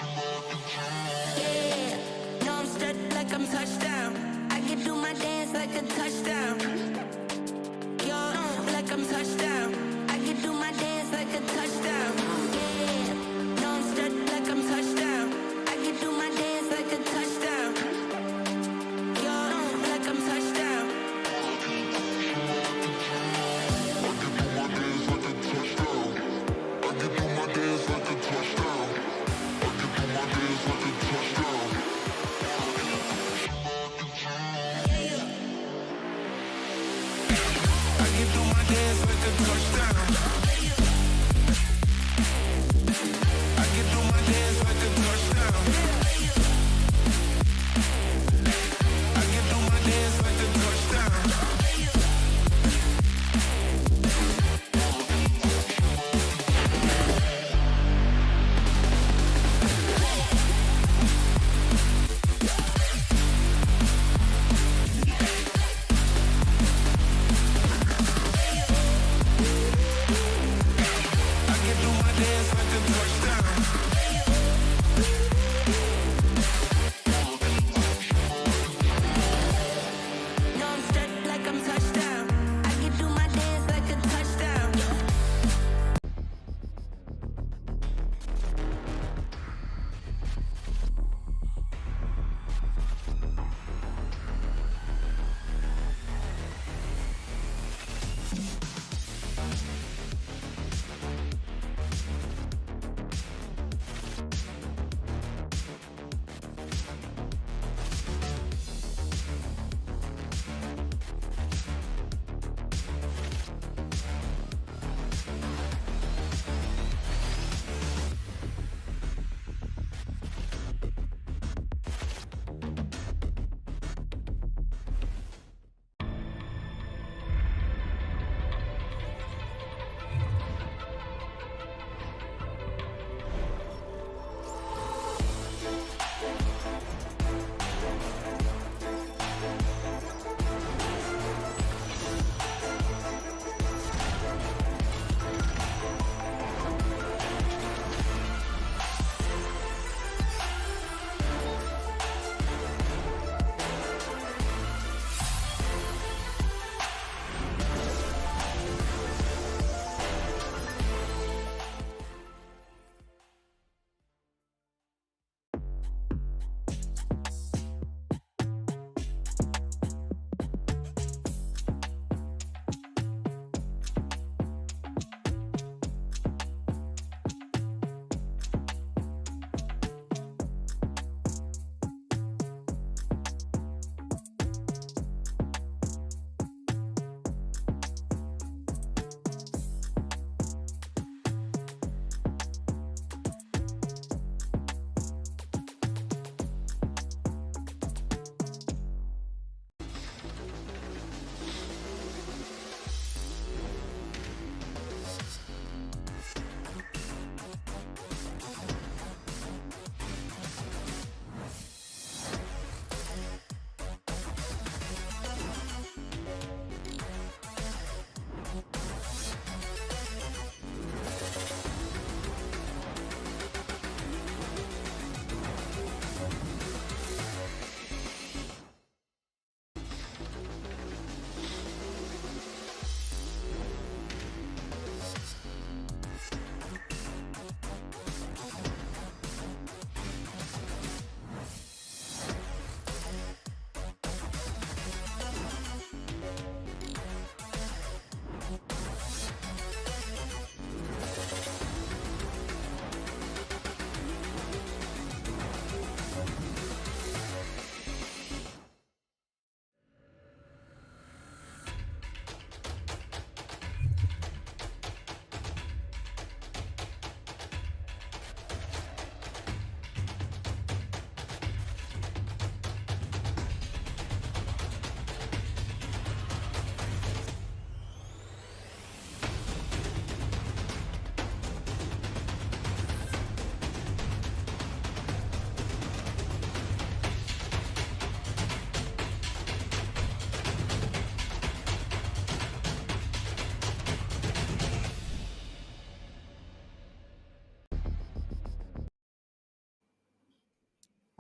No, I'm stuck like I'm touchdown. I can do my dance like a touchdown. Yo, like I'm touchdown. I can do my dance like a touchdown. Yeah. No, I'm stuck like I'm touchdown. I can do my dance like a touchdown. Yo, like I'm touchdown.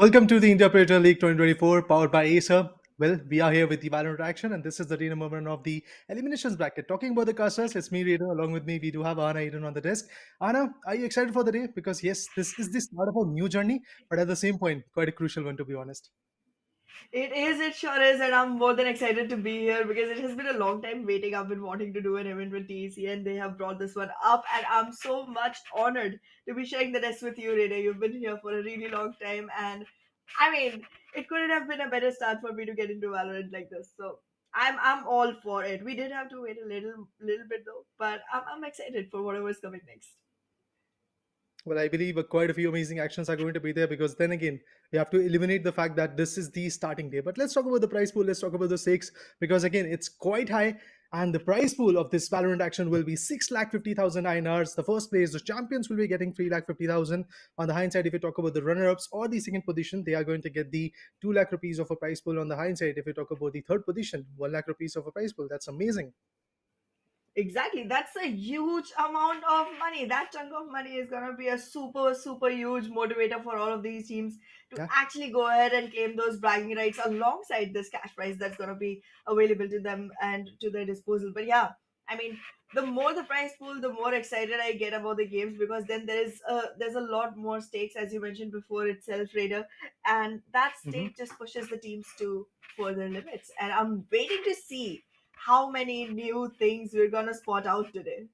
Welcome to the India Predator League 2024, powered by Acer. Well, we are here with the Valorant action, and this is the arena moment of the eliminations bracket. Talking about the casters, it's me, Raider. Along with me, we do have Anna Eden on the desk. Anna, are you excited for the day? Because yes, this is the start of a new journey, but at the same point, quite a crucial one, to be honest. It is, it sure is, and I'm more than excited to be here because it has been a long time waiting. I've been wanting to do an event with TEC, and they have brought this one up, and I'm so much honored to be sharing the desk with you, Rene. You've been here for a really long time, and I mean, it couldn't have been a better start for me to get into Valorant like this. So I'm all for it. We did have to wait a little bit though, but I'm excited for whatever's coming next. Well, I believe quite a few amazing actions are going to be there because then again, we have to eliminate the fact that this is the starting day. But let's talk about the prize pool. Let's talk about the stakes because again, it's quite high. And the prize pool of this Valorant action will be 6,50,000 INRs. The first place, the champions will be getting 3,50,000. On the hindsight, if you talk about the runner ups or the second position, they are going to get the 2 lakh rupees of a prize pool. On the hindsight, if you talk about the third position, 1 lakh rupees of a prize pool. That's amazing. Exactly. That's a huge amount of money. That chunk of money is going to be a super huge motivator for all of these teams to Yeah. actually go ahead and claim those bragging rights alongside this cash prize that's going to be available to them and to their disposal. But yeah, I mean, the more the prize pool, the more excited I get about the games because then there's a lot more stakes as you mentioned before itself, Raider, and that Mhm. stake just pushes the teams to further limits. And I'm waiting to see how many new things we're gonna spot out today.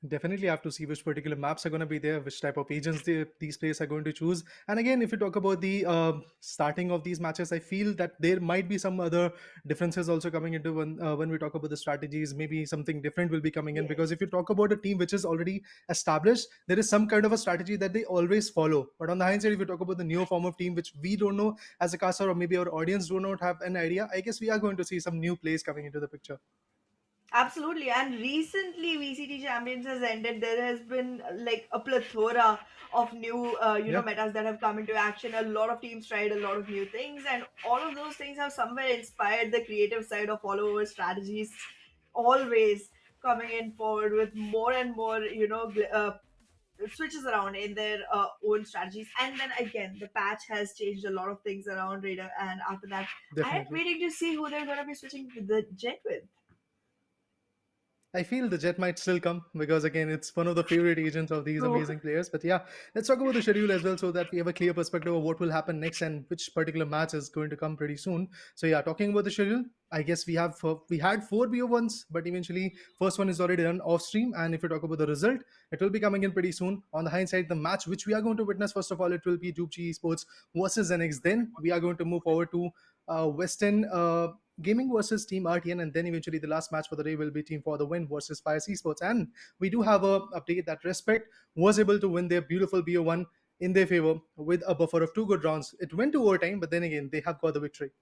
Definitely have to see which particular maps are going to be there, which type of agents these players are going to choose. And again, if you talk about the starting of these matches, I feel that there might be some other differences also coming into when we talk about the strategies. Maybe something different will be coming in Yes. because if you talk about a team which is already established, there is some kind of a strategy that they always follow. But on the hindsight, if you talk about the newer form of team, which we don't know as a caster or maybe our audience do not have an idea, I guess we are going to see some new plays coming into the picture. Absolutely. And recently, VCT Champions has ended. There has been like a plethora of new, Yeah, metas that have come into action. A lot of teams tried a lot of new things, and all of those things have somewhere inspired the creative side of all of our strategies. Always coming in forward with more and more, switches around in their own strategies. And then again, the patch has changed a lot of things around Raider. And after that, I am definitely. waiting to see who they're going to be switching the jet with. I feel the Jet might still come because again, it's one of the favorite agents of these True. amazing players. But yeah, let's talk about the schedule as well, so that we have a clear perspective of what will happen next and which particular match is going to come pretty soon. So yeah, talking about the schedule, I guess we had four BO1s, but eventually first one is already done off stream. And if you talk about the result, it will be coming in pretty soon. On the hindsight, the match which we are going to witness first of all, it will be DUPG Esports versus ZENX. Then we are going to move forward to Western. Gaming versus Team RTN, and then eventually the last match for the day will be Team for the Win versus Fire Esports. And we do have a update that Respect was able to win their beautiful BO1 in their favor with a buffer of two good rounds. It went to overtime, but then again they have got the victory.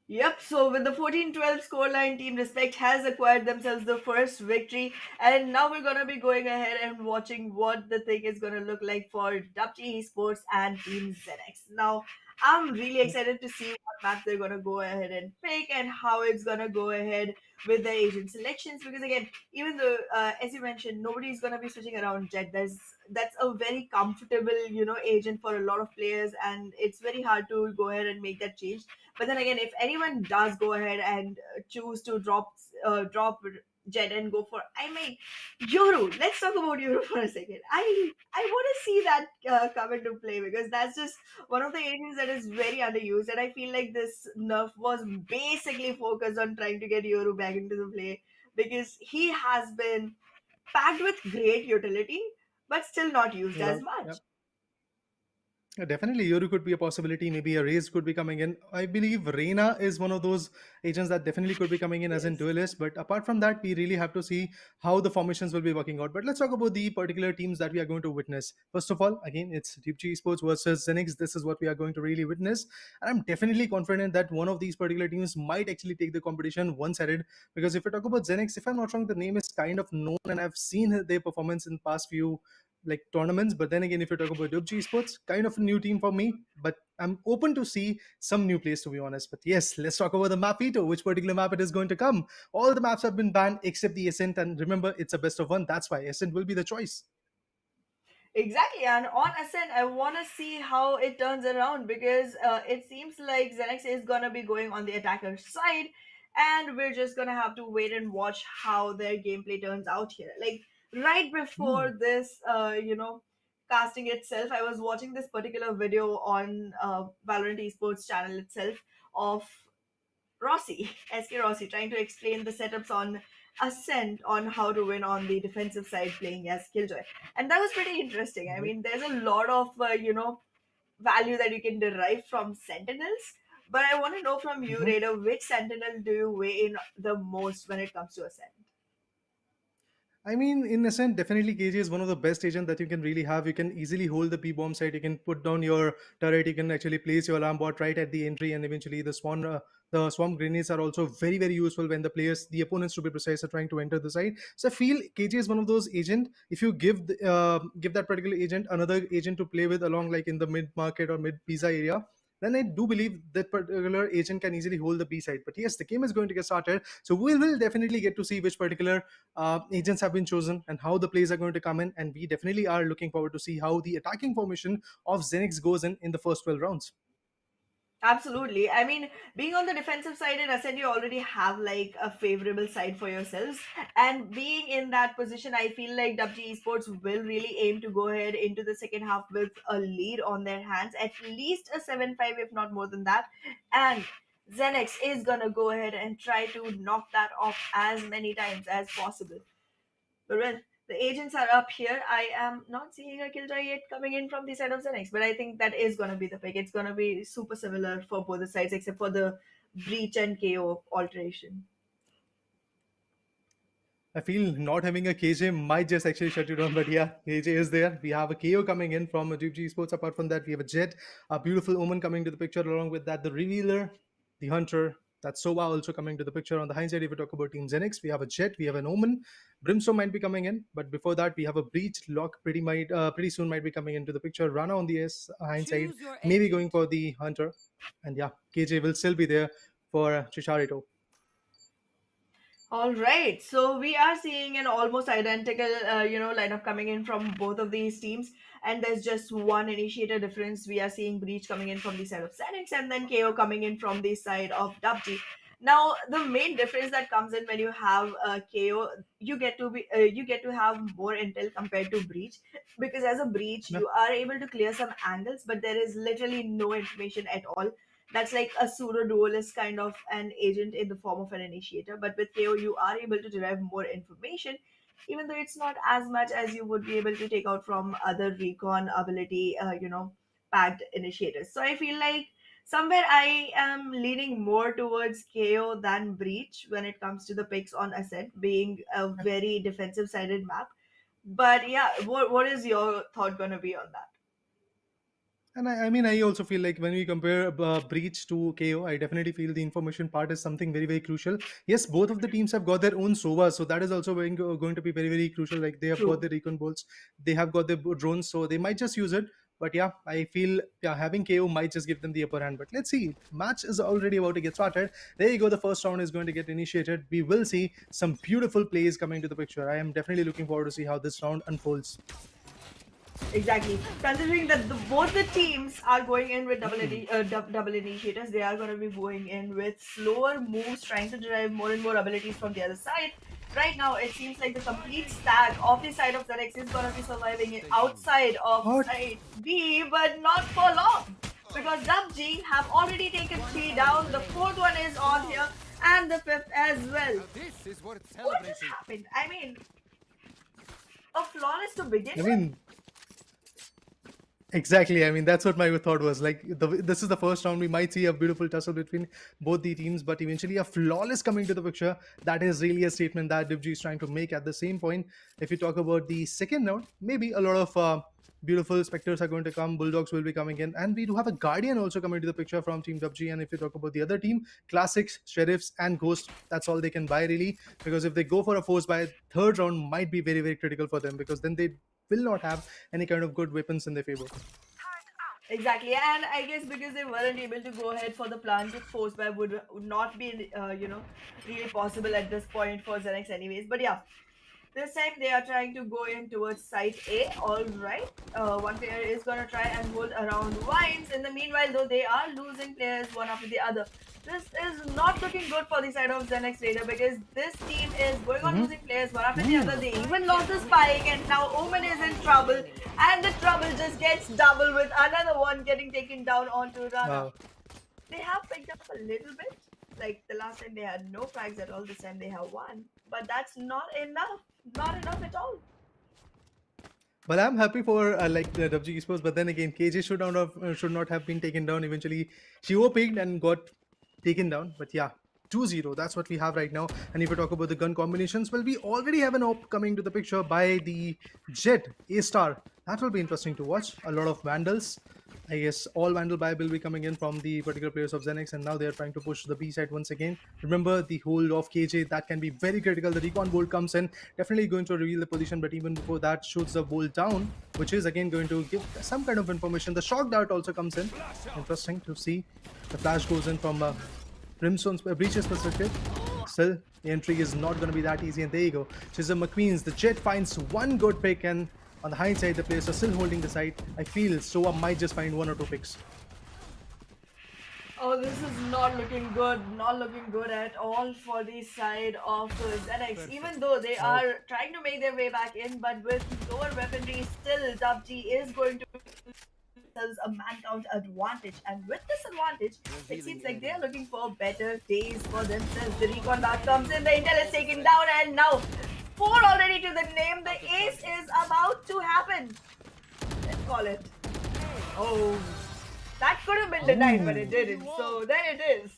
Yep, so with the 14-12 scoreline, Team Respect has acquired themselves the first victory, and now we're gonna be going ahead and watching what the thing is gonna look like for WG Esports and Team ZENX. Now, I'm really excited to see what map they're gonna go ahead and pick and how it's gonna go ahead with the agent selections. Because again, even though as you mentioned, nobody's gonna be switching around Jet. That's a very comfortable, agent for a lot of players, and it's very hard to go ahead and make that change. But then again, if anyone does go ahead and choose to drop Jet and go for, I mean, Euro. Let's talk about Euro for a second. I want to see that come into play because that's just one of the areas that is very underused, and I feel like this nerf was basically focused on trying to get Euro back into the play because he has been packed with great utility, but still not used No as doubt. Yeah. much. Yeah, definitely, Yoru could be a possibility. Maybe a raise could be coming in. I believe Reina is one of those agents that definitely could be coming in as in Yes. duelist. But apart from that, we really have to see how the formations will be working out. But let's talk about the particular teams that we are going to witness. First of all, again, it's DUPG Esports versus Zenix. This is what we are going to really witness. And I'm definitely confident that one of these particular teams might actually take the competition one-sided. Because if you talk about Zenix, if I'm not wrong, the name is kind of known and I've seen their performance in past few like tournaments. But then again, if you talk about DUBG Esports, kind of a new team for me. But I'm open to see some new plays to be honest. But yes, let's talk about the map veto, which particular map it is going to come. All the maps have been banned except the Ascent, and remember, it's a best of one. That's why Ascent will be the choice. Exactly, and on Ascent, I want to see how it turns around because it seems like Zenix is gonna be going on the attacker side, and we're just gonna have to wait and watch how their gameplay turns out here. Like right Hmm. before this, casting itself, I was watching this particular video on Valorant Esports channel itself of Rossi, SK Rossi, trying to explain the setups on Ascent on how to win on the defensive side playing as Killjoy. And that was pretty interesting. I Yep. mean, there's a lot of, value that you can derive from Sentinels. But I want to know from you, Mhm. Raider, which Sentinel do you weigh in the most when it comes to Ascent? I mean, in a sense, definitely KJ is one of the best agent that you can really have. You can easily hold the P bomb site. You can put down your turret. You can actually place your alarm bot right at the entry, and eventually the swarm grenades are also very very useful when the players, the opponents to be precise, are trying to enter the site. So I feel KJ is one of those agent. If you give that particular agent another agent to play with along like in the mid market or mid pizza area, then I do believe that particular agent can easily hold the B side. But yes, the game is going to get started, so we will definitely get to see which particular agents have been chosen and how the plays are going to come in. And we definitely are looking forward to see how the attacking formation of Zenix goes in the first 12 rounds. Absolutely. I mean, being on the defensive side in Ascent, you already have like a favorable side for yourselves. And being in that position, I feel like WG Esports will really aim to go ahead into the second half with a lead on their hands, at least a 7-5, if not more than that. And Zenix is gonna go ahead and try to knock that off as many times as possible. But well, the agents are up here. I am not seeing a Killjoy yet coming in from the side of Zenix, but I think that is going to be the pick. It's going to be super similar for both the sides, except for the Breach and KO alteration. I feel not having a KJ might just actually shut you down, but yeah, KJ is there. We have a KO coming in from DUPG Sports. Apart from that, we have a Jet, a beautiful Omen coming to the picture. Along with that, the Revealer, the Hunter, that's Sova also coming to the picture. On the hindsight, if we talk about Team Zenix, we have a Jet, we have an Omen, Brimstone might be coming in, but before that, we have a Breach, Lock pretty soon might be coming into the picture. Rana on the hindsight, Choose your maybe going agent. for the Hunter, and yeah, KJ will still be there for Chicharito. All right, so we are seeing an almost identical, lineup coming in from both of these teams, and there's just one initiator difference. We are seeing Breach coming in from the side of Zenix, and then KO coming in from the side of WG. Now, the main difference that comes in when you have KO, you get to have more intel compared to Breach, because as a Breach, Yeah. you are able to clear some angles, but there is literally no information at all. That's like a pseudo duelist kind of an agent in the form of an initiator. But with KO, you are able to derive more information, even though it's not as much as you would be able to take out from other recon ability, packed initiators. So I feel like somewhere I am leaning more towards KO than Breach when it comes to the picks on Ascent, being a very defensive sided map. But yeah, what is your thought gonna be on that? And I mean, I also feel like when we compare Breach to KO, I definitely feel the information part is something very, very crucial. Yes, both of the teams have got their own SOVA, so that is also going to be very, very crucial. Like they have got True. the recon bolts, they have got the drones, so they might just use it. But yeah, I feel yeah, having KO might just give them the upper hand. But let's see. Match is already about to get started. There you go. The first round is going to get initiated. We will see some beautiful plays coming to the picture. I am definitely looking forward to see how this round unfolds. Exactly. Considering that both the teams are going in with Hmm. double initiators, they are going to be going in with slower moves, trying to derive more and more abilities from the other side. Right now, it seems like the complete stack of the side of Zenix is going to be surviving it Station. outside of What? side B, but not for long. Because DUPG have already taken three down, the fourth one is on here, and the fifth as well. Now this is worth What just celebrating. happened? I mean, a flawless to begin I with? mean, exactly. I mean, that's what my thought was. Like, this is the first round. We might see a beautiful tussle between both the teams, but eventually a flawless coming to the picture. That is really a statement that DIPG is trying to make. At the same point, if you talk about the second round, maybe a lot of beautiful specters are going to come. Bulldogs will be coming in, and we do have a Guardian also coming to the picture from Team WG. And if you talk about the other team, Classics, Sheriffs, and Ghost, that's all they can buy really. Because if they go for a force buy, third round might be very, very critical for them because then they will not have any kind of good weapons in their favor. Exactly, and I guess because they weren't able to go ahead for the plans with force buy would not be really possible at this point for Zenix anyways. But yeah, This time they are trying to go in towards site A. All right. One player is going to try and hold around vines. In the meanwhile, though, they are losing players one after the other. This is not looking good for the side of ZENX Raider because this team is going on Mm-hmm. losing players one after the other. They even lost the spike and now Omen is in trouble. And the trouble just gets double with another one getting taken down onto Rana. Uh, They have picked up a little bit. Like the last time they had no frags at all, this time they have one. But that's not enough. Not enough at all. But I'm happy for like the WG Esports. But then again, KJ should not have been taken down. Eventually, she overpicked and got taken down. But yeah, 2-0. That's what we have right now. And if we talk about the gun combinations, well, we already have an op coming to the picture by the Jet A Star. That will be interesting to watch. A lot of Vandals. I guess all Vandal buy will be coming in from the particular players of Zenix, and now they are trying to push the B side once again. Remember the hold of KJ, that can be very critical. The recon bolt comes in, definitely going to reveal the position, but even before that, shoots the bolt down, which is again going to give some kind of information. The shock dart also comes in. Interesting to see. The flash goes in from Brimstone's Breach's perspective. Still, the entry is not going to be that easy, and there you go. Chisholm McQueen's, the Jet finds one good pick, and on the hindsight, the players are still holding the side. I feel Soa might just find one or two picks. Oh, this is not looking good. Not looking good at all for the side of ZENX. Even though they Wow. are trying to make their way back in, but with lower weaponry, still DUPG is going to themselves a man count advantage. And with this advantage, it seems like they're looking for better days for themselves. The recon back comes in, the intel is taken down, and now 4 already to the name. The ace is about to happen. Let's call it. Oh, that could have been denied, but it didn't. So there it is.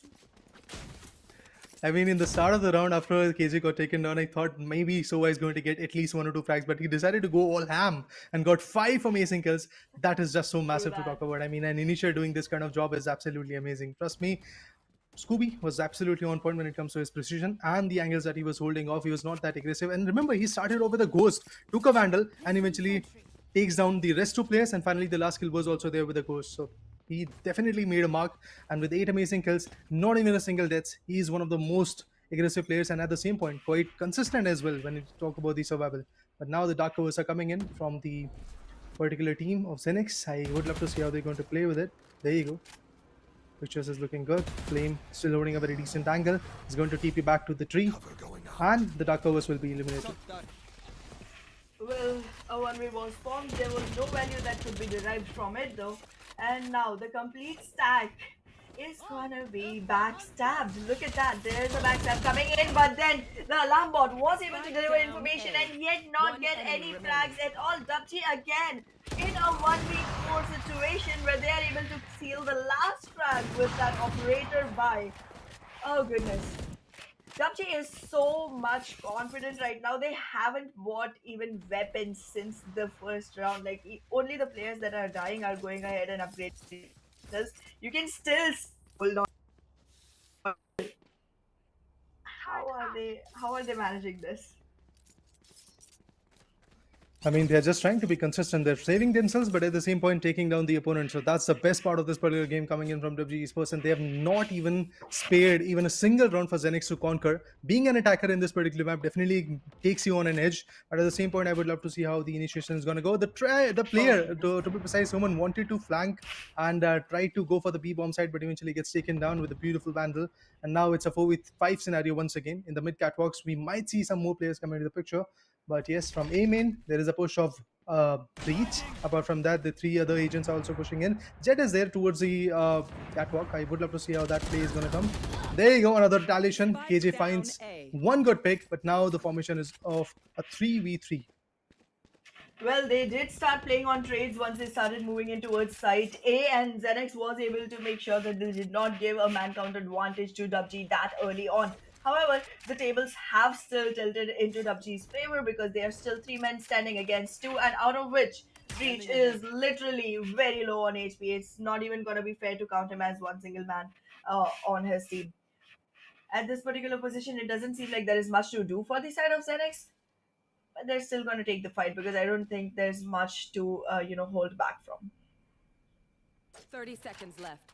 I mean, in the start of the round, after KJ got taken down, I thought maybe Soa is going to get at least one or two frags, but he decided to go all ham and got 5 amazing kills. That is just so massive to talk about. I mean, an initiator doing this kind of job is absolutely amazing. Trust me, Scooby was absolutely on point when it comes to his precision and the angles that he was holding off. He was not that aggressive. And remember, he started off with a ghost, took a vandal, and eventually takes down the rest 2 players. And finally, the last kill was also there with a ghost. So he definitely made a mark. And with 8 amazing kills, not even a single death, he is one of the most aggressive players. And at the same point, quite consistent as well when you talk about the survival. But now the dark covers are coming in from the particular team of Zenix. I would love to see how they're going to play with it. There you go. Pictures is looking good. Flame still holding a very decent angle. He's going to TP back to the tree. And the dark covers will be eliminated. Well, a 1v was formed. There was no value that could be derived from it though. And now the complete stack is gonna be backstabbed. Look at that. There's a backstab coming in, but then the alarm bot was able to deliver information and yet not get any flags at all. DUPG again in a 1v4 situation where they are able to seal the last frag with that operator buy. Oh goodness. DUPG is so much confident right now. They haven't bought even weapons since the first round. Like only the players that are dying are going ahead and upgrading themselves. You can still hold on. How are they managing this? I mean, they're just trying to be consistent. They're saving themselves, but at the same point, taking down the opponent. So that's the best part of this particular game coming in from WG Esports. And they have not even spared even a single round for Zenix to conquer. Being an attacker in this particular map definitely takes you on an edge. But at the same point, I would love to see how the initiation is going to go. The player, to be precise, someone wanted to flank and try to go for the B bomb side, but eventually gets taken down with a beautiful vandal. And now it's a 4v5 scenario once again. In the mid catwalks, we might see some more players come into the picture. But yes, from A main, there is a push of Breach. Apart from that, the 3 other agents are also pushing in. Jet is there towards the catwalk. I would love to see how that play is going to come. There you go, another retaliation. KJ finds one good pick, but now the formation is of a 3v3. Well, they did start playing on trades once they started moving in towards site A, and ZENX was able to make sure that they did not give a man count advantage to DUPG that early on. However, the tables have still tilted into DUPG's favor because they are still 3 men standing against 2, and out of which Breach is literally very low on HP. It's not even going to be fair to count him as one single man on his team. At this particular position, it doesn't seem like there is much to do for the side of ZENX, but they're still going to take the fight because I don't think there's much to hold back from. 30 seconds left.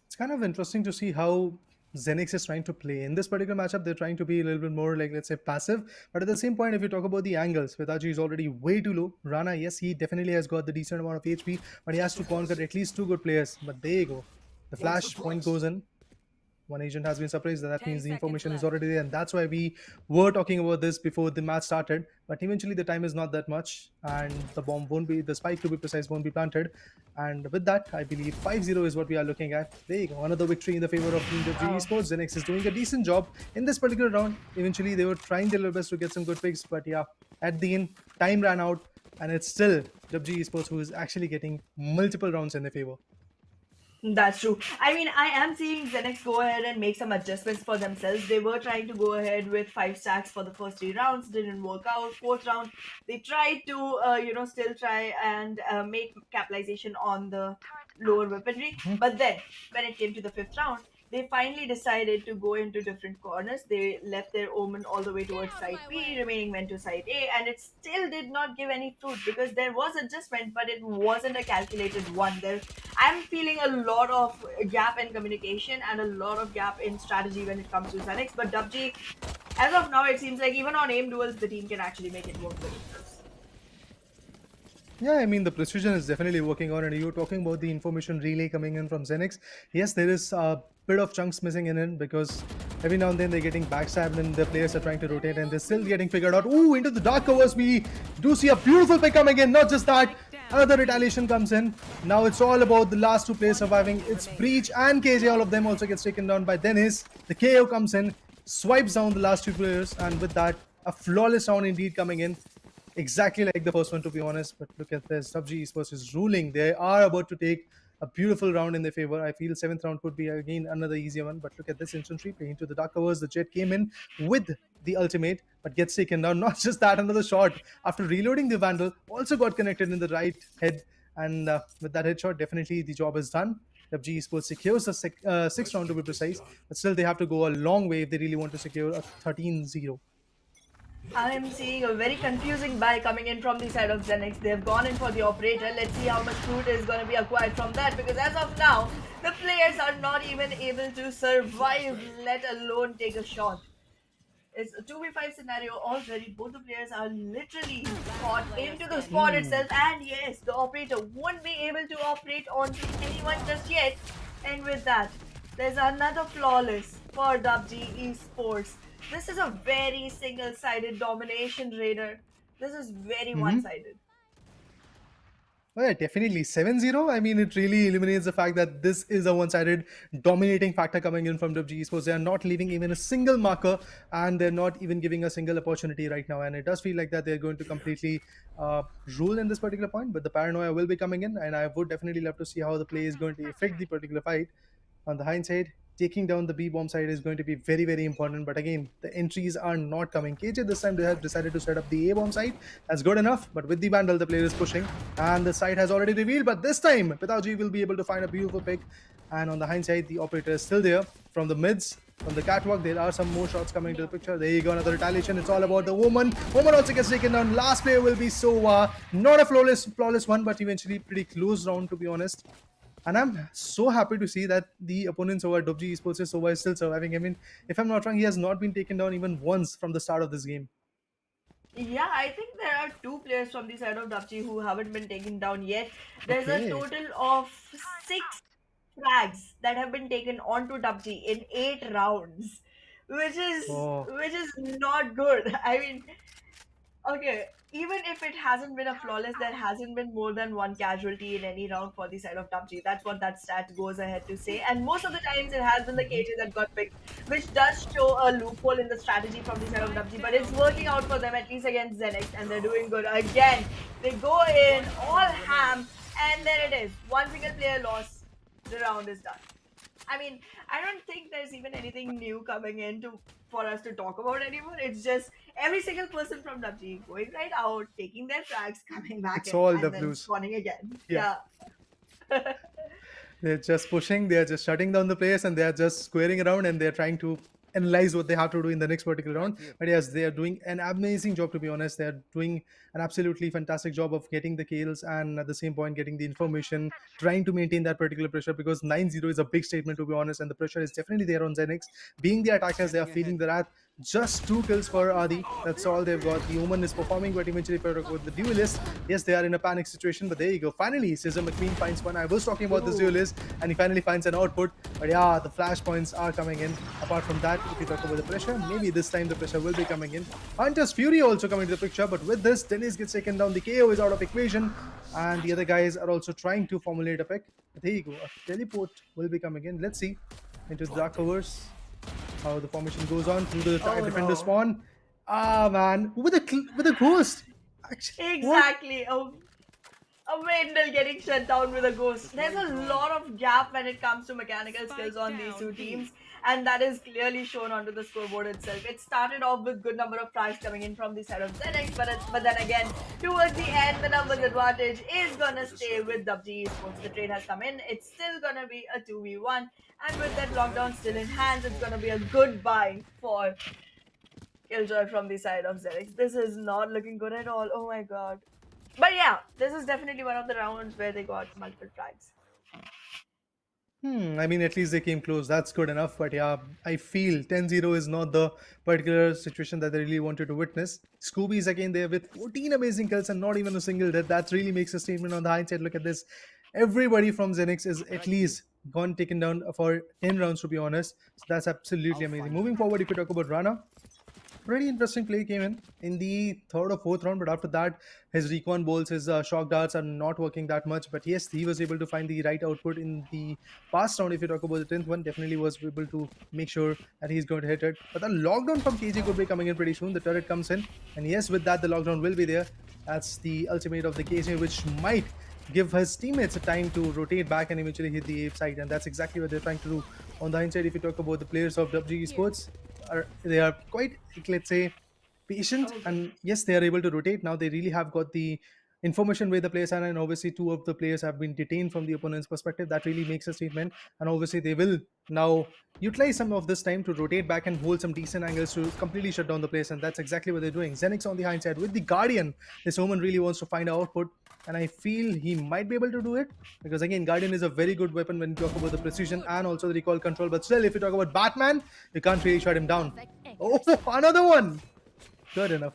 It's kind of interesting to see how Zenix is trying to play. In this particular matchup, they're trying to be a little bit more like, let's say, passive. But at the same point, if you talk about the angles, Vitaji is already way too low. Rana, yes, he definitely has got the decent amount of HP, but he has to conquer at least two good players. But there you go. The flash point goes in. One agent has been surprised. That means the information is already there, and that's why we were talking about this before the match started. But eventually, the time is not that much, and the bomb won't be, the spike to be precise, won't be planted. And with that, I believe 5-0 is what we are looking at. There you go, another victory in the favor of Team WG Wow. Esports. ZENX is doing a decent job in this particular round. Eventually, they were trying their best to get some good picks, but yeah, at the end, time ran out, and it's still WG Esports who is actually getting multiple rounds in their favor. That's true. I mean, I am seeing ZENX go ahead and make some adjustments for themselves. They were trying to go ahead with 5 stacks for the first 3 rounds, didn't work out. Fourth round, they tried to, still try and make capitalization on the lower weaponry. Mhm. But then, when it came to the fifth round, they finally decided to go into different corners. They left their omen all the way towards side B, remaining went to side A, and it still did not give any fruit because there was adjustment, but it wasn't a calculated one. I'm feeling a lot of gap in communication and a lot of gap in strategy when it comes to Zenix. But WG, as of now, it seems like even on aim duels, the team can actually make it work for themselves. Yeah, I mean, the precision is definitely working on it. You were talking about the information relay coming in from Zenix. Yes, there is a bit of chunks missing in it because every now and then they're getting backstabbed and the players are trying to rotate and they're still getting figured out. Ooh, into the dark covers, we do see a beautiful pick coming in. Not just that, another retaliation comes in. Now it's all about the last two players surviving. It's Breach and KJ, all of them also gets taken down by Dennis. The KO comes in, swipes down the last two players, and with that, a flawless round indeed coming in. Exactly like the first one, to be honest. But look at this. PUBG Esports is ruling. They are about to take a beautiful round in their favor. I feel seventh round could be again another easier one. But look at this instant replay into the dark covers. The Jet came in with the ultimate, but gets taken down. Not just that, another shot after reloading the Vandal also got connected in the right head. And with that headshot, definitely the job is done. PUBG Esports secures the sixth round to be precise. But still, they have to go a long way if they really want to secure a 13-0. I'm seeing a very confusing buy coming in from the side of Zenix. They've gone in for the operator. Let's see how much fruit is going to be acquired from that because as of now, the players are not even able to survive, let alone take a shot. It's a 2v5 scenario already. Both the players are literally caught into the spot itself. And yes, the operator won't be able to operate onto anyone just yet. And with that, there's another flawless for DUPG Esports. This is a very single-sided domination raider. This is very one-sided. Oh, yeah, definitely. 7-0. I mean, it really eliminates the fact that this is a one-sided dominating factor coming in from WG Esports. They are not leaving even a single marker and they're not even giving a single opportunity right now. And it does feel like that they're going to completely rule in this particular point. But the paranoia will be coming in, and I would definitely love to see how the play is going to affect the particular fight. On the hindsight, taking down the B bomb side is going to be very, very important. But again, the entries are not coming. KJ this time they have decided to set up the A bomb side. That's good enough. But with the Vandal, the player is pushing, and the side has already revealed. But this time, Pitaji will be able to find a beautiful pick. And on the hindsight, the operator is still there from the mids. From the catwalk, there are some more shots coming to the picture. There you go, another retaliation. It's all about the woman. Woman also gets taken down. Last player will be Sova. Not a flawless one, but eventually pretty close round, to be honest. And I'm so happy to see that the opponents over DUPG Esports is Sova is still surviving. I mean, if I'm not wrong, he has not been taken down even once from the start of this game. Yeah, I think there are two players from the side of Dapchi who haven't been taken down yet. There's a Okay. total of 6 frags that have been taken onto Dapchi in 8 rounds, which is Oh, which is not good. I mean, okay, even if it hasn't been a flawless, there hasn't been more than one casualty in any round for the side of PUBG. That's what that stat goes ahead to say. And most of the times it has been the KJ that got picked, which does show a loophole in the strategy from the side of PUBG. But it's working out for them, at least against Zenix, and they're doing good. Again, they go in all ham, and there it is. One single player loss. The round is done. I mean, I don't think there's even anything new coming in for us to talk about anymore. It's just every single person from WG going right out, taking their tracks, coming back it's in, all and then W's. spawning again. Yeah. Yeah. They're just pushing, they're just shutting down the place, and they're just squaring around and they're trying to analyze what they have to do in the next particular round. But yes, they are doing an amazing job, to be honest. They are doing an absolutely fantastic job of getting the kills and at the same point getting the information, trying to maintain that particular pressure, because 9-0 is a big statement, to be honest, and the pressure is definitely there on Zenix. Being the attackers, they are feeling the wrath. Just 2 kills for Adi. That's all they've got. The Omen is performing, but eventually with the duelist, yes, they are in a panic situation. But there you go. Finally, Cesar McQueen finds one. I was talking about this duelist, and he finally finds an output. But yeah, the flash points are coming in. Apart from that, if you talk about the pressure, maybe this time the pressure will be coming in. Hunter's Fury also coming to the picture, but with this, Dennis gets taken down. The KO is out of equation, and the other guys are also trying to formulate a pick. But there you go. A teleport will be coming in. Let's see into the dark covers how the formation goes on through the defender spawn. Ah man, with a ghost. Actually, Exactly. A Wendell getting shut down with a ghost. There's a lot of gap when it comes to mechanical skills on these two teams, and that is clearly shown onto the scoreboard itself. It started off with good number of tries coming in from the side of ZENX, but then again, towards the end, the numbers advantage is gonna stay with DUPG Esports. The trade has come in. It's still gonna be a 2v1, and with that lockdown still in hands, it's gonna be a good buy for Killjoy from the side of ZENX. This is not looking good at all. Oh my god. But yeah, this is definitely one of the rounds where they got multiple flags. I mean, at least they came close. That's good enough. But yeah, I feel 10-0 is not the particular situation that they really wanted to witness. Scooby is again there with 14 amazing kills and not even a single death. That really makes a statement on the hindsight. Look at this. Everybody from Zenix is at least gone taken down for 10 rounds, to be honest. So that's absolutely amazing. Moving forward, if you talk about Rana, pretty interesting play came in the 3rd or 4th round, but after that his recon bolts, his shock darts are not working that much. But yes, he was able to find the right output in the past round. If you talk about the 10th one, definitely was able to make sure that he's going to hit it. But the lockdown from KJ could be coming in pretty soon. The turret comes in, and yes, with that the lockdown will be there. That's the ultimate of the KJ, which might give his teammates a time to rotate back and eventually hit the ape side, and that's exactly what they're trying to do. On the inside, if you talk about the players of WG Esports, they are quite, let's say, patient, and yes, they are able to rotate. Now they really have got the information where the players are, and obviously 2 of the players have been detained from the opponent's perspective. That really makes a statement, and obviously they will now utilize some of this time to rotate back and hold some decent angles to completely shut down the place, and that's exactly what they're doing. Zenix on the hindsight with the Guardian. This Omen really wants to find an output, and I feel he might be able to do it, because again, Guardian is a very good weapon when you talk about the precision and also the recoil control. But still, if you talk about Batman, you can't really shut him down. Oh, another one. Good enough.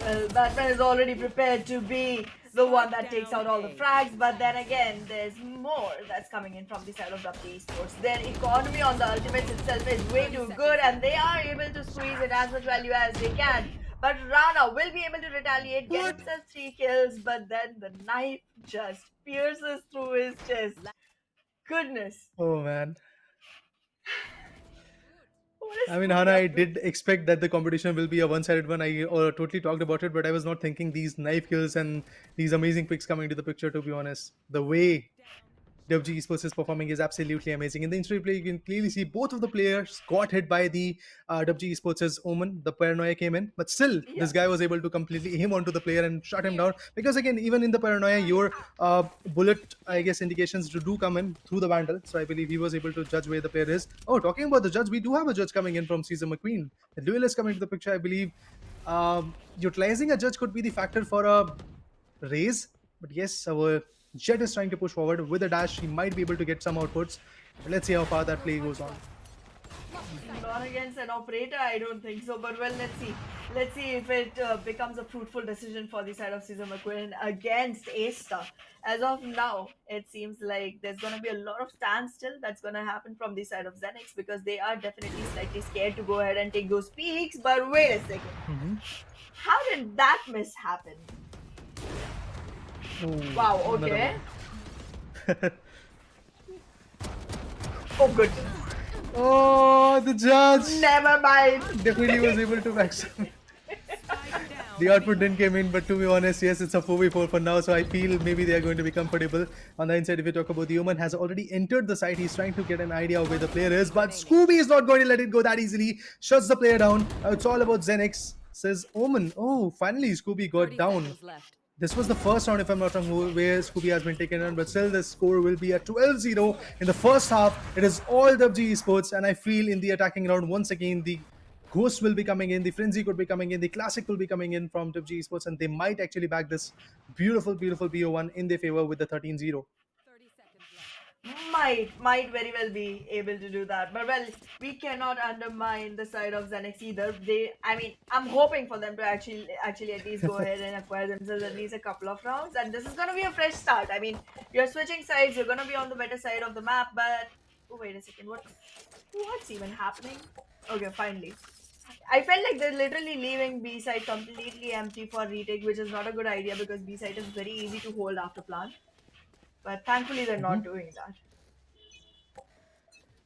Well, Batman is already prepared to be the one that takes out all the frags, but then again, there's more that's coming in from the side of WG Esports. Their economy on the ultimates itself is way too good, and they are able to squeeze in as much value as they can. But Rana will be able to retaliate, get himself 3 kills, but then the knife just pierces through his chest. Goodness. Oh man. What is I mean, going Hana, on? I did expect that the competition will be a one-sided one. I totally talked about it, but I was not thinking these knife kills and these amazing picks coming to the picture, to be honest. The way WG Esports is performing is absolutely amazing. In the injury play, you can clearly see both of the players got hit by the WG Esports' Omen. The paranoia came in, but still, this guy was able to completely aim onto the player and shut him down. Because again, even in the paranoia, your bullet, I guess, indications do come in through the vandal. So I believe he was able to judge where the player is. Oh, talking about the judge, we do have a judge coming in from Cesar McQueen. The duel is coming to the picture, I believe. Utilizing a judge could be the factor for a raise, but yes, our Jet is trying to push forward with a dash. He might be able to get some outputs. But let's see how far that play goes on. Not against an operator, I don't think so. But well, let's see. Let's see if it becomes a fruitful decision for the side of Cesar McQueen against A-Star. As of now, it seems like there's going to be a lot of standstill that's going to happen from the side of Zenix, because they are definitely slightly scared to go ahead and take those peaks. But wait a second. How did that miss happen? Ooh, Wow, okay. Oh, goodness. Oh, the judge Never mind. definitely was able to max him. The output didn't come in, but to be honest, yes, it's a 4v4 for now, so I feel maybe they are going to be comfortable. On the inside, if you talk about the Omen, has already entered the site. He's trying to get an idea of where the player is, but Scooby is not going to let it go that easily. Shuts the player down. It's all about Zenix, says Omen. Oh, finally Scooby got down. This was the first round, if I'm not wrong, where Scooby has been taken on, but still the score will be at 12-0 in the first half. It is all WG Esports, and I feel in the attacking round, once again, the Ghost will be coming in, the Frenzy could be coming in, the Classic will be coming in from WG Esports, and they might actually back this beautiful, beautiful BO1 in their favor with the 13-0. Might very well be able to do that, but well, we cannot undermine the side of Zenix either. I mean, I'm hoping for them to actually at least go ahead and acquire themselves at least a couple of rounds, and this is gonna be a fresh start. I mean, you're switching sides, you're gonna be on the better side of the map, but oh, wait a second, what's even happening? Okay, finally. I felt like they're literally leaving B side completely empty for retake, which is not a good idea because B side is very easy to hold after plant. But thankfully, they're not Mhm. doing that.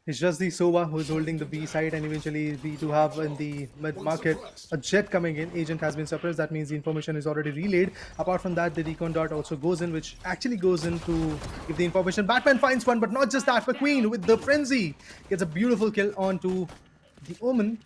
It's just the Sova who's holding the B side, and eventually we do have in the mid market a jet coming in. Agent has been suppressed. That means the information is already relayed. Apart from that, the recon dot also goes in, which actually goes in to give the information. Batman finds one, but not just that. McQueen with the frenzy gets a beautiful kill onto the Omen.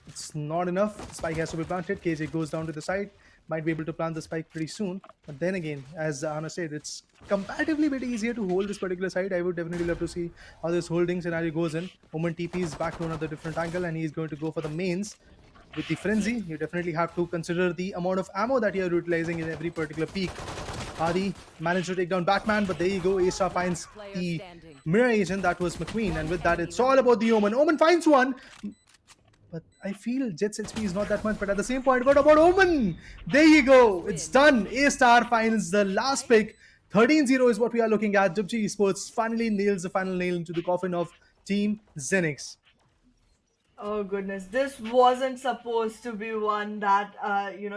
It's not enough. Spike has to be planted. KJ goes down to the side. Might be able to plant the spike pretty soon. But then again, as Anna said, it's comparatively a bit easier to hold this particular side. I would definitely love to see how this holding scenario goes in. Omen TP is back to another different angle, and he's going to go for the mains. With the frenzy, you definitely have to consider the amount of ammo that you're utilizing in every particular peak. Hardy managed to take down Batman, but there you go. A-Star finds the mirror agent. That was McQueen, and with that, it's all about the Omen. Omen finds one, but I feel Jet's HP is not that much. But at the same point, what about Omen? There you go. It's done. A-Star finds the last pick. 13-0 is what we are looking at. DUPG Esports finally nails the final nail into the coffin of Team Zenix. Oh goodness, this wasn't supposed to be one that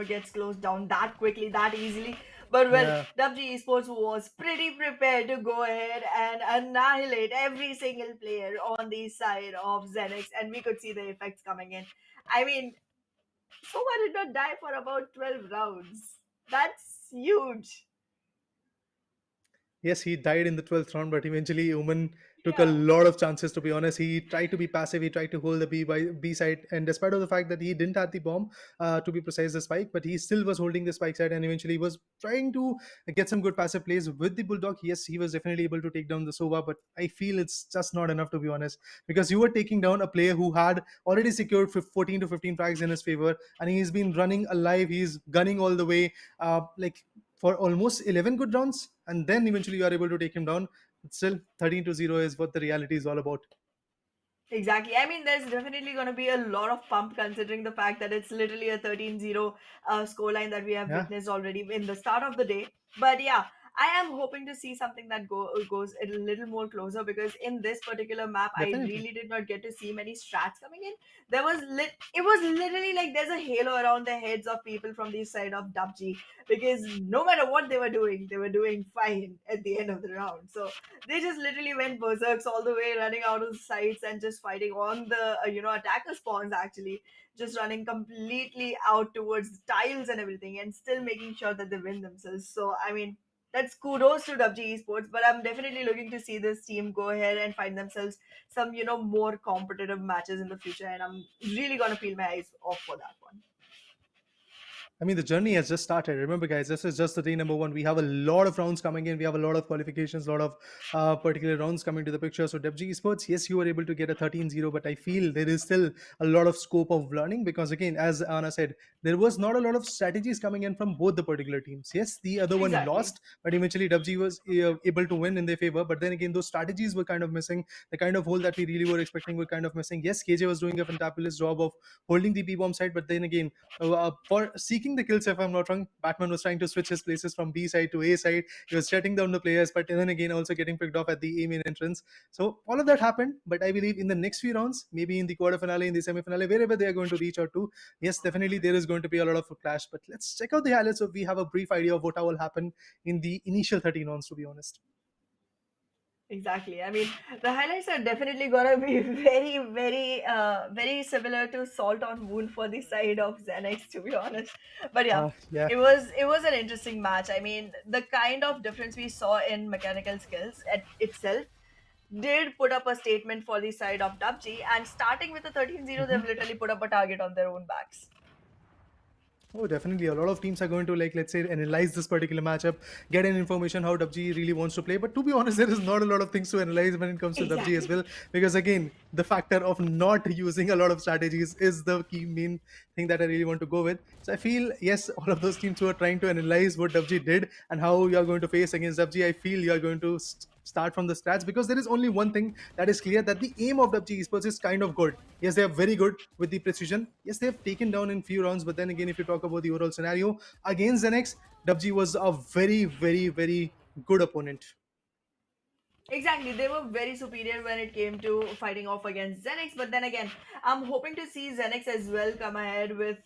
gets closed down that quickly, that easily. But well, Yeah. WG Esports was pretty prepared to go ahead and annihilate every single player on the side of Zenix, and we could see the effects coming in. I mean, Soma did not die for about 12 rounds. That's huge. Yes, he died in the 12th round, but eventually Omen took a Yeah. lot of chances, to be honest. He tried to be passive, he tried to hold the B side, and despite of the fact that he didn't have the bomb, to be precise, the spike, but he still was holding the spike side and eventually was trying to get some good passive plays with the Bulldog. Yes, he was definitely able to take down the Sova, but I feel it's just not enough, to be honest, because you were taking down a player who had already secured 14 to 15 frags in his favor, and he's been running alive, he's gunning all the way. Like for almost 11 good rounds, and then eventually you are able to take him down. But still, 13-0 is what the reality is all about. Exactly. I mean, there's definitely going to be a lot of pump considering the fact that it's literally a 13-0 scoreline that we have Yeah, witnessed already in the start of the day. But yeah, I am hoping to see something that goes a little more closer because in this particular map, I definitely. really did not get to see many strats coming in. It was literally like there's a halo around the heads of people from the side of DUPG because no matter what they were doing fine at the end of the round. So they just literally went berserks all the way, running out of the sites and just fighting on the attacker spawns. Actually, just running completely out towards the tiles and everything, and still making sure that they win themselves. So I mean. That's kudos to WG Esports, but I'm definitely looking to see this team go ahead and find themselves some, more competitive matches in the future, and I'm really gonna peel my eyes off for that one. I mean, the journey has just started. Remember, guys, this is just the day number one. We have a lot of rounds coming in. We have a lot of qualifications, a lot of particular rounds coming to the picture. So, WG Esports, yes, you were able to get a 13-0, but I feel there is still a lot of scope of learning because, again, as Anna said, there was not a lot of strategies coming in from both the particular teams. Yes, the other one Exactly. lost, but eventually WG was able to win in their favor. But then again, those strategies were kind of missing. The kind of hole that we really were expecting were kind of missing. Yes, KJ was doing a fantabulous job of holding the B bomb side, but then again, for seeking the kills, if I'm not wrong, Batman was trying to switch his places from B side to A side. He was shutting down the players, but then again, also getting picked off at the A main entrance. So all of that happened, but I believe in the next few rounds, maybe in the quarter finale, in the semi finale, wherever they are going to reach out to, yes, definitely there is going to be a lot of a clash. But let's check out the highlights so we have a brief idea of what will happen in the initial 13 rounds, to be honest. Exactly. I mean, the highlights are definitely gonna be very similar to Salt on Wound for the side of Zenix, to be honest. But yeah, Yeah. it was an interesting match. I mean, the kind of difference we saw in mechanical skills at itself did put up a statement for the side of WG, and starting with the 13-0, they've Mhm. literally put up a target on their own backs. Oh, definitely. A lot of teams are going to, like, let's say, analyze this particular matchup, get an information how WG really wants to play. But to be honest, there is not a lot of things to analyze when it comes to WG as Exactly. well. Because again, the factor of not using a lot of strategies is the key main thing that I really want to go with. So I feel, yes, all of those teams who are trying to analyze what WG did and how you are going to face against WG, I feel you are going to start from the scratch, because there is only one thing that is clear, that the aim of WG Esports is kind of good. Yes, they are very good with the precision. Yes, they have taken down in few rounds, but then again, if you talk about the overall scenario against ZENX, WG was a very, very, very good opponent. Exactly, they were very superior when it came to fighting off against Zenix. But then again, I'm hoping to see Zenix as well come ahead with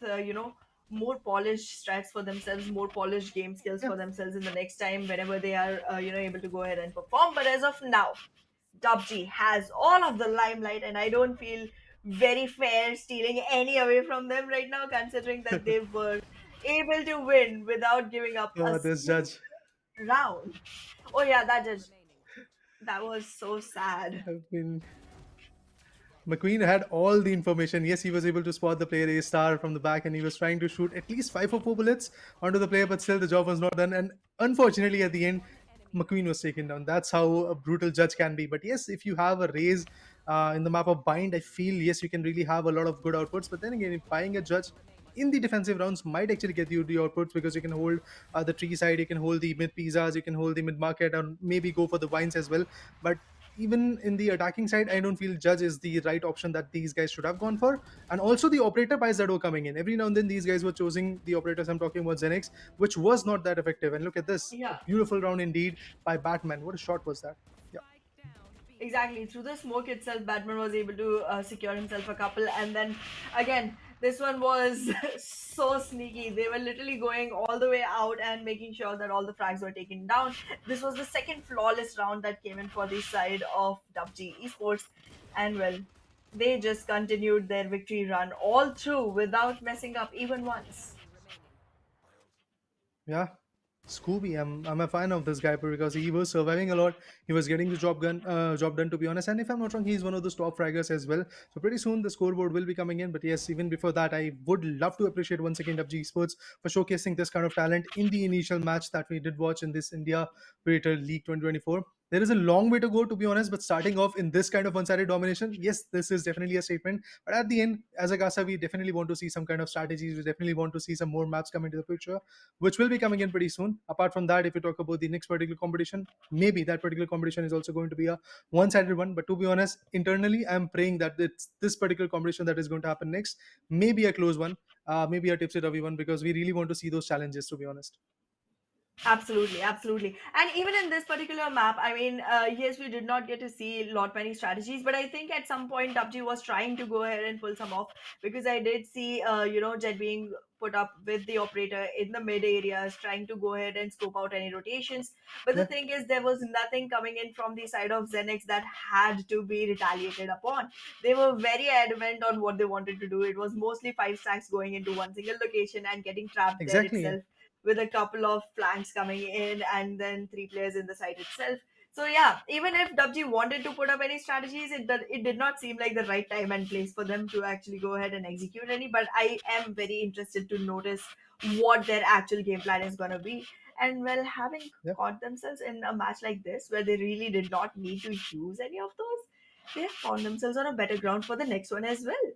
more polished strats for themselves, more polished game skills Yeah. for themselves in the next time whenever they are able to go ahead and perform. But as of now, DUPG has all of the limelight, and I don't feel very fair stealing any away from them right now, considering that they were able to win without giving up a This single judge. round. Oh yeah, that was so sad. I mean, McQueen had all the information. Yes, he was able to spot the player A star from the back, and he was trying to shoot at least 5 or 4 bullets onto the player, but still the job was not done. And unfortunately, at the end, McQueen was taken down. That's how a brutal judge can be. But yes, if you have a raise in the map of bind, I feel yes, you can really have a lot of good outputs. But then again, if buying a judge in the defensive rounds might actually get you the outputs, because you can hold the tree side, you can hold the mid pizzas, you can hold the mid market, and maybe go for the vines as well. But even in the attacking side, I don't feel judge is the right option that these guys should have gone for. And also the operator buys that were coming in every now and then, these guys were choosing the operators. I'm talking about Zenix, which was not that effective. And look at this, a Yeah, beautiful round indeed by Batman. What a shot was that. Yeah. exactly. Through the smoke itself, Batman was able to secure himself a couple, and then again, this one was so sneaky. They were literally going all the way out and making sure that all the frags were taken down. This was the second flawless round that came in for the side of WG Esports, and well, they just continued their victory run all through without messing up even once. Yeah, Scooby. I'm a fan of this guy because he was surviving a lot. He was getting the job done, to be honest. And if I'm not wrong, he's one of those top fraggers as well. So pretty soon the scoreboard will be coming in. But yes, even before that, I would love to appreciate once again WG Sports for showcasing this kind of talent in the initial match that we did watch in this India Predator League 2024. There is a long way to go, to be honest, but starting off in this kind of one-sided domination, yes, this is definitely a statement. But at the end, as a Gasa, we definitely want to see some kind of strategies. We definitely want to see some more maps come into the picture, which will be coming in pretty soon. Apart from that, if you talk about the next particular competition, maybe that particular competition is also going to be a one-sided one. But to be honest, internally, I'm praying that it's this particular competition that is going to happen next, maybe a close one, maybe a tipsy Ravi one, because we really want to see those challenges, to be honest. Absolutely, absolutely. And even in this particular map, I mean, yes, we did not get to see lot many strategies, but I think at some point PUBG was trying to go ahead and pull some off, because I did see, Jet being put up with the operator in the mid areas, trying to go ahead and scope out any rotations. But the Yeah, thing is, there was nothing coming in from the side of Zenix that had to be retaliated upon. They were very adamant on what they wanted to do. It was mostly five stacks going into one single location and getting trapped there exactly. itself, with a couple of flanks coming in and then three players in the site itself. So yeah, even if WG wanted to put up any strategies, it did not seem like the right time and place for them to actually go ahead and execute any. But I am very interested to notice what their actual game plan is going to be. And well, having Yeah. caught themselves in a match like this where they really did not need to use any of those, they have found themselves on a better ground for the next one as well.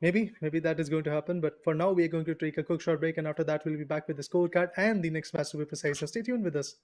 Maybe that is going to happen. But for now, we are going to take a quick short break, and after that, we'll be back with the scorecard and the next match to be precise. So stay tuned with us.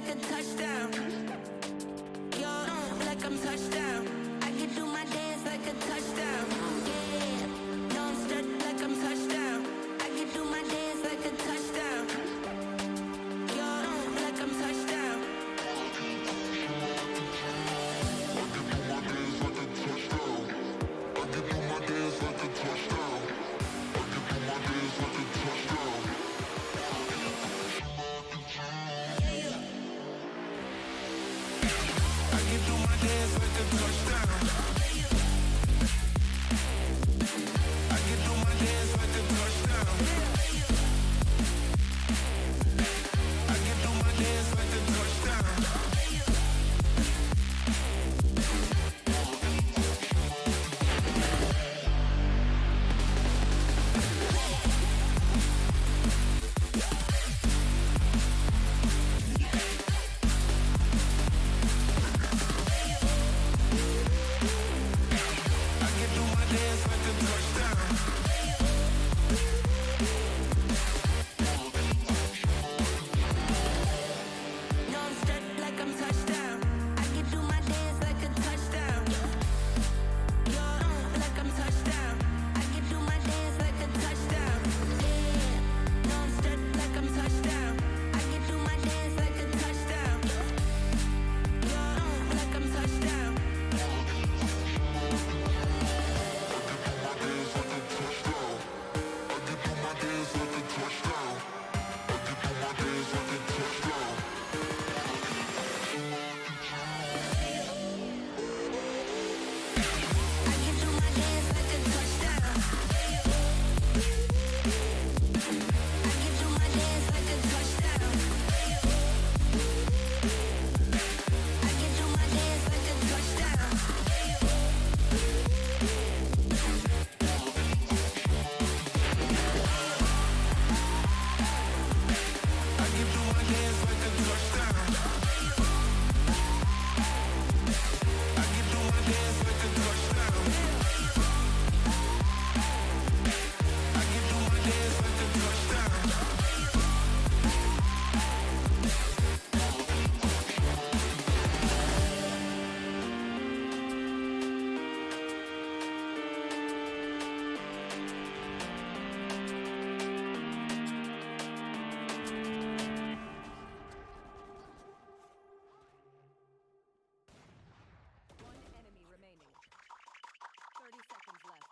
like a touchdown. Yo, like I'm touchdown. I can do my dance like a touchdown. Yeah, no, I'm stuck like I'm touchdown. I can do my dance like a touchdown. Yo, like I'm touchdown. No, I'm stuck like I'm touchdown. I can do my dance like a touchdown. Yo, like I'm touchdown. I can do my dance like a touchdown. Yeah, no, I'm stuck like I'm touchdown. I can do my dance like a touchdown. Yo, like I'm touchdown. I can do my dance like a touchdown. I can do my dance like a touchdown. I can do my dance like a touchdown. One enemy remaining. 30 seconds left.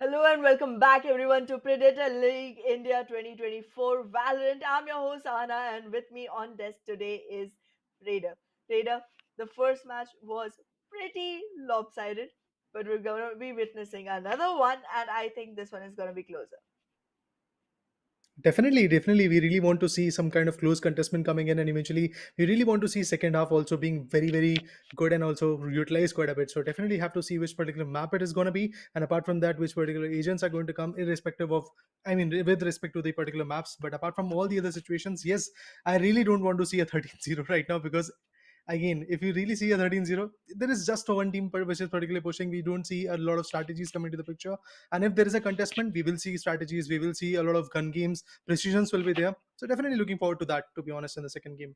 Hello and welcome back everyone to Predator League India 2024 Valorant. I'm your host Anna and with me on desk today is Raider. Raider, the first match was pretty lopsided, but we're going to be witnessing another one and I think this one is going to be closer. Definitely, definitely. We really want to see some kind of close contestment coming in, and eventually, we really want to see second half also being very, very good and also utilized quite a bit. So definitely have to see which particular map it is going to be, and apart from that, which particular agents are going to come, irrespective of, I mean, with respect to the particular maps. But apart from all the other situations, yes, I really don't want to see a 13-0 right now because again, if you really see a 13-0, there is just one team which is particularly pushing. We don't see a lot of strategies come into the picture. And if there is a contestment, we will see strategies, we will see a lot of gun games, precisions will be there. So definitely looking forward to that, to be honest, in the second game.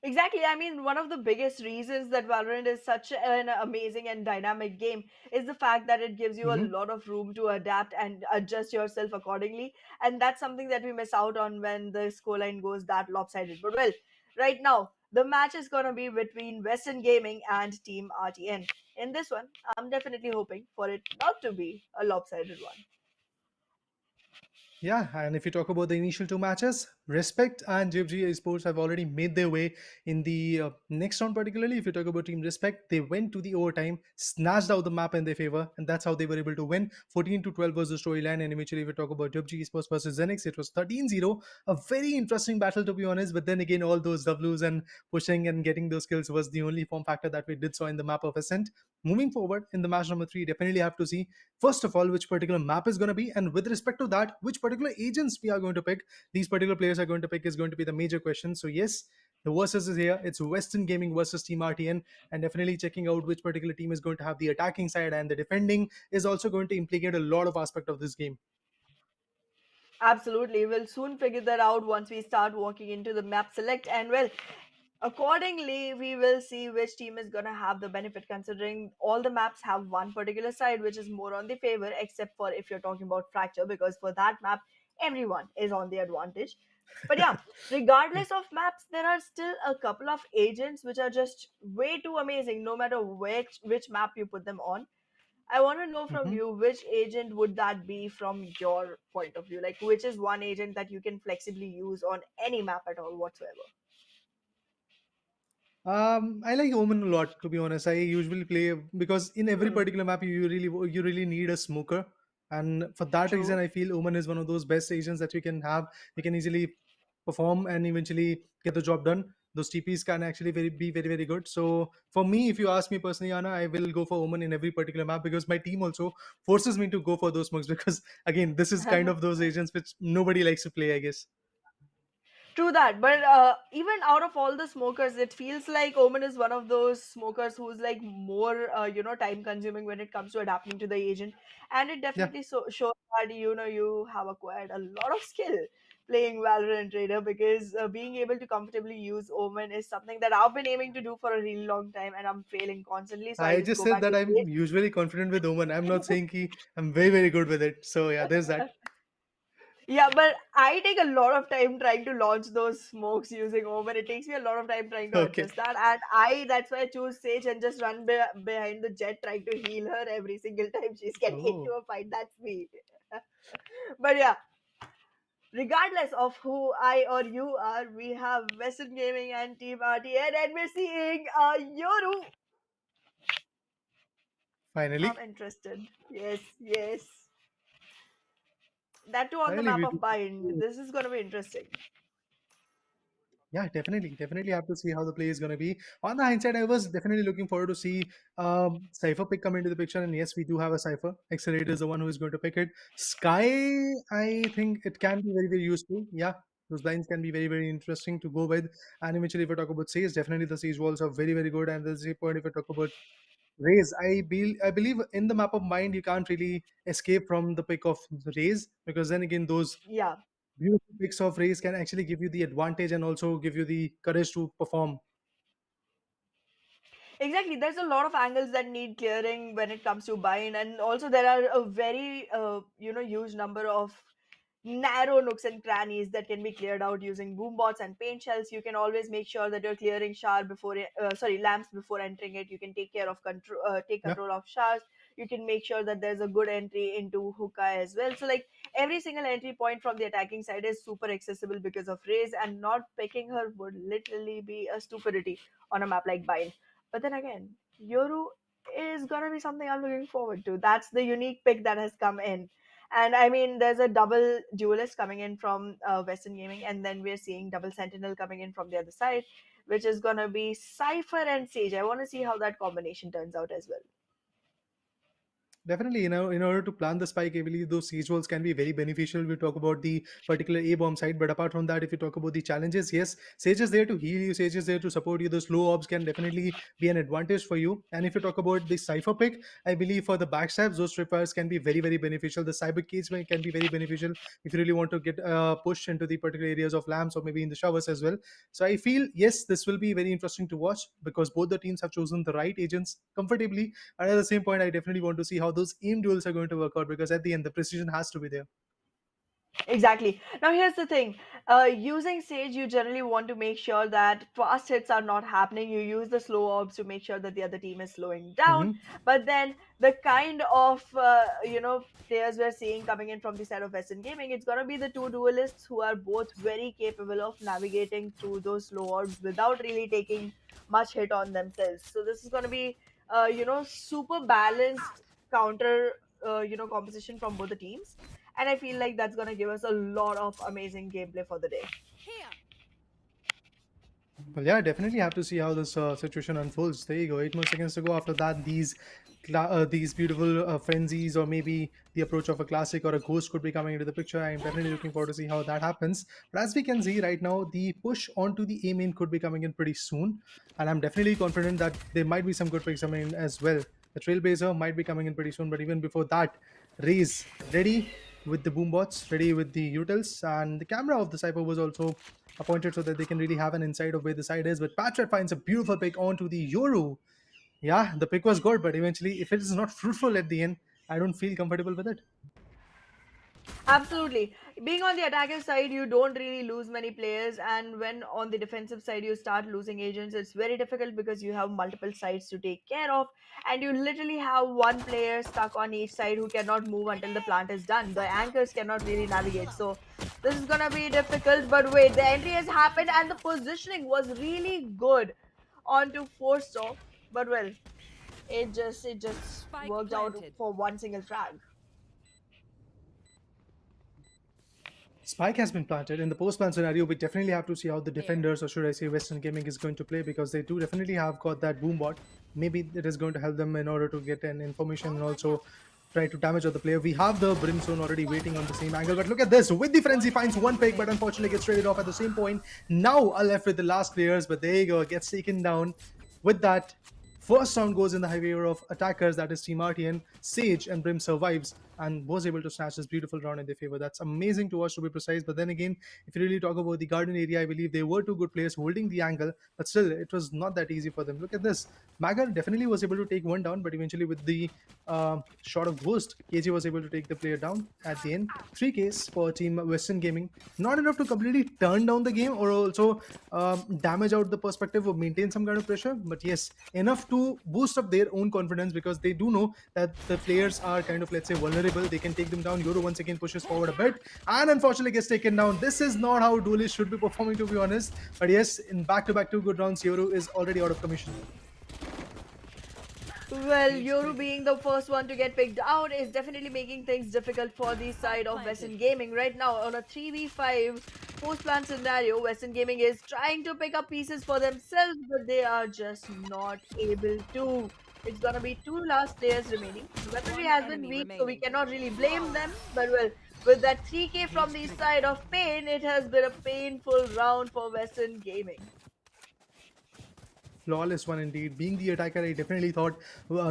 Exactly. I mean, one of the biggest reasons that Valorant is such an amazing and dynamic game is the fact that it gives you a Hmm. lot of room to adapt and adjust yourself accordingly. And that's something that we miss out on when the scoreline goes that lopsided. But well, right now, the match is going to be between Western Gaming and Team RTN. In this one, I'm definitely hoping for it not to be a lopsided one. Yeah, and if you talk about the initial two matches, Respect and DUPG Esports have already made their way in the next round. Particularly, if you talk about Team Respect, they went to the overtime, snatched out the map in their favor, and that's how they were able to win. 14 to 12 was the storyline, and eventually, if you talk about DUPG Esports versus Zenix, it was 13-0. A very interesting battle, to be honest. But then again, all those Ws and pushing and getting those kills was the only form factor that we did saw in the map of Ascent. Moving forward in the match number three, definitely have to see first of all which particular map is going to be, and with respect to that, which particular agents we are going to pick, these particular players are going to pick, is going to be the major question. So yes, the versus is here. It's Western Gaming versus Team RTN, and definitely checking out which particular team is going to have the attacking side, and the defending is also going to implicate a lot of aspect of this game. Absolutely. We'll soon figure that out once we start walking into the map select. And well, accordingly, we will see which team is going to have the benefit, considering all the maps have one particular side which is more on the favor, except for if you're talking about Fracture, because for that map, everyone is on the advantage. But yeah, regardless of maps, there are still a couple of agents which are just way too amazing, no matter which map you put them on. I want to know from Mhm. you which agent would that be from your point of view? Like, which is one agent that you can flexibly use on any map at all whatsoever? I like Omen a lot, to be honest. I usually play because in every Hmm, particular map you really need a smoker, and for that reason, true. I feel Omen is one of those best agents that you can have. You can easily perform and eventually get the job done. Those TPs can actually be very very good. So for me, if you ask me personally, Anna, I will go for Omen in every particular map because my team also forces me to go for those smokes because again, this is kind of those agents which nobody likes to play, I guess. True that, but even out of all the smokers, it feels like Omen is one of those smokers who's like more, time consuming when it comes to adapting to the agent, and it Yeah. definitely shows that you have acquired a lot of skill playing Valorant Trader because being able to comfortably use Omen is something that I've been aiming to do for a really long time, and I'm failing constantly. So I I just just go said back that to I'm usually confident with Omen. I'm not saying I'm very, very good with it. So yeah, there's that. Yeah, but I take a lot of time trying to launch those smokes using Omen. It takes me a lot of time trying to Okay. adjust that, and that's why I choose Sage and just run behind the jet, trying to heal her every single time she's getting into Oh, a fight. That's me. But yeah, regardless of who I or you are, we have Western Gaming and Team RTN, and we're seeing Yoru. I'm finally. interested. Yes, yes. That too on the Finally, map we of Bind. do. This is gonna be interesting. Yeah, definitely. Definitely have to see how the play is going to be. On the hindsight, I was definitely looking forward to see Cypher pick come into the picture. And yes, we do have a Cypher. Accelerator is the one who is going to pick it. Sky, I think it can be very, very useful. Yeah, those lines can be very, very interesting to go with. And eventually, if we talk about Sage, definitely the Sage walls are very, very good. And the same point, if we talk about Raise, I believe in the map of mind, you can't really escape from the pick of Raise because then again, those Yeah. beautiful picks of Raise can actually give you the advantage and also give you the courage to perform. Exactly. There's a lot of angles that need clearing when it comes to bind, and also there are a very huge number of narrow nooks and crannies that can be cleared out using boom bots and paint shells. You can always make sure that you're clearing lamps before entering it. You can take care of take Yeah, control of showers. You can make sure that there's a good entry into hookah as well. So like every single entry point from the attacking side is super accessible because of Raze, and not picking her would literally be a stupidity on a map like Bind. But then again, Yoru is gonna be something I'm looking forward to. That's the unique pick that has come in. And I mean, there's a double duelist coming in from Western Gaming, and then we're seeing double Sentinel coming in from the other side, which is gonna be Cypher and Sage. I want to see how that combination turns out as well. Definitely, in order to plan the spike, I believe those siege walls can be very beneficial. We talk about the particular A bomb side, but apart from that, if you talk about the challenges, yes, Sage is there to heal you, Sage is there to support you. Those slow orbs can definitely be an advantage for you. And if you talk about the Cypher pick, I believe for the backstabs, those tripwires can be very, very beneficial. The Cyber Cage can be very beneficial if you really want to get pushed into the particular areas of lamps or maybe in the showers as well. So I feel, yes, this will be very interesting to watch because both the teams have chosen the right agents comfortably, and at the same point, I definitely want to see how those aim duels are going to work out because at the end, the precision has to be there. Exactly. Now, here's the thing. Using Sage, you generally want to make sure that fast hits are not happening. You use the slow orbs to make sure that the other team is slowing down. Hmm. But then the kind of players we're seeing coming in from the side of Western Gaming, it's gonna be the two duelists who are both very capable of navigating through those slow orbs without really taking much hit on themselves. So this is gonna be super balanced counter composition from both the teams, and I feel like that's going to give us a lot of amazing gameplay for the day. Here. Well, yeah, definitely have to see how this situation unfolds. There you go. 8 more seconds to go. After that, these beautiful frenzies, or maybe the approach of a classic or a ghost, could be coming into the picture. I'm definitely looking forward to see how that happens. But as we can see right now, the push onto the A main could be coming in pretty soon, and I'm definitely confident that there might be some good picks coming in as well. The Trailblazer might be coming in pretty soon, but even before that, Raze ready with the boombots, ready with the utils, and the camera of the Cypher was also appointed so that they can really have an insight of where the side is. But Patrick finds a beautiful pick onto the Yoru. Yeah, the pick was good, but eventually, if it is not fruitful at the end, I don't feel comfortable with it. Absolutely. Being on the attacker side, you don't really lose many players, and when on the defensive side you start losing agents, it's very difficult because you have multiple sides to take care of, and you literally have one player stuck on each side who cannot move until the plant is done. The anchors cannot really navigate, so this is gonna be difficult. But wait, the entry has happened, and the positioning was really good onto four store, but well, it just Spike worked out planted. for one single frag. Spike has been planted. In the post-plan scenario, we definitely have to see how the There. defenders, or should I say Western Gaming, is going to play because they do definitely have got that boom bot. Maybe it is going to help them in order to get an information and also try to damage other player. We have the Brimstone already waiting on the same angle, but look at this. With the Frenzy finds one pick, but unfortunately gets traded off at the same point. Now are left with the last players, but there you go. Gets taken down. With that, first round goes in the favor of attackers, that is Team RTN. Sage and Brim survives and was able to snatch this beautiful round in their favor. That's amazing to watch, to be precise. But then again, if you really talk about the garden area, I believe there were two good players holding the angle, but still, it was not that easy for them. Look at this. Magar definitely was able to take one down, but eventually, with the shot of Ghost, KJ was able to take the player down at the end. 3Ks for Team Western Gaming. Not enough to completely turn down the game or also damage out the perspective or maintain some kind of pressure, but yes, enough to boost up their own confidence because they do know that the players are kind of, let's say, vulnerable. They can take them down. Yoru once again pushes forward a bit and unfortunately gets taken down. This is not how duelists should be performing, to be honest. But yes, in back-to-back two good rounds, Yoru is already out of commission. Well, Yoru being the first one to get picked out is definitely making things difficult for the side of Western Gaming. Right now, on a 3v5 post-plan scenario, Western Gaming is trying to pick up pieces for themselves, but they are just not able to. It's gonna be two last players remaining. The weaponry has been weak, so we cannot really blame them. But well, with that 3k from the side of Pain, it has been a painful round for Western Gaming. Flawless one indeed. Being the attacker, I definitely thought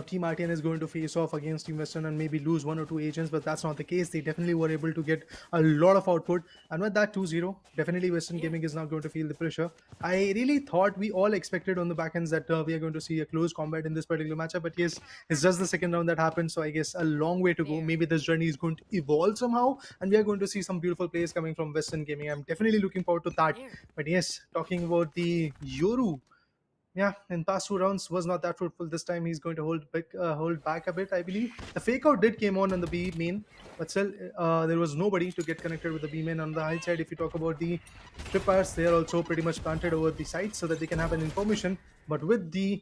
Team RTN is going to face off against Team Western and maybe lose one or two agents, but that's not the case. They definitely were able to get a lot of output, and with that 2-0, definitely Western Gaming is not going to feel the pressure. I really thought, we all expected on the back ends that we are going to see a close combat in this particular matchup, but yes, it's just the second round that happened, so I guess a long way to go. Maybe this journey is going to evolve somehow, and we are going to see some beautiful plays coming from Western Gaming. I'm definitely looking forward to that. But yes, talking about the Yoru, Yeah, in past two rounds was not that fruitful. This time he's going to hold back a bit, I believe. The fake out did came on the B main, but still there was nobody to get connected with the B main on the high side. If you talk about the trippers, they are also pretty much planted over the side so that they can have an information. But with the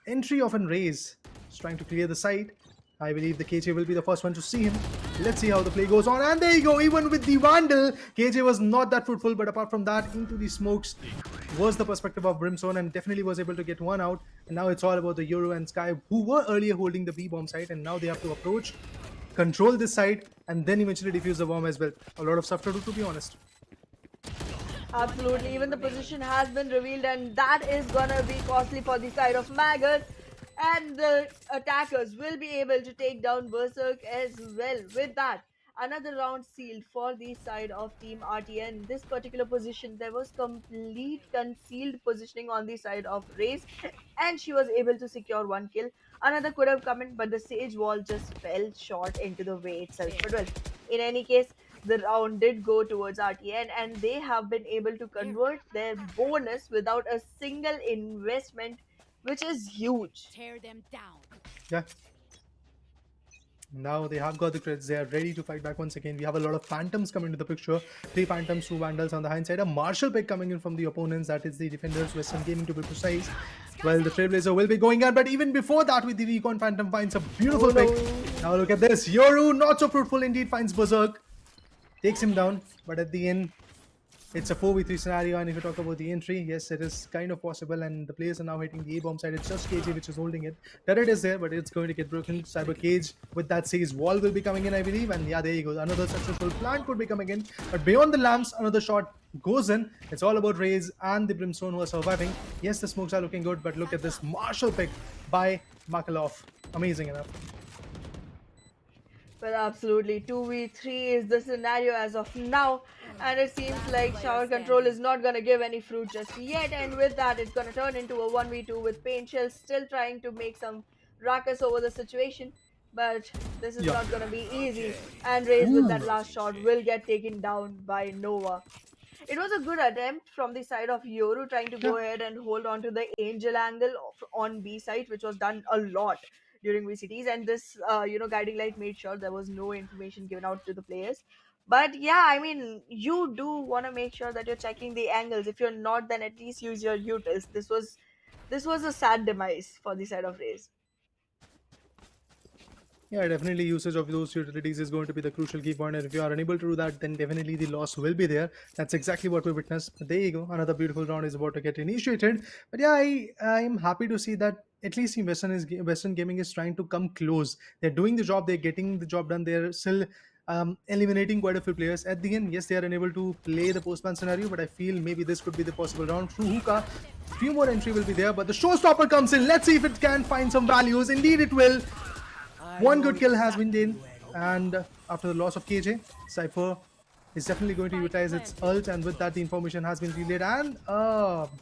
entry of an Raze, just trying to clear the site. I believe the KJ will be the first one to see him. Let's see how the play goes on. And there you go, even with the Vandal, KJ was not that fruitful, but apart from that, into the smokes was the perspective of Brimstone and definitely was able to get one out. And now it's all about the Euro and Sky, who were earlier holding the B bomb site, and now they have to approach, control this site, and then eventually defuse the bomb as well. A lot of stuff to be honest. Absolutely, even the position has been revealed, and that is gonna be costly for the side of Maggot. And the attackers will be able to take down Berserk as well. With that, another round sealed for the side of Team RTN. This particular position, there was complete concealed positioning on the side of Raze, and she was able to secure one kill. Another could have come in, but the Sage Wall just fell short into the way itself. But well, in any case, the round did go towards RTN, and they have been able to convert their bonus without a single investment, which is huge. Tear them down. Yeah. Now they have got the crits. They are ready to fight back once again. We have a lot of phantoms coming into the picture. 3 phantoms, 2 vandals on the hindsight. A martial pick coming in from the opponents. That is the defenders, Western Gaming to be precise. Well, the Trailblazer will be going on, but even before that, with the Recon Phantom finds a beautiful pick. Now look at this. Yoru, not so fruitful indeed, finds Berserk. Takes him down, but at the end, it's a 4v3 scenario, and if you talk about the entry, yes, it is kind of possible, and the players are now hitting the A-bomb side. It's just KJ which is holding it. Turret is there, but it's going to get broken. Cyber Cage with that says wall will be coming in, I believe, and yeah, there you go. Another successful plant could be coming in, but beyond the lamps, another shot goes in. It's all about Raze and the Brimstone who are surviving. Yes, the smokes are looking good, but look at this martial pick by Makalov. Amazing enough. Well, absolutely. 2v3 is the scenario as of now, and it seems like shower control is not going to give any fruit just yet. And with that, it's going to turn into a 1v2 with Pain Shell still trying to make some ruckus over the situation. But this is Yeah. not going to be easy. And Raze with that last shot will get taken down by Nova. It was a good attempt from the side of Yoru trying to go ahead and hold on to the angel angle on B side, which was done a lot during VCTs. And this, guiding light made sure there was no information given out to the players. But yeah, I mean, you do want to make sure that you're checking the angles. If you're not, then at least use your utils. This was a sad demise for the side of Raze. Yeah, definitely usage of those utilities is going to be the crucial key point, and if you are unable to do that, then definitely the loss will be there. That's exactly what we witnessed. But there you go, another beautiful round is about to get initiated. But yeah, I'm happy to see that at least Western Gaming is trying to come close. They're doing the job, they're getting the job done. They're still eliminating quite a few players. At the end, yes, they are unable to play the postman scenario, but I feel maybe this could be the possible round. Through Hookah, few more entry will be there, but the showstopper comes in. Let's see if it can find some values. Indeed, it will. One good kill has been done, and after the loss of KJ, Cypher is definitely going to utilize its ult, and with that the information has been relayed, and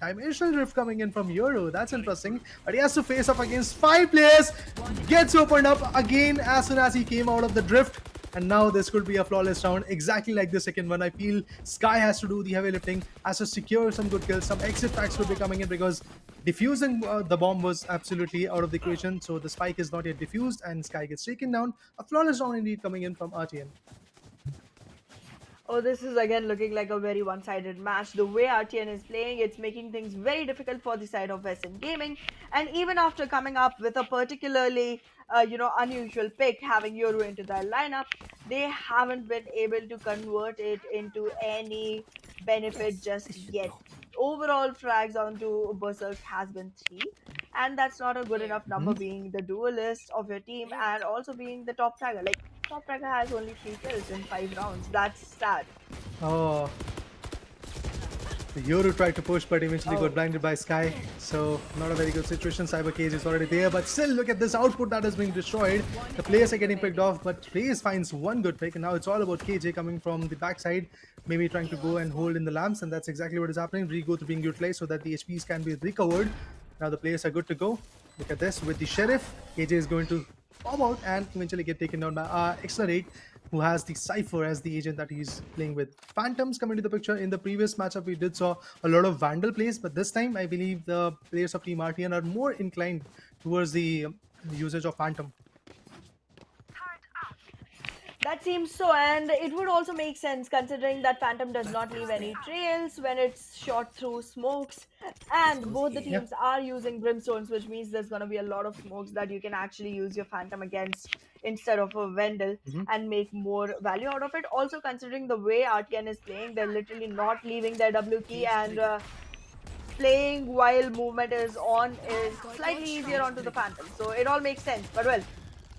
dimensional rift coming in from Euro. That's interesting, but he has to face up against 5 players. Gets opened up again as soon as he came out of the drift, and now this could be a flawless round, exactly like the second one. I feel Sky has to do the heavy lifting, has to secure some good kills. Some exit packs will be coming in because diffusing the bomb was absolutely out of the equation, so the spike is not yet diffused and Sky gets taken down. A flawless round indeed coming in from RTN. Oh, this is again looking like a very one-sided match. The way RTN is playing, it's making things very difficult for the side of Western Gaming. And even after coming up with a particularly, unusual pick, having Yoru into their lineup, they haven't been able to convert it into any benefit just yet. Overall frags onto Berserk has been 3, and that's not a good enough number, being the duelist of your team and also being the top fragger. Like, top fragger has only 3 kills in 5 rounds. That's sad. Oh, the Yoru tried to push, but eventually got blinded by Sky. So not a very good situation. Cyber Cage is already there, but still look at this output that is being destroyed. The players are getting picked off, but Raze finds one good pick, and now it's all about KJ coming from the backside, maybe trying to go and hold in the lamps, and that's exactly what is happening. Re-growth being utilized so that the HPs can be recovered. Now the players are good to go. Look at this with the Sheriff. KJ is going to pop out and eventually get taken down by Exhilarating. who has the Cypher as the agent that he's playing with. Phantoms come into the picture. In the previous matchup, we did saw a lot of Vandal plays, but this time I believe the players of Team RTN are more inclined towards the usage of Phantom. That seems so, and it would also make sense considering that Phantom does not leave any trails when it's shot through smokes, and both the Yeah. teams are using brimstones, which means there's going to be a lot of smokes that you can actually use your Phantom against instead of a Vendel Mhm. and make more value out of it. Also, considering the way RTN is playing, they're literally not leaving their W key, and playing while movement is on is slightly easier onto the Phantom. So it all makes sense. But well,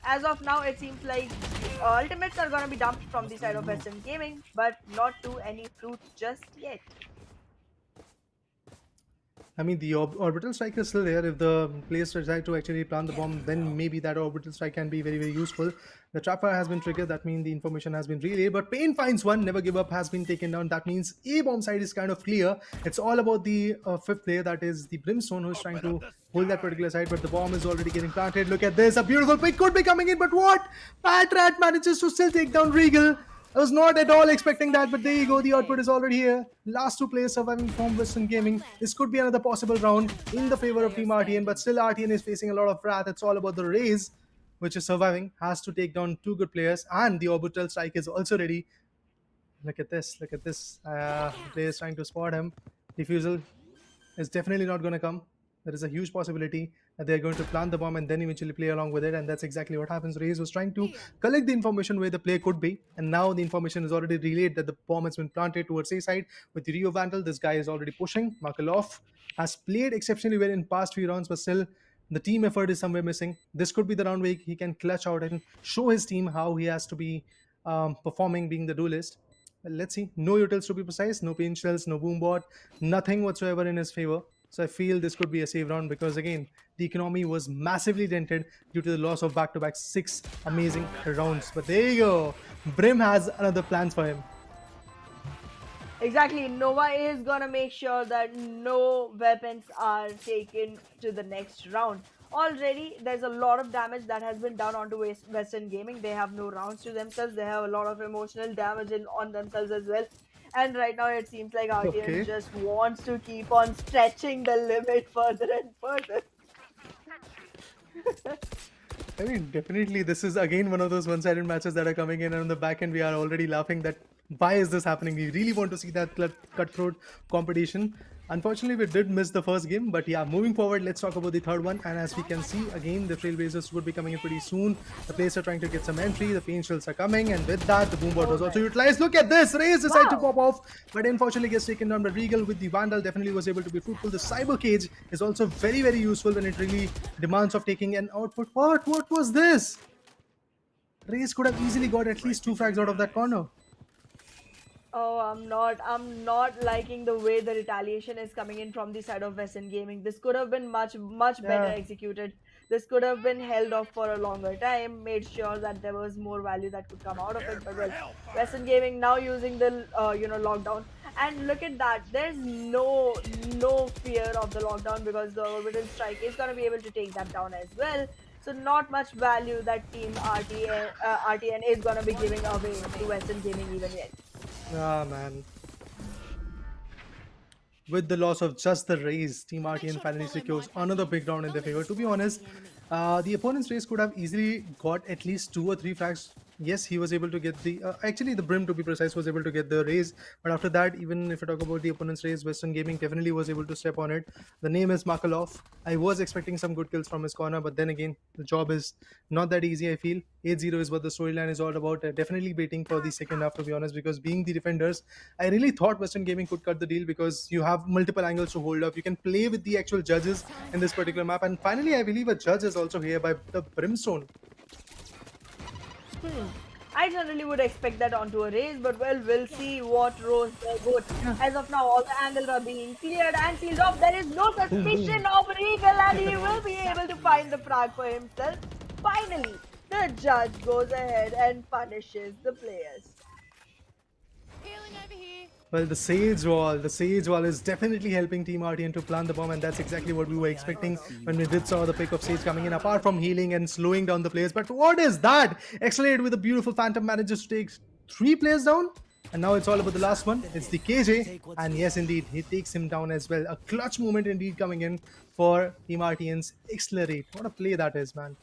as of now, it seems like ultimates are going to be dumped from the side of Western Gaming, but not to any fruit just yet. I mean, the orbital strike is still there. If the players decide to actually plant the bomb, then maybe that orbital strike can be very, very useful. The trapper has been triggered. That means the information has been relayed. But Pain finds one. Never give up has been taken down. That means A bomb side is kind of clear. It's all about the fifth player, that is the Brimstone, who's trying to hold that particular side. But the bomb is already getting planted. Look at this. A beautiful pick could be coming in. But what? Patrat manages to still take down Regal. I was not at all expecting that, but there you go. The output is already here. Last two players surviving from Western Gaming. This could be another possible round in the favor of Team RTN, but still RTN is facing a lot of wrath. It's all about the Raze, which is surviving, has to take down two good players, and the orbital strike is also ready. Look at this. Look at this. Player is trying to spot him. Defusal is definitely not going to come. There is a huge possibility that they're going to plant the bomb and then eventually play along with it, and that's exactly what happens. Reyes was trying to collect the information where the play could be, and now the information is already relayed that the bomb has been planted towards A side with the Rio Vandal. This guy is already pushing. Markelov has played exceptionally well in past few rounds, but still the team effort is somewhere missing. This could be the round where he can clutch out and show his team how he has to be performing being the duelist. Well, let's see. No utils to be precise, no pain shells, no boom bot, nothing whatsoever in his favor. So I feel this could be a save round because again, the economy was massively dented due to the loss of back-to-back 6 amazing rounds. But there you go. Brim has another plans for him. Exactly, Nova is gonna make sure that no weapons are taken to the next round. Already, there's a lot of damage that has been done onto Western Gaming. They have no rounds to themselves. They have a lot of emotional damage on themselves as well. And right now, it seems like RTN Okay. just wants to keep on stretching the limit further and further. I mean, definitely, this is again one of those one-sided matches that are coming in, and on the back end, we are already laughing that why is this happening? We really want to see that cutthroat competition. Unfortunately, we did miss the first game, but yeah, moving forward, let's talk about the third one. And as we can see, again, the Trailblazers would be coming in pretty soon. The players are trying to get some entry. The pain shells are coming, and with that, the boombot was also utilized. Look at this! Raze decided to Wow. pop off, but unfortunately gets taken down by Regal. With the Vandal, definitely was able to be fruitful. The Cyber Cage is also very, very useful when it really demands of taking an output. What? What was this? Raze could have easily got at least 2 frags out of that corner. Oh, I'm not liking the way the retaliation is coming in from the side of Western Gaming. This could have been much better Yeah. executed. This could have been held off for a longer time, made sure that there was more value that could come out of it. But well, Western Gaming now using the lockdown, and look at that. There's no fear of the lockdown because the orbital strike is gonna be able to take that down as well. So not much value that Team RTN is gonna be giving away to Western Gaming even yet. Ah, man. With the loss of just the race, Team RTN finally secures another big round in their favor. To be honest, the opponent's race could have easily got at least 2 or 3 frags. Yes, he was able to get the actually the Brim, to be precise, was able to get the raise. But after that, even if I talk about the opponent's race, Western Gaming definitely was able to step on it. The name is Makalov. I was expecting some good kills from his corner, but then again, the job is not that easy. I feel 8-0 is what the storyline is all about. Definitely waiting for the second half, to be honest, because being the defenders, I really thought Western Gaming could cut the deal because you have multiple angles to hold up. You can play with the actual judges in this particular map, and finally, I believe a judge is also here by the Brimstone. I generally would expect that onto a race, but well, we'll see what rows they go. As of now, all the angles are being cleared and sealed off. There is no suspicion of Regal, and he will be able to find the frag for himself. Finally, the judge goes ahead and punishes the players. Healing over here. Well, the Sage Wall is definitely helping Team RTN to plant the bomb, and that's exactly what we were expecting when we did saw the pick of Sage coming in, apart from healing and slowing down the players. But what is that? Accelerate with a beautiful Phantom manages to take 3 players down, and now it's all about the last one. It's the KJ, and yes, indeed, he takes him down as well. A clutch moment indeed coming in for Team RTN's Accelerate. What a play that is, man.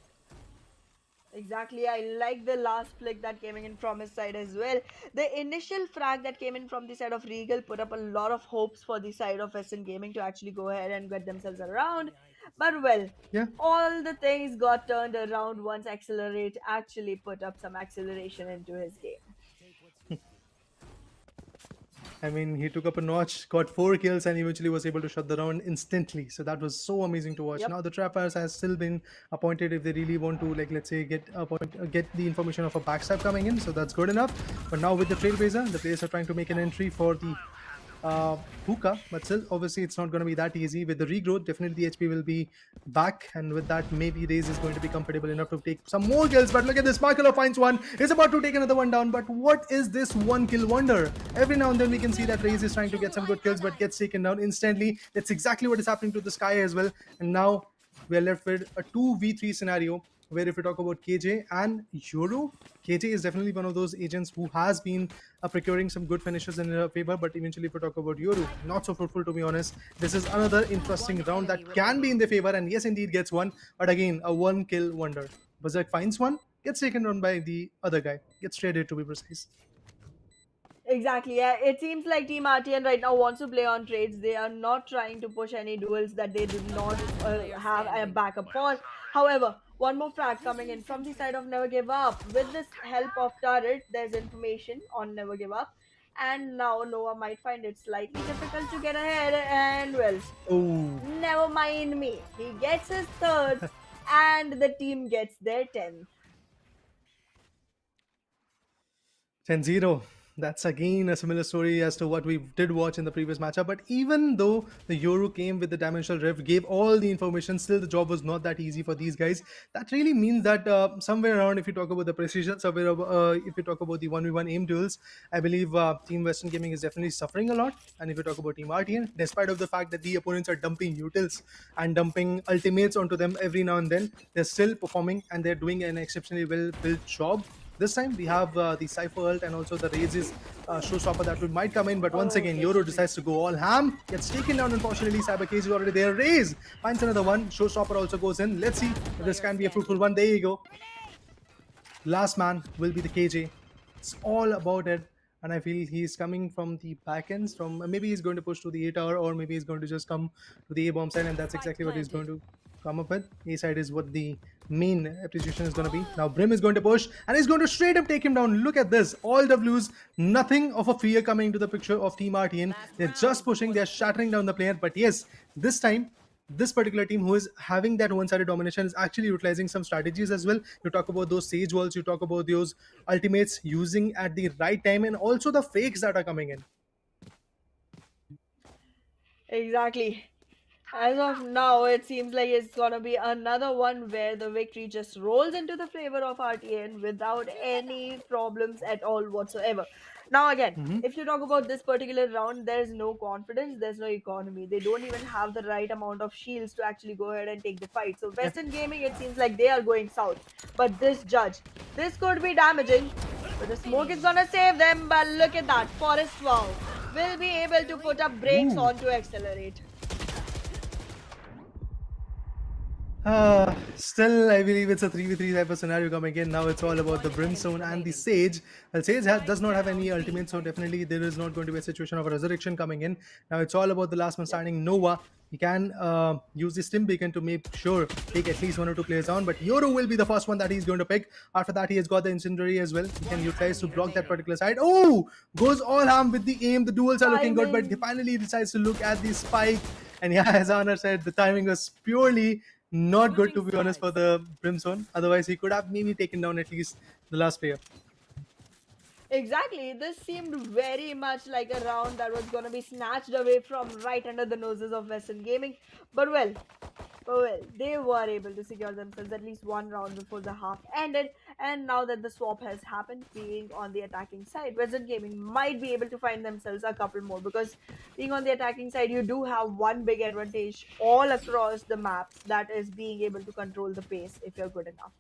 Exactly, I like the last flick that came in from his side as well. The initial frag that came in from the side of Regal put up a lot of hopes for the side of SN Gaming to actually go ahead and get themselves around. But well, Yeah. all the things got turned around once Accelerate actually put up some acceleration into his game. I mean, he took up a notch, got 4 kills, and eventually was able to shut the round instantly. So that was so amazing to watch. Yep. Now the trappers has still been appointed if they really want to, like, let's say, get the information of a backstab coming in. So that's good enough. But now with the Trailblazer, the players are trying to make an entry for the hookah, but still, obviously, it's not going to be that easy. With the regrowth, definitely the HP will be back, and with that, maybe Raze is going to be comfortable enough to take some more kills. But look at this, Markelo finds one, is about to take another one down. But what is this 1 kill wonder? Every now and then we can see that Raze is trying to get some good kills, but gets taken down instantly. That's exactly what is happening to the Sky as well. And now we are left with a 2v3 scenario where if we talk about KJ and Yoru, KJ is definitely one of those agents who has been procuring some good finishes in her favor, but eventually if we talk about Yoru, not so fruitful to be honest. This is another interesting round that can be in their favor, and yes indeed gets one, but again a 1 kill wonder. Berserk finds one, gets taken down by the other guy, gets traded to be precise. Exactly. Yeah, it seems like Team RTN right now wants to play on trades. They are not trying to push any duels that they do not have a backup for. However, one more frag coming in from the side of Never Give Up. With this help of turret, there's information on Never Give Up. And now Noah might find it slightly difficult to get ahead. And well, Oh, never mind me. He gets his third, and the team gets their 10th. 10-0. That's again a similar story as to what we did watch in the previous matchup. But even though the Euro came with the dimensional rift, gave all the information, still the job was not that easy for these guys. That really means that somewhere around, if you talk about the precision, somewhere if you talk about the 1v1 aim duels, I believe Team Western Gaming is definitely suffering a lot. And if you talk about Team RTN, despite of the fact that the opponents are dumping utils and dumping ultimates onto them every now and then, they're still performing and they're doing an exceptionally well built job. This time we have the Cypher ult and also the Raze's showstopper that might come in, but once again Euro decides to go all ham, gets taken down. Unfortunately, Cyber Cage is already there. Raze finds another one. Showstopper also goes in. Let's see if this can be a fruitful one. There you go. Last man will be the KJ. It's all about it. And I feel he's coming from the back ends. From maybe he's going to push to the A tower, or maybe he's going to just come to the A bomb side, and that's exactly what he's going to come up with. A side is what the main appreciation is going to be. Now Brim is going to push, and he's going to straight up take him down. Look at this, all W's, nothing of a fear coming into the picture of Team RTN. They're just pushing, they're shattering down the player. But yes, this time this particular team who is having that one-sided domination is actually utilizing some strategies as well. You talk about those sage walls, you talk about those ultimates using at the right time, and also the fakes that are coming in. Exactly. As of now, it seems like it's gonna be another one where the victory just rolls into the favor of RTN without any problems at all whatsoever. Now, again, if you talk about this particular round, there's no confidence, there's no economy. They don't even have the right amount of shields to actually go ahead and take the fight. So, Western Gaming, it seems like they are going south. But this judge, this could be damaging. But the smoke is gonna save them. But look at that, Forest Wow will be able to put up brakes on to accelerate. Still, I believe it's a 3v3 type of scenario coming in. Now it's all about the Brimstone and the Sage. Well, Sage does not have any ultimate, so definitely there is not going to be a situation of a resurrection coming in. Now it's all about the last man standing, Nova. He can use the stim beacon to make sure take at least 1 or 2 players down, but Yoru will be the first one that he's going to pick. After that, he has got the incendiary as well. He can utilize to block that particular side. Oh, goes all harm with the aim. The duels are looking good, but he finally decides to look at the spike. And yeah, as Honor said, the timing was purely not good, to be honest, for the Brimstone. Otherwise, he could have maybe taken down at least the last player. Exactly. This seemed very much like a round that was going to be snatched away from right under the noses of Western Gaming. But well, they were able to secure themselves at least one round before the half ended. And now that the swap has happened, being on the attacking side, Western Gaming might be able to find themselves a couple more because being on the attacking side, you do have one big advantage all across the maps, that is being able to control the pace if you're good enough.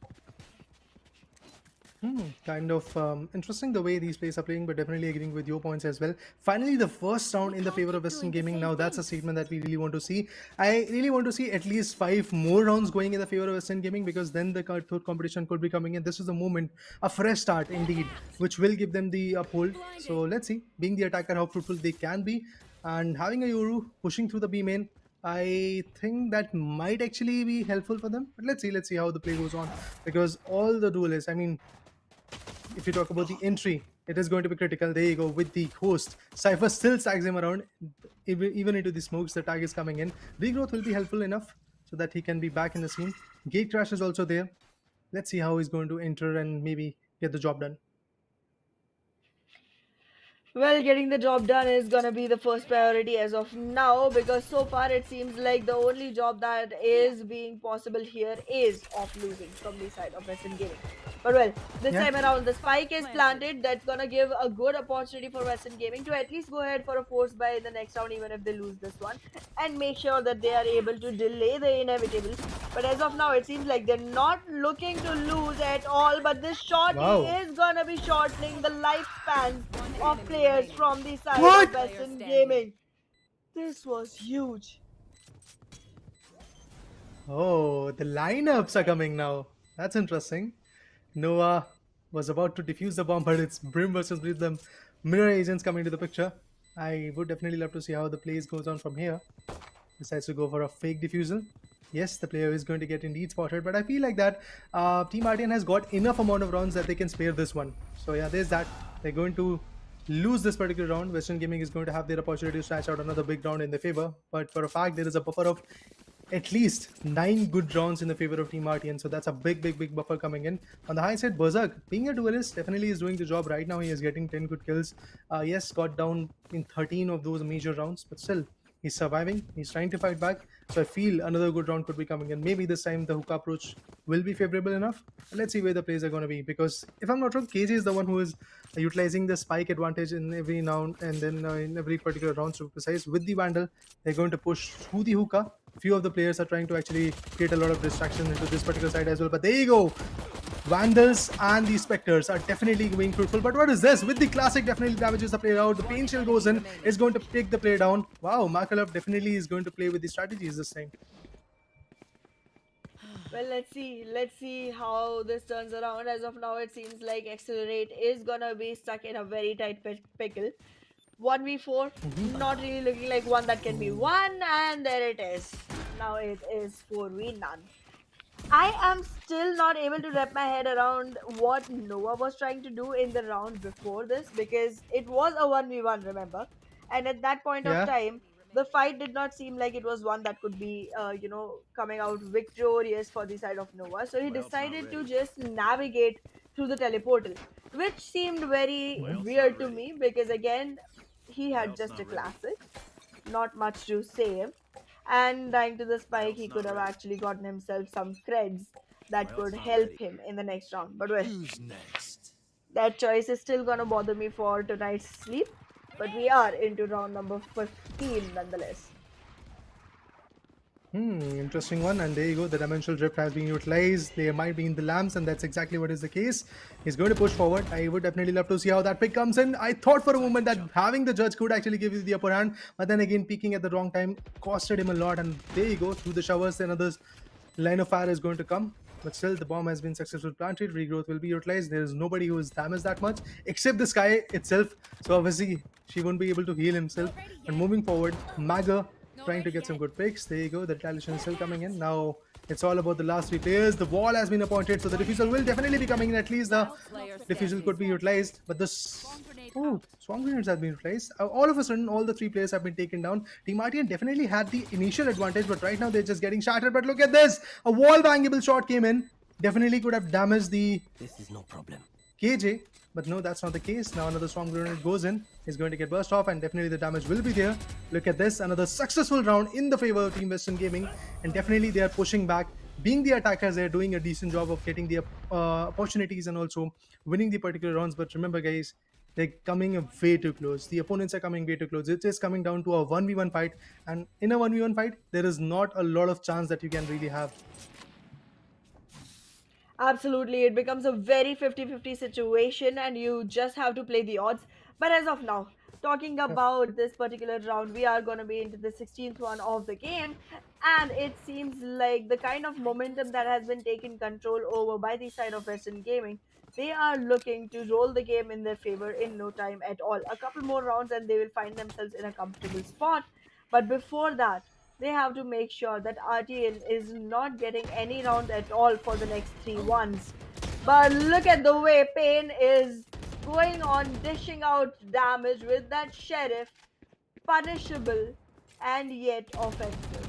Kind of interesting the way these players are playing, but definitely agreeing with your points as well. Finally, the first round in the favor of Western Gaming. Now, that's a statement that we really want to see. I really want to see at least 5 more rounds going in the favor of Western Gaming because then the third competition could be coming in. This is the moment, a fresh start indeed, which will give them the uphold. So, let's see, being the attacker, how fruitful they can be. And having a Yoru pushing through the B main, I think that might actually be helpful for them. But let's see how the play goes on because all the duelists, I mean, if you talk about the entry, it is going to be critical. There you go with the host. Cypher still tags him around, even into the smokes. The tag is coming in. Regrowth will be helpful enough so that he can be back in the scene. Gate Crash is also there. Let's see how he's going to enter and maybe get the job done. Well, getting the job done is gonna be the first priority as of now because so far it seems like the only job that is being possible here is off losing from the side of Western Gaming. But well, this Yeah. time around the spike is planted. That's gonna give a good opportunity for Western Gaming to at least go ahead for a force buy in the next round, even if they lose this one, and make sure that they are able to delay the inevitable. But as of now, it seems like they're not looking to lose at all. But this shorty Wow. is gonna be shortening the lifespans of enemy players remaining. from the side What? of Western Player standing. Gaming. This was huge. Oh, the lineups are coming now. That's interesting. Noah was about to defuse the bomb, but it's Brim versus Brim, the mirror agents coming to the picture. I would definitely love to see how the plays goes on from here. Decides to go for a fake defusal. Yes, the player is going to get indeed spotted, but I feel like that Team RTN has got enough amount of rounds that they can spare this one. So yeah, there's that. They're going to lose this particular round. Western Gaming is going to have their opportunity to snatch out another big round in their favor, but for a fact, there is a buffer of at least 9 good rounds in the favor of Team RTN. So that's a big buffer coming in. On the high side, Berserk, being a duelist, definitely is doing the job right now. He is getting 10 good kills. Yes, got down in 13 of those major rounds, but still, he's surviving. He's trying to fight back. So I feel another good round could be coming in. Maybe this time the hookah approach will be favorable enough. But let's see where the plays are going to be. Because if I'm not wrong, KJ is the one who is utilizing the spike advantage in every round and then in every particular round to be precise. With the Vandal, they're going to push through the hookah. Few of the players are trying to actually create a lot of distraction into this particular side as well. But there you go. Vandals and the Spectres are definitely being fruitful. But what is this? With the classic, definitely damages the player out. The Pain Shield goes in. It's going to take the player down. Wow, Makalov definitely is going to play with the strategies this time. Well, let's see how this turns around. As of now, it seems like Accelerate is gonna be stuck in a very tight pickle. 1v4, not really looking like one that can be won, and there it is. Now it is 4v none. I am still not able to wrap my head around what Noah was trying to do in the round before this because it was a 1v1, remember? And at that point of Yeah. time, the fight did not seem like it was one that could be, coming out victorious for the side of Noah. So he decided to just navigate through the teleportal, which seemed very weird to me because, again, he had just a classic, not much to say, and dying to the spike, he could have actually gotten himself some creds that could help him in the next round. But well, that choice is still gonna bother me for tonight's sleep. But we are into round number 15 nonetheless. Interesting one. And there you go. The dimensional drift has been utilized. They might be in the lamps, and that's exactly what is the case. He's going to push forward. I would definitely love to see how that pick comes in. I thought for a moment that having the judge could actually give you the upper hand, but then again, peeking at the wrong time costed him a lot. And there you go. Through the showers, another line of fire is going to come. But still, the bomb has been successfully planted. Regrowth will be utilized. There is nobody who is damaged that much except the sky itself. So obviously, she won't be able to heal himself. And moving forward, Maga trying to get some good picks. There you go. The retaliation is still coming in. Now it's all about the last 3 players. The wall has been appointed, so the diffusal will definitely be coming in. At least the diffusal could be utilized. But this... Oh, Swarm Grenades have been utilized. All of a sudden, all the 3 players have been taken down. Team RTN definitely had the initial advantage, but right now they're just getting shattered. But look at this! A wall bangable shot came in. Definitely could have damaged the... This is no problem. KJ. But no, that's not the case. Now another storm grenade goes in. Is going to get burst off, and definitely the damage will be there. Look at this, another successful round in the favor of Team Western Gaming, and definitely they are pushing back. Being the attackers, they're doing a decent job of getting the opportunities and also winning the particular rounds. But remember, guys, they're coming way too close. The opponents are coming way too close. It is coming down to a 1v1 fight, and in a 1v1 fight, there is not a lot of chance that you can really have. Absolutely, it becomes a very 50-50 situation, and you just have to play the odds. But as of now, talking Yeah. about this particular round, we are going to be into the 16th one of the game, and it seems like the kind of momentum that has been taken control over by the side of Western Gaming. They are looking to roll the game in their favor in no time at all. A couple more rounds, and they will find themselves in a comfortable spot. But before that, they have to make sure that RTN is not getting any rounds at all for the next three ones. But look at the way Payne is going on dishing out damage with that sheriff, punishable and yet offensive.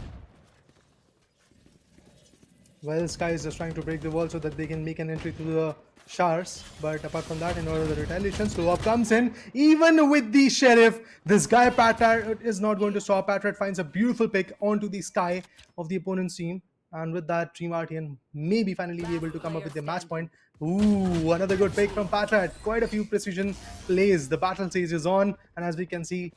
Well, Sky is just trying to break the wall so that they can make an entry to the showers. But apart from that, in order the retaliation, slow up comes in. Even with the sheriff, this guy Patrat is not going to stop. Patrat finds a beautiful pick onto the Sky of the opponent's team. And with that, Team RTN maybe finally be able to come up with the match point. Ooh, another good pick from Patrat. Quite a few precision plays. The battle stage is on. And as we can see,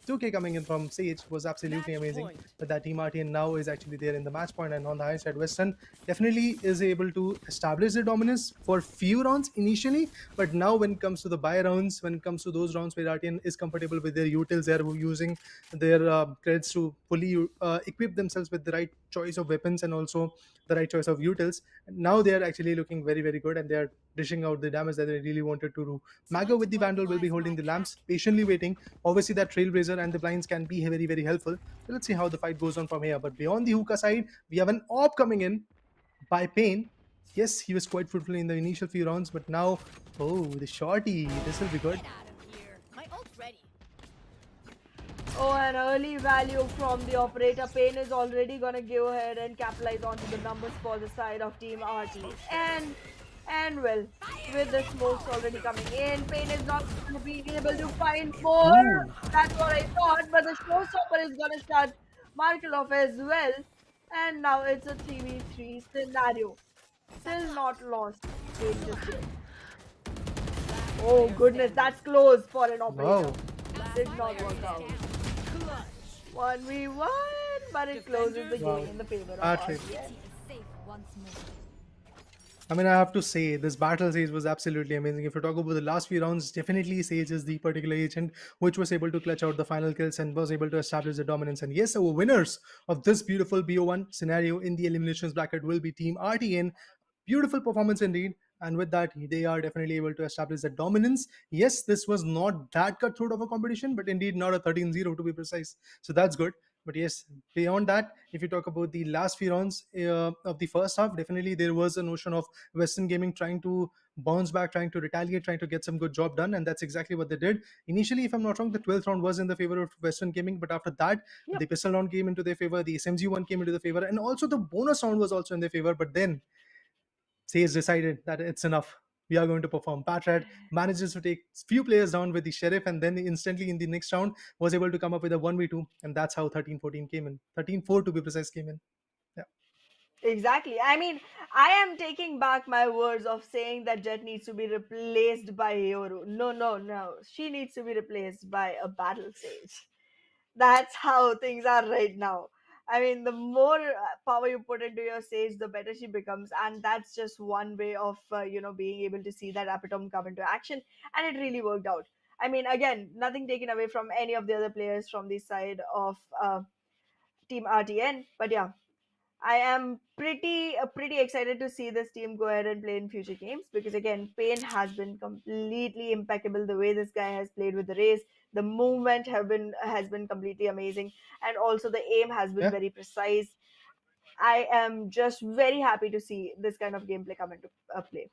2K coming in from Sage was absolutely amazing. But that Team RTN now is actually there in the match point, and on the high side, Western definitely is able to establish their dominance for few rounds initially. But now, when it comes to the buy rounds, when it comes to those rounds where RTN is comfortable with their utils, they're using their credits to fully equip themselves with the right choice of weapons and also the right choice of utils. Now they are actually looking very, very good, and they are dishing out the damage that they really wanted to do. Mago with the Vandal will be holding the lamps, patiently waiting. Obviously, that Trailblazer and the blinds can be very, very helpful. So let's see how the fight goes on from here. But beyond the hookah side, we have an AWP coming in by Payne. Yes, he was quite fruitful in the initial few rounds, but now, oh, the shorty. This will be good. Get out of here. My ult's ready. Oh, an early value from the operator. Payne is already gonna go ahead and capitalize onto the numbers for the side of Team RT. And well, with the smokes already coming in, Payne is not going to be able to find more. That's what I thought, but the showstopper is gonna shut Markel off as well. And now it's a 3v3 scenario. Still not lost. Payne just yet. Oh goodness, that's close for an operator. Wow. Did not work out. 1v1, but it closes the Wow. game in the favor of Actually. RTN. Safe once more. I mean, I have to say, this battle Sage was absolutely amazing. If you talk about the last few rounds, definitely Sage is the particular agent which was able to clutch out the final kills and was able to establish the dominance. And yes, our winners of this beautiful BO1 scenario in the eliminations bracket will be Team RTN. Beautiful performance indeed. And with that, they are definitely able to establish the dominance. Yes, this was not that cutthroat of a competition, but indeed not a 13-0 to be precise. So that's good. But yes, beyond that, if you talk about the last few rounds of the first half, definitely there was a notion of Western Gaming trying to bounce back, trying to retaliate, trying to get some good job done, and that's exactly what they did. Initially, if I'm not wrong, the 12th round was in the favor of Western Gaming, but after that, Yep. the pistol round came into their favor, the SMG one came into the favor, and also the bonus round was also in their favor. But then Sage decided that it's enough. We are going to perform. Patrat manages to take few players down with the sheriff, and then instantly in the next round was able to come up with a 1v2, and that's how 13-14 came in. 13-4 to be precise came in. Yeah. Exactly. I mean, I am taking back my words of saying that Jet needs to be replaced by Yoru. No, no, no. She needs to be replaced by a battle sage. That's how things are right now. I mean, the more power you put into your sage, the better she becomes, and that's just one way of being able to see that epitome come into action, and it really worked out. I mean, again, nothing taken away from any of the other players from the side of Team RTN, but yeah, I am pretty excited to see this team go ahead and play in future games because again, Payne has been completely impeccable. The way this guy has played with the race, the movement has been completely amazing, and also the aim has been Yeah. very precise. I am just very happy to see this kind of gameplay come into play.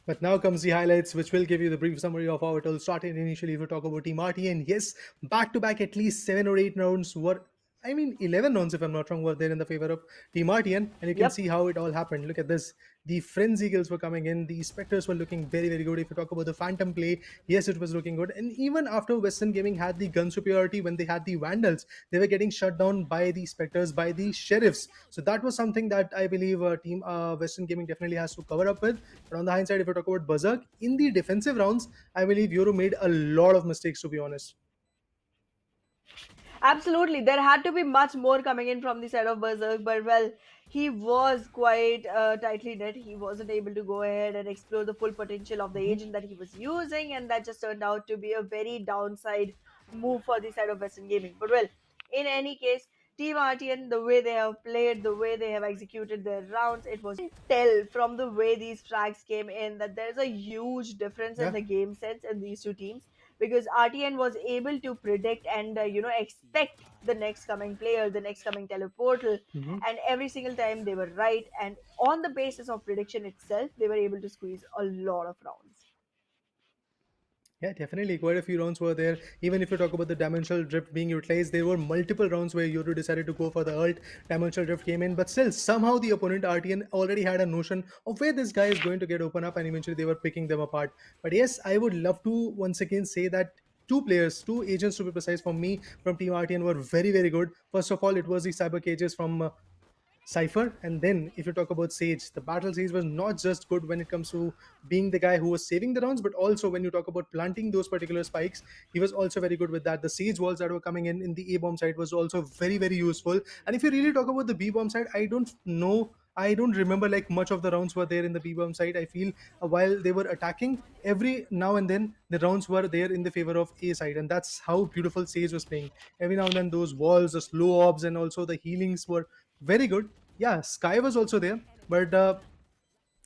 But now comes the highlights, which will give you the brief summary of how it all started initially. If we talk about Team RT, and yes, back to back at least 7 or 8 rounds were I mean, 11 rounds, if I'm not wrong, were there in the favor of Team RTN, and you can Yep. see how it all happened. Look at this. The Frenzy Eagles were coming in, the Spectres were looking very, very good. If you talk about the Phantom play, yes, it was looking good. And even after Western Gaming had the gun superiority, when they had the Vandals, they were getting shut down by the Spectres, by the Sheriffs. So that was something that I believe Team Western Gaming definitely has to cover up with. But on the hindsight, if you talk about Berserk, in the defensive rounds, I believe Euro made a lot of mistakes, to be honest. Absolutely, there had to be much more coming in from the side of Berserk, but well, he was quite tightly knit. He wasn't able to go ahead and explore the full potential of the Mhm. agent that he was using, and that just turned out to be a very downside move for the side of Western Gaming. But well, in any case, Team RTN, the way they have played, the way they have executed their rounds, it was tell from the way these frags came in that there's a huge difference in Yeah. the game sense in these two teams because RTN was able to predict and expect the next coming player, the next coming teleportal, Mhm. and every single time they were right. And on the basis of prediction itself, they were able to squeeze a lot of rounds. Yeah, definitely. Quite a few rounds were there. Even if you talk about the dimensional drift being utilized, there were multiple rounds where Yoru decided to go for the ult. Dimensional drift came in, but still, somehow the opponent RTN already had a notion of where this guy is going to get open up, and eventually they were picking them apart. But yes, I would love to once again say that two players, two agents to be precise, for me from Team RTN were very, very good. First of all, it was the Cyber Cages from Cypher. And then, if you talk about Sage, the battle Sage was not just good when it comes to being the guy who was saving the rounds, but also when you talk about planting those particular spikes, he was also very good with that. The Sage walls that were coming in the A bomb side was also very, very useful. And if you really talk about the B bomb side, I don't know. I don't remember like much of the rounds were there in the B bomb side. I feel while they were attacking, every now and then the rounds were there in the favor of A side, and that's how beautiful Sage was playing. Every now and then those walls, the slow orbs, and also the healings were very good. Yeah, Sky was also there, but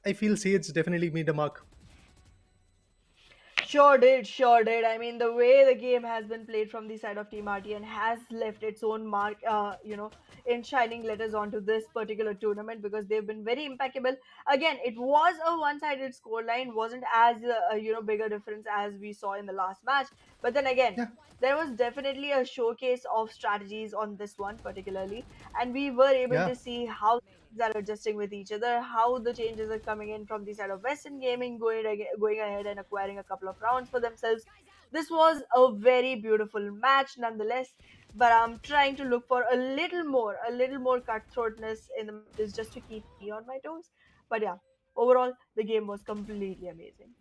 I feel Sage definitely made a mark. Sure did, sure did. I mean, the way the game has been played from the side of Team RTN has left its own mark, in shining letters onto this particular tournament because they've been very impeccable. Again, it was a one-sided scoreline, wasn't as bigger difference as we saw in the last match. But then again, Yeah, there was definitely a showcase of strategies on this one particularly, and we were able yeah. to see how things are adjusting with each other, how the changes are coming in from the side of Western Gaming, going ahead and acquiring a couple of rounds for themselves. This was a very beautiful match nonetheless, but I'm trying to look for a little more cutthroatness in the matches just to keep me on my toes. But yeah, overall, the game was completely amazing.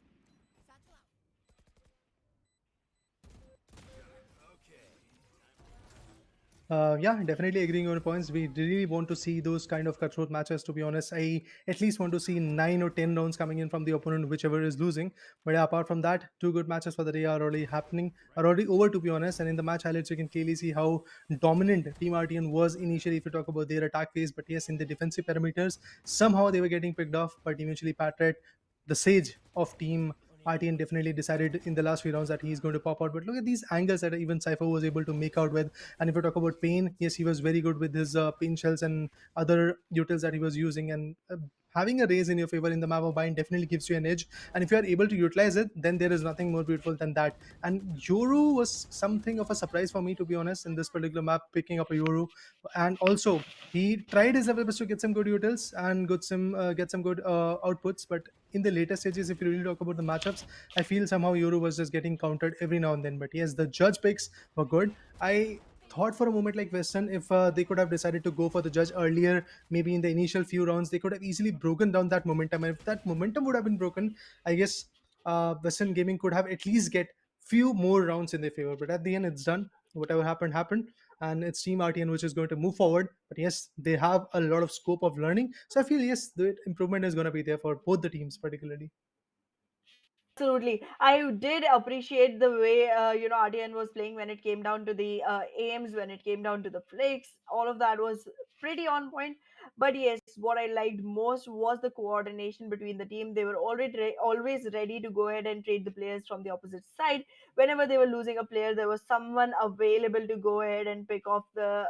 Yeah, definitely agreeing on your points. We really want to see those kind of cutthroat matches. To be honest, I at least want to see 9 or 10 rounds coming in from the opponent, whichever is losing. But yeah, apart from that, two good matches for the day are already happening, are already over. To be honest, and in the match highlights, you can clearly see how dominant Team RTN was initially. If you talk about their attack phase, but yes, in the defensive parameters, somehow they were getting picked off. But eventually, Patret, the sage of Team RTN, definitely decided in the last few rounds that he's going to pop out. But look at these angles that even Cypher was able to make out with. And if you talk about Pain, yes, he was very good with his Pain shells and other utils that he was using. And having a raise in your favor in the map of Bind definitely gives you an edge. And if you are able to utilize it, then there is nothing more beautiful than that. And Yoru was something of a surprise for me, to be honest, in this particular map, picking up a Yoru. And also, he tried his level best to get some good utils and get some good outputs. But in the later stages, if you really talk about the matchups, I feel somehow Yoru was just getting countered every now and then. But yes, the judge picks were good. I thought for a moment like Western, if they could have decided to go for the judge earlier, maybe in the initial few rounds, they could have easily broken down that momentum. And if that momentum would have been broken, I guess Western Gaming could have at least get few more rounds in their favor. But at the end, it's done. Whatever happened, happened. And it's Team RTN which is going to move forward. But yes, they have a lot of scope of learning. So I feel, yes, the improvement is going to be there for both the teams, particularly. Absolutely. I did appreciate the way RDN was playing when it came down to the aims, when it came down to the flicks. All of that was pretty on point. But yes, what I liked most was the coordination between the team. They were always ready to go ahead and trade the players from the opposite side. Whenever they were losing a player, there was someone available to go ahead and pick off the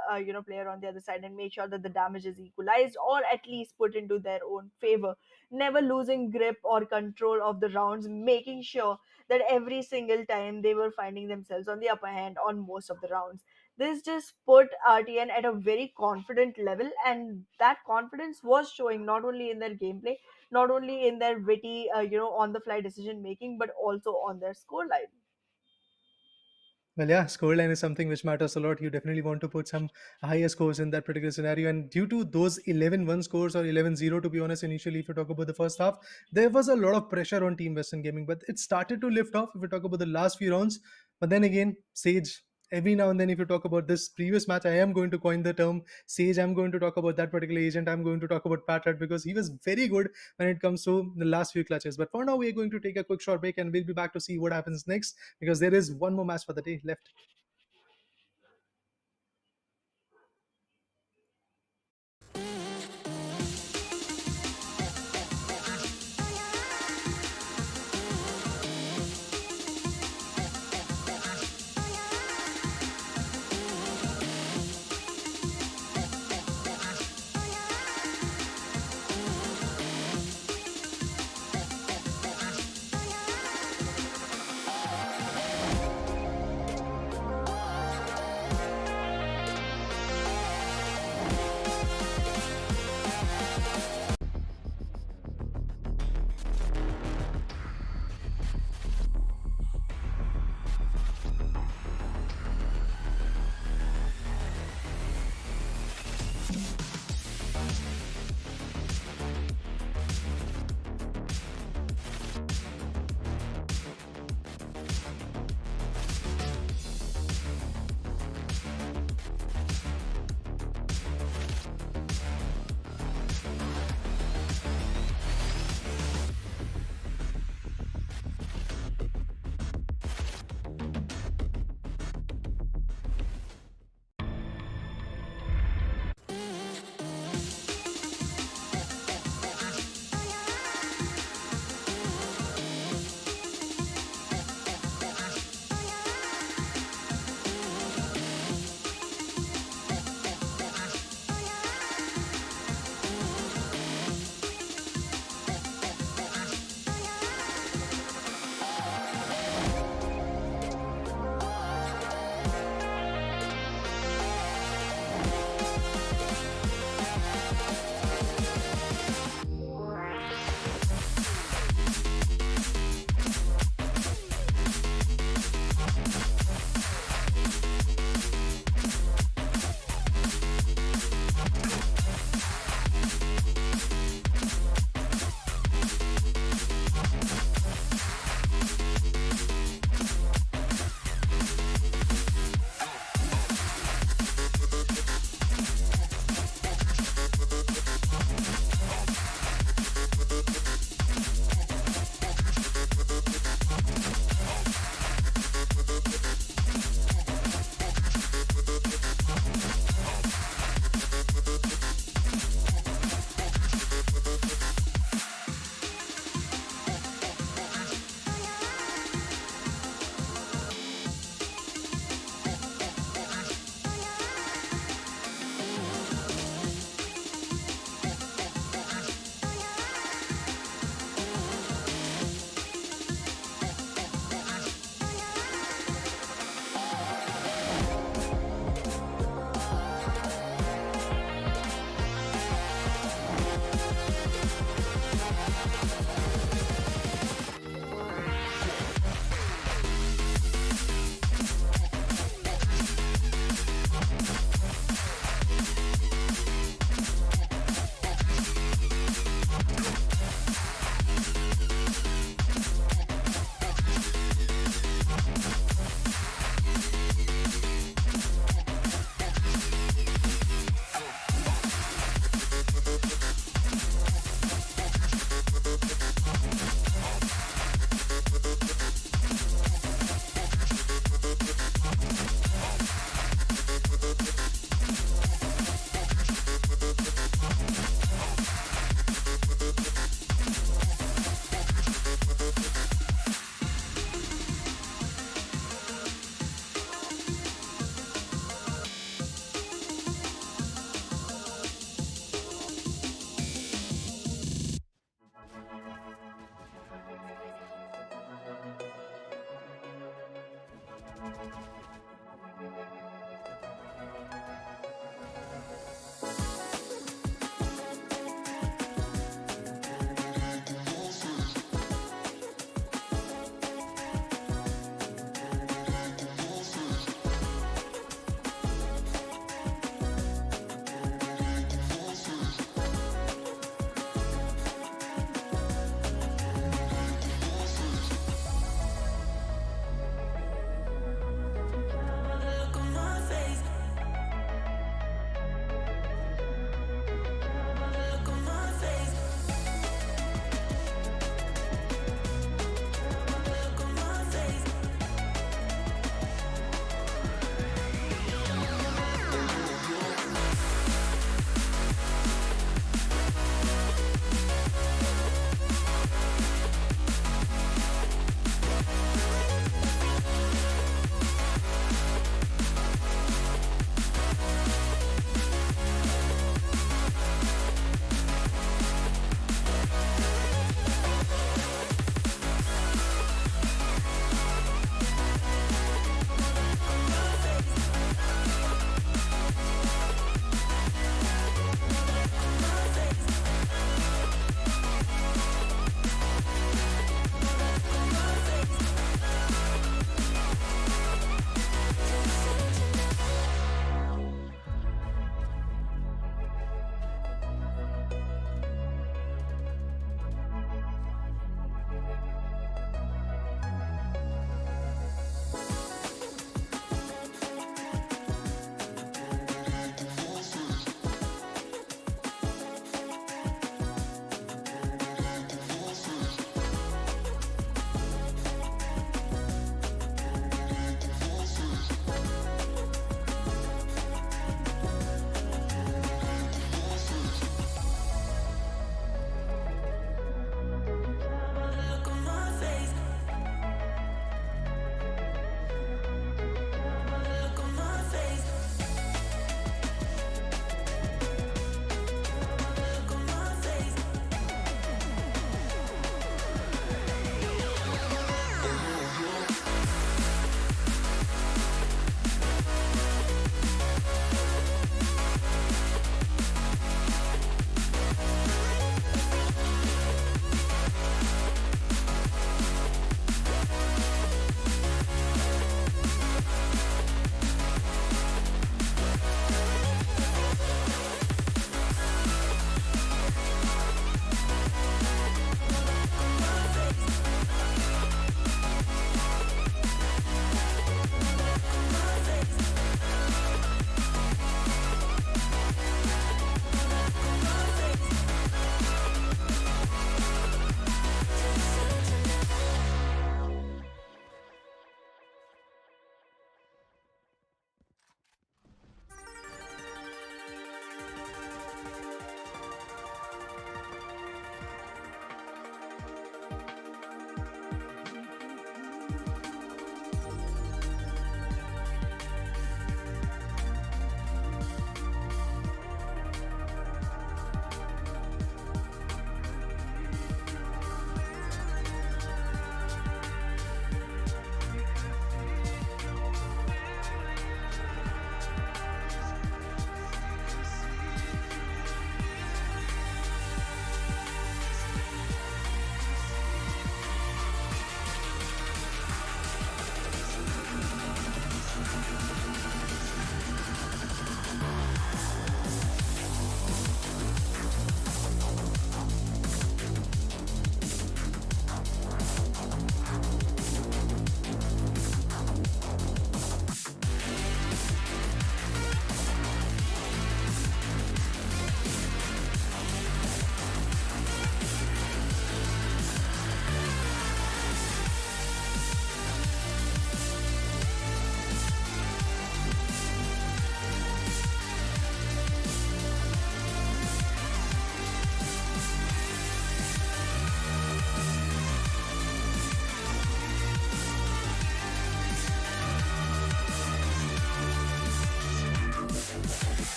player on the other side and make sure that the damage is equalized or at least put into their own favor, never losing grip or control of the rounds, making sure that every single time they were finding themselves on the upper hand on most of the rounds. This just put RTN at a very confident level, and that confidence was showing not only in their gameplay, not only in their witty, on the fly decision making, but also on their scoreline. Well, yeah, scoreline is something which matters a lot. You definitely want to put some higher scores in that particular scenario. And due to those 11-1 scores or 11-0, to be honest, initially, if you talk about the first half, there was a lot of pressure on Team Western Gaming. But it started to lift off if we talk about the last few rounds. But then again, Sage, every now and then, if you talk about this previous match, I am going to coin the term Sage. I'm going to talk about that particular agent. I'm going to talk about Patrat because he was very good when it comes to the last few clutches. But for now, we're going to take a quick short break and we'll be back to see what happens next because there is one more match for the day left.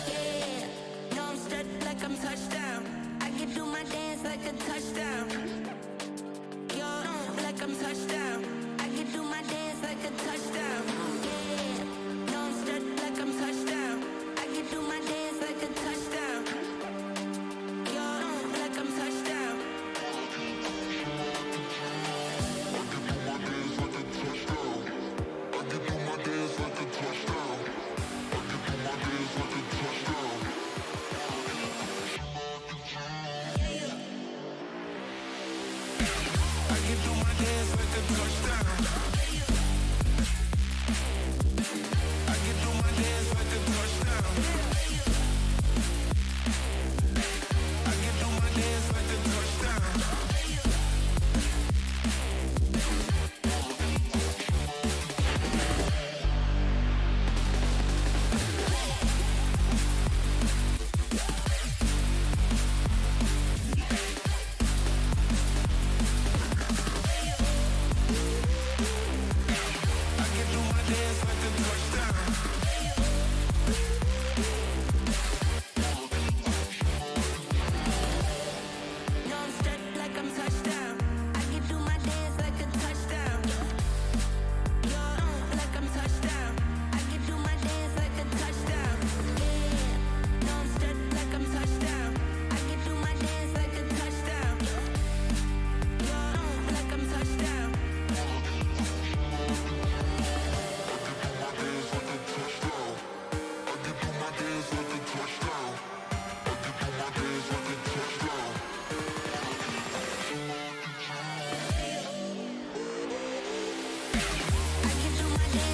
Yeah, no, I'm stuck like I'm touchdown. I can do my dance like a touchdown. Yo, like I'm touchdown. I can do my dance like a touchdown. Yeah, no, I'm stuck like I'm touchdown. I can do my dance like a touchdown. Yo, like I'm touchdown. No, I'm stuck like I'm touchdown. I can do my dance like a touchdown. Yo, like I'm touchdown. I can do my dance like a touchdown. Yeah, no, I'm stuck like I'm touchdown. I can do my dance like a touchdown. Yo, like I'm touchdown. I can do my dance like a touchdown. I can do my dance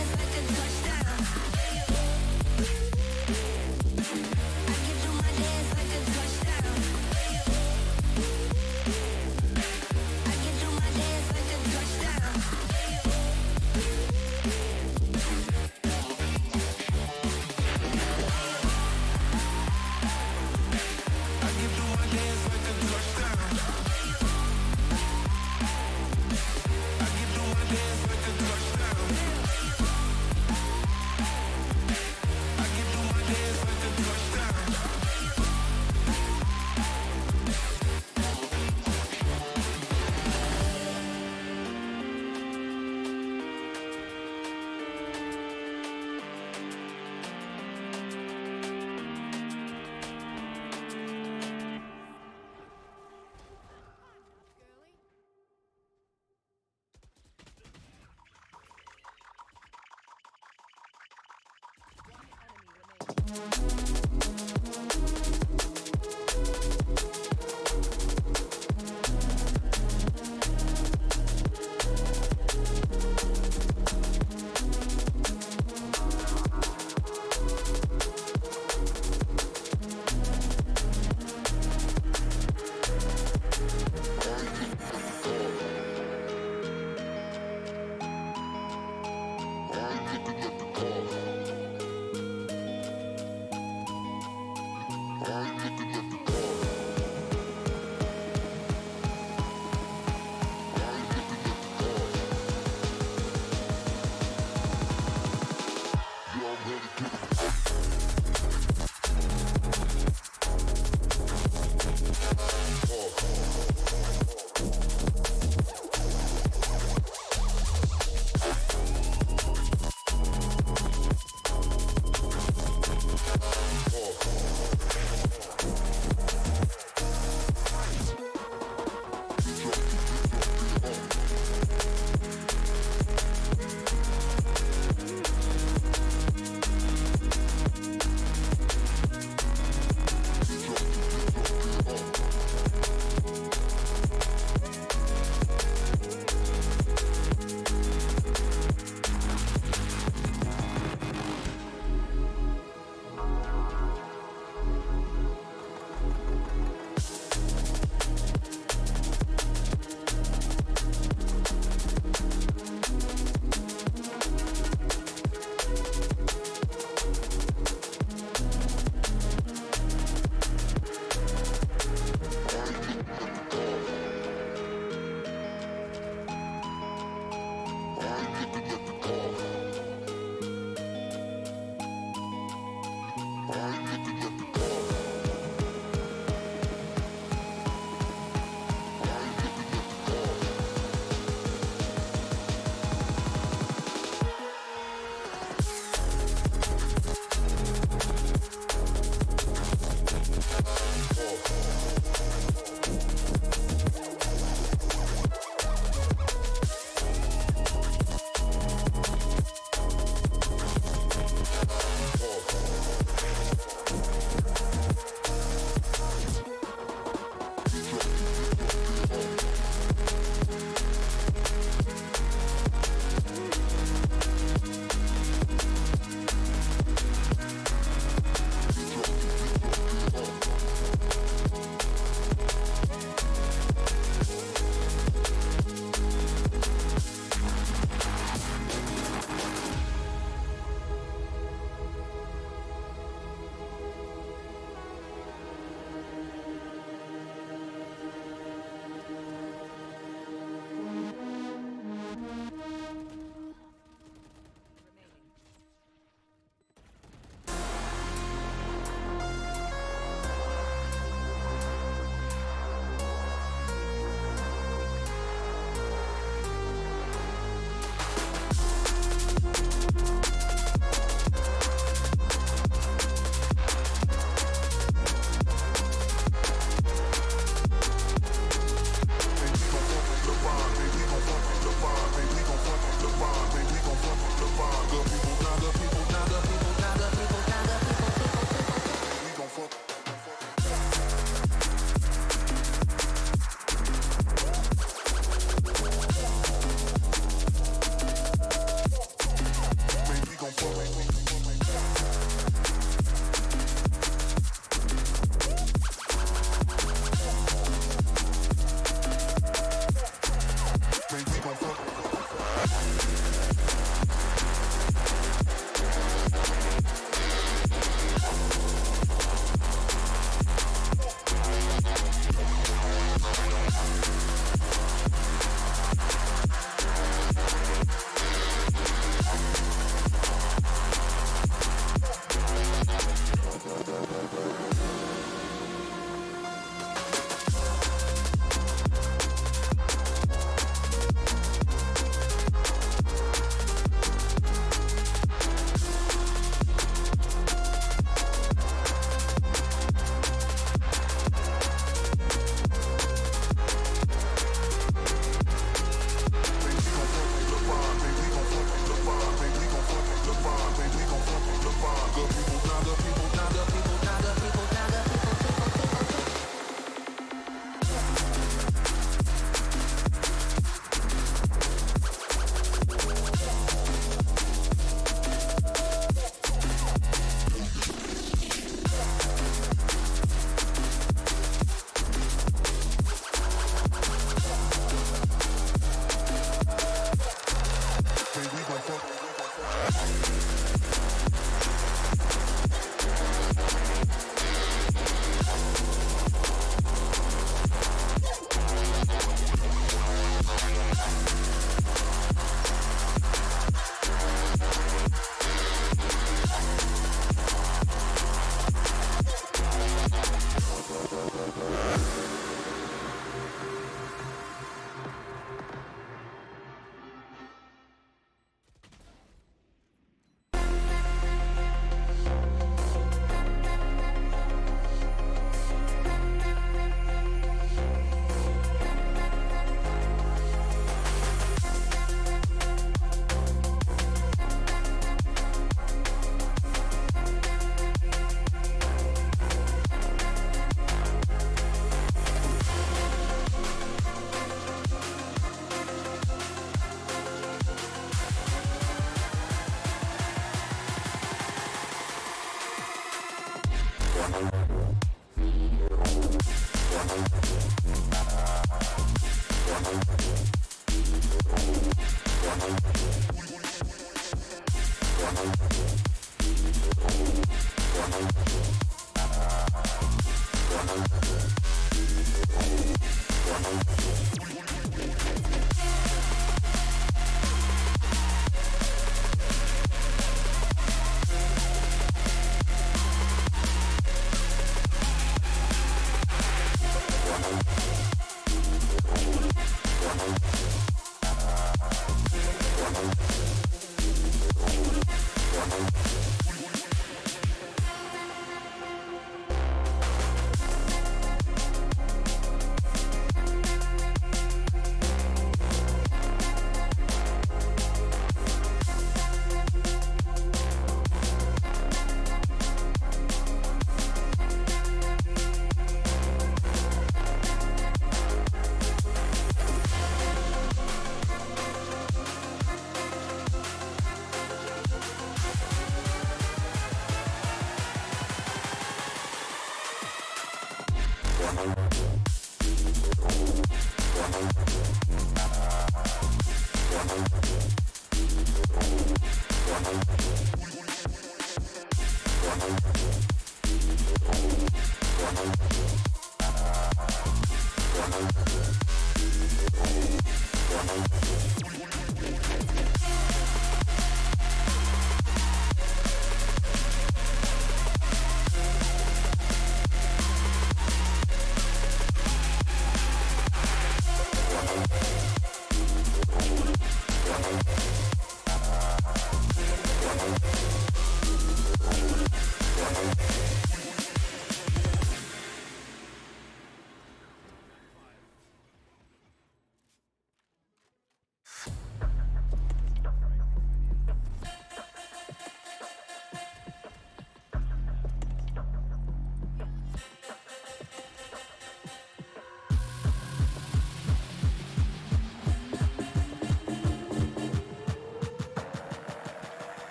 like a touchdown. I can do my dance like a touchdown.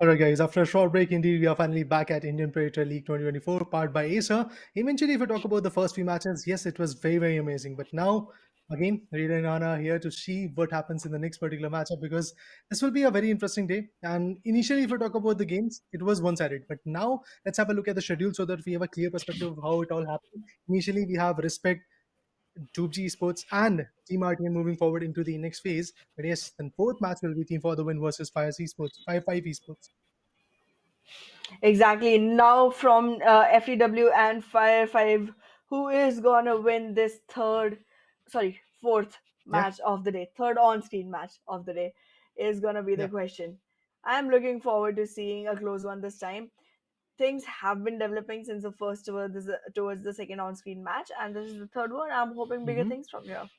Alright, guys, after a short break, indeed, we are finally back at Indian Predator League 2024, powered by Acer. Eventually, if we talk about the first few matches, yes, it was very, very amazing. But now, again, Rita and Anna are here to see what happens in the next particular matchup because this will be a very interesting day. And initially, if we talk about the games, it was one sided. But now, let's have a look at the schedule so that we have a clear perspective of how it all happened. Initially, we have Respect, DUPG Esports, and Team RTN moving forward into the next phase. But yes, then fourth match will be Team for the Win versus Fire Esports, 5 Esports. Exactly. Now from FEW and Fire 5, who is gonna win this fourth Yeah. match of the day, third on-screen match of the day is gonna be the Yeah. question. I'm looking forward to seeing a close one this time. Things have been developing since the first towards the second on-screen match, and this is the third one. I'm hoping bigger Mhm. things from here.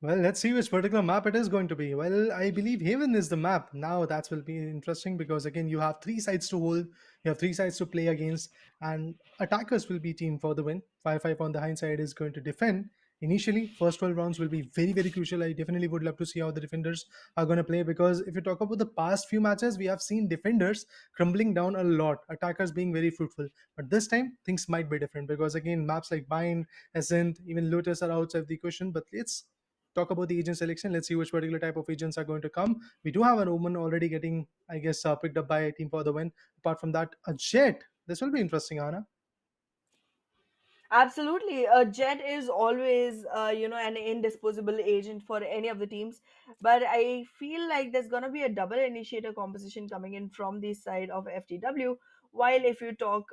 Well, let's see which particular map it is going to be. Well, I believe Haven is the map. Now that will be interesting because again, you have three sides to hold, you have three sides to play against, and attackers will be team for the win. 5-5 on the hindsight is going to defend. Initially, first 12 rounds will be very, very crucial. I definitely would love to see how the defenders are going to play because if you talk about the past few matches, we have seen defenders crumbling down a lot, attackers being very fruitful. But this time, things might be different because again, maps like Bind, Ascent, even Lotus are outside the equation. But let's talk about the agent selection. Let's see which particular type of agents are going to come. We do have an Omen already getting, I guess, picked up by a team for the win. Apart from that, a Jet. This will be interesting, Anna. Absolutely. A jet is always, an indisposable agent for any of the teams. But I feel like there's going to be a double initiator composition coming in from the side of FTW. While if you talk,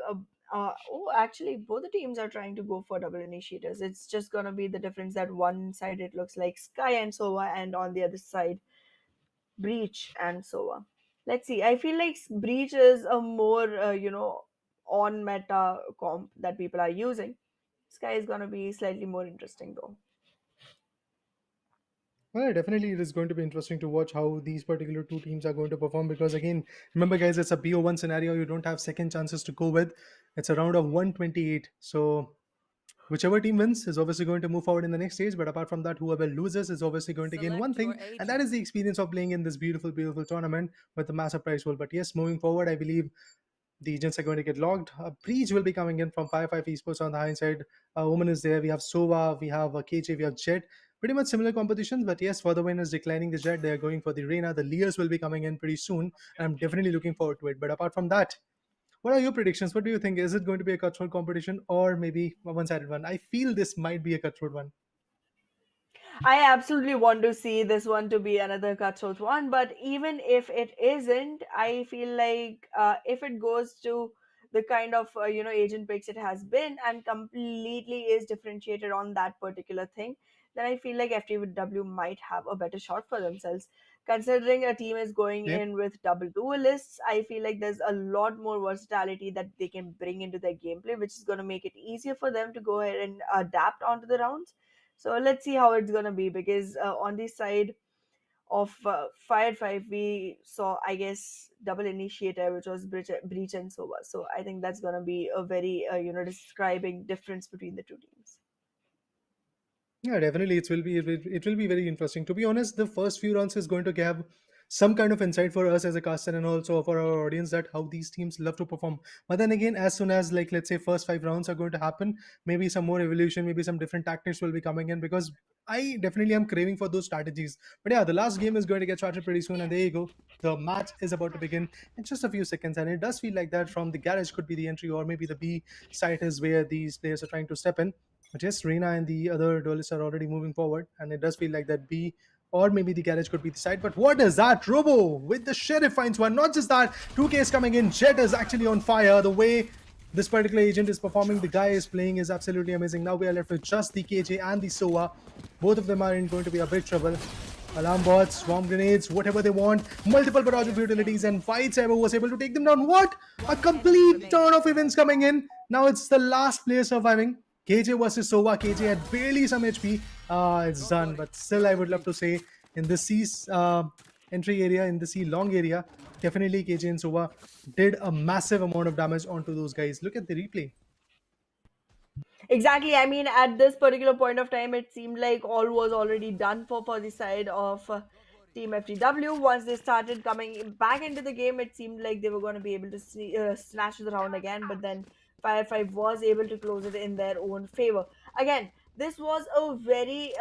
actually, both the teams are trying to go for double initiators. It's just going to be the difference that one side it looks like Sky and Sova, and on the other side, Breach and Sova. Let's see. I feel like Breach is a more, on meta comp that people are using. Sky is gonna be slightly more interesting though. Well, definitely it is going to be interesting to watch how these particular two teams are going to perform because, again, remember, guys, it's a BO1 scenario. You don't have second chances to go with. It's a round of 128. So whichever team wins is obviously going to move forward in the next stage. But apart from that, whoever loses is obviously going to gain one Select your thing, and that agent. is the experience of playing in this beautiful, beautiful tournament with a massive prize pool. But yes, moving forward, I believe the agents are going to get logged. Breach will be coming in from 5-5 Esports on the high side. Woman is there. We have Sova, we have KJ, we have Jet. Pretty much similar competitions, but yes, for the win is declining the Jet. They are going for the Reina. The Lears will be coming in pretty soon, and I'm definitely looking forward to it. But apart from that, what are your predictions? What do you think? Is it going to be a cutthroat competition or maybe a one-sided one? I feel this might be a cutthroat one. I absolutely want to see this one to be another cutthroat one, but even if it isn't, I feel like if it goes to the kind of agent picks it has been and completely is differentiated on that particular thing, then I feel like FTW might have a better shot for themselves. Considering a team is going Yeah. in with double duelists, I feel like there's a lot more versatility that they can bring into their gameplay, which is going to make it easier for them to go ahead and adapt onto the rounds. So let's see how it's gonna be because on the side of Fire 5, we saw, I guess, double initiator, which was Breach and Sova. So I think that's gonna be a very, describing difference between the two teams. Yeah, definitely. It will be very interesting. To be honest, the first few rounds is going to have some kind of insight for us as a caster and also for our audience that how these teams love to perform. But then again, as soon as like let's say first 5 rounds are going to happen, maybe some more evolution, maybe some different tactics will be coming in because I definitely am craving for those strategies. But yeah, the last game is going to get started pretty soon, and there you go. The match is about to begin in just a few seconds, and it does feel like that from the garage could be the entry, or maybe the B site is where these players are trying to step in. But yes, Reina and the other duelists are already moving forward, and it does feel like that B or maybe the garage could be the side. But what is that? Robo with the Sheriff finds one. Not just that, 2K is coming in. Jet is actually on fire. The way this particular agent is performing, the guy is playing is absolutely amazing. Now we are left with just the KJ and the Soa. Both of them are in going to be a big trouble. Alarm bots, swarm grenades, whatever they want, multiple barrage of utilities, and Fight Cyber was able to take them down. What? A One enemy complete turn remaining. of events coming in. Now it's the last player surviving. KJ versus Sova. KJ had barely some HP. It's done, but still, I would love to say in the C entry area, in the C long area, definitely KJ and Sova did a massive amount of damage onto those guys. Look at the replay. Exactly. I mean, at this particular point of time, it seemed like all was already done for the side of Team FTW. Once they started coming back into the game, it seemed like they were going to be able to snatch the round again, but then Fire 5 was able to close it in their own favor. Again, this was a very,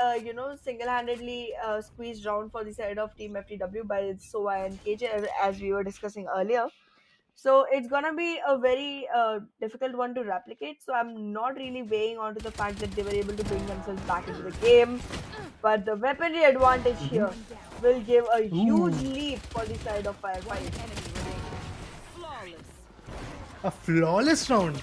single-handedly squeezed round for the side of Team FTW by Sova and KJ, as we were discussing earlier. So it's gonna be a very difficult one to replicate. So I'm not really weighing onto the fact that they were able to bring themselves back into the game. But the weaponry advantage here will give a huge leap for the side of Fire 5. A flawless round.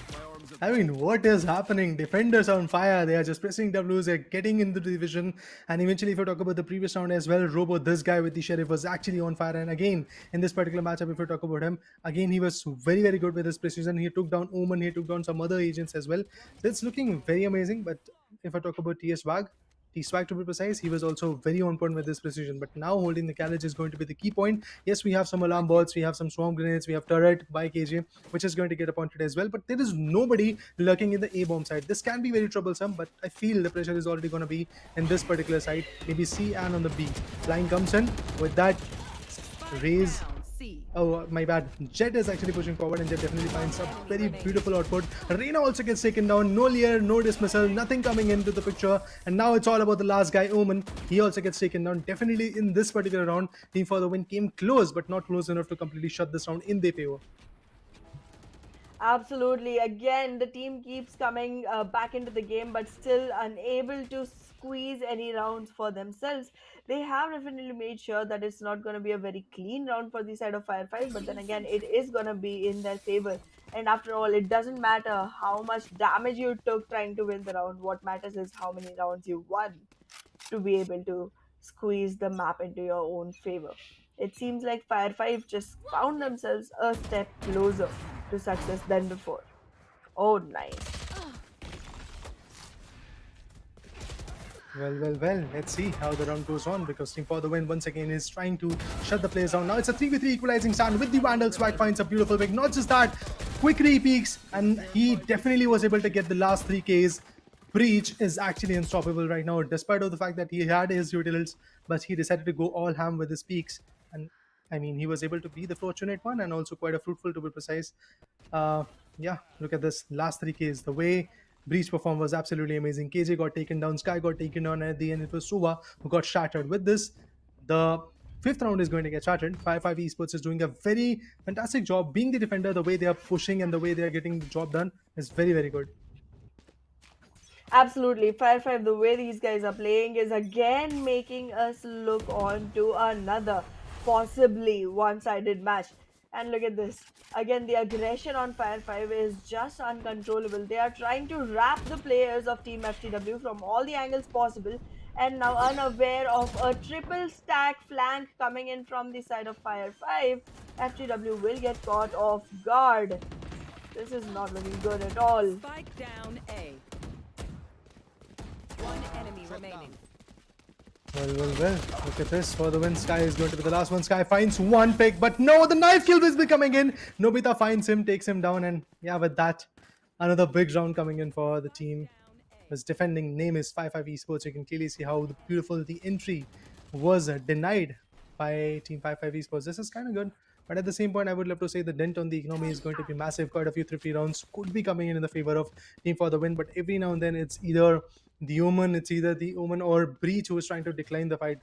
I mean, what is happening? Defenders are on fire. They are just pressing Ws. They're getting into the division. And eventually, if you talk about the previous round as well, Robo, this guy with the Sheriff, was actually on fire. And again, in this particular matchup, if you talk about him, again, he was very, very good with his precision. He took down Omen. He took down some other agents as well. So it's looking very amazing. But if I talk about TS Wag, T-Swag to be precise, he was also very on point with this precision. But now holding the carriage is going to be the key point. Yes, we have some alarm bots, we have some swarm grenades, we have turret by KJ, which is going to get appointed as well. But there is nobody lurking in the A-bomb side. This can be very troublesome, but I feel the pressure is already going to be in this particular side. Maybe C and on the B. Flying comes in with that raise. Oh, my bad. Jet is actually pushing forward, and Jet definitely finds a very beautiful output. Reina also gets taken down. No Lear, no dismissal, nothing coming into the picture. And now it's all about the last guy, Omen. He also gets taken down. Definitely in this particular round, Team for the Win came close, but not close enough to completely shut this round in their favor. Absolutely. Again, the team keeps coming back into the game, but still unable to squeeze any rounds for themselves. They have definitely made sure that it's not going to be a very clean round for the side of Fire 5, but then again, it is going to be in their favor. And after all, it doesn't matter how much damage you took trying to win the round. What matters is how many rounds you won to be able to squeeze the map into your own favor. It seems like Fire 5 just found themselves a step closer to success than before. Oh, nice. Well, let's see how the round goes on, because Team for the Win once again is trying to shut the players down. Now it's a 3v3 equalizing stand with the Vandal. Swag finds a beautiful pick. Not just that, quick re-peaks, and he definitely was able to get the last 3Ks. Breach is actually unstoppable right now, despite of the fact that he had his utils, but he decided to go all ham with his peaks. And I mean, he was able to be the fortunate one, and also quite a fruitful, to be precise. Yeah, look at this last 3Ks. The way Breach performed was absolutely amazing. KJ got taken down, Sky got taken down, and at the end it was Suva who got shattered. With this, the fifth round is going to get shattered. 5-5 Esports is doing a very fantastic job being the defender. The way they are pushing and the way they are getting the job done is very, very good. Absolutely. Fire 5, the way these guys are playing is again making us look on to another possibly one-sided match. And look at this. Again, the aggression on Fire 5 is just uncontrollable. They are trying to wrap the players of Team FTW from all the angles possible. And now, unaware of a triple stack flank coming in from the side of Fire 5, FTW will get caught off guard. This is not looking good at all. Spike down A. One enemy remaining. Well. Look at this. For the Win, Sky is going to be the last one. Sky finds one pick, but no, the knife kill will be coming in. Nobita finds him, takes him down, and yeah, with that, another big round coming in for the team. His defending name is 5-5 Esports. You can clearly see how beautiful the entry was denied by Team 5-5 Esports. This is kind of good. But at the same point, I would love to say the dent on the economy is going to be massive. Quite a few thrifty rounds could be coming in the favor of Team for the Win. But every now and then, it's either the Omen or Breach who is trying to decline the fight.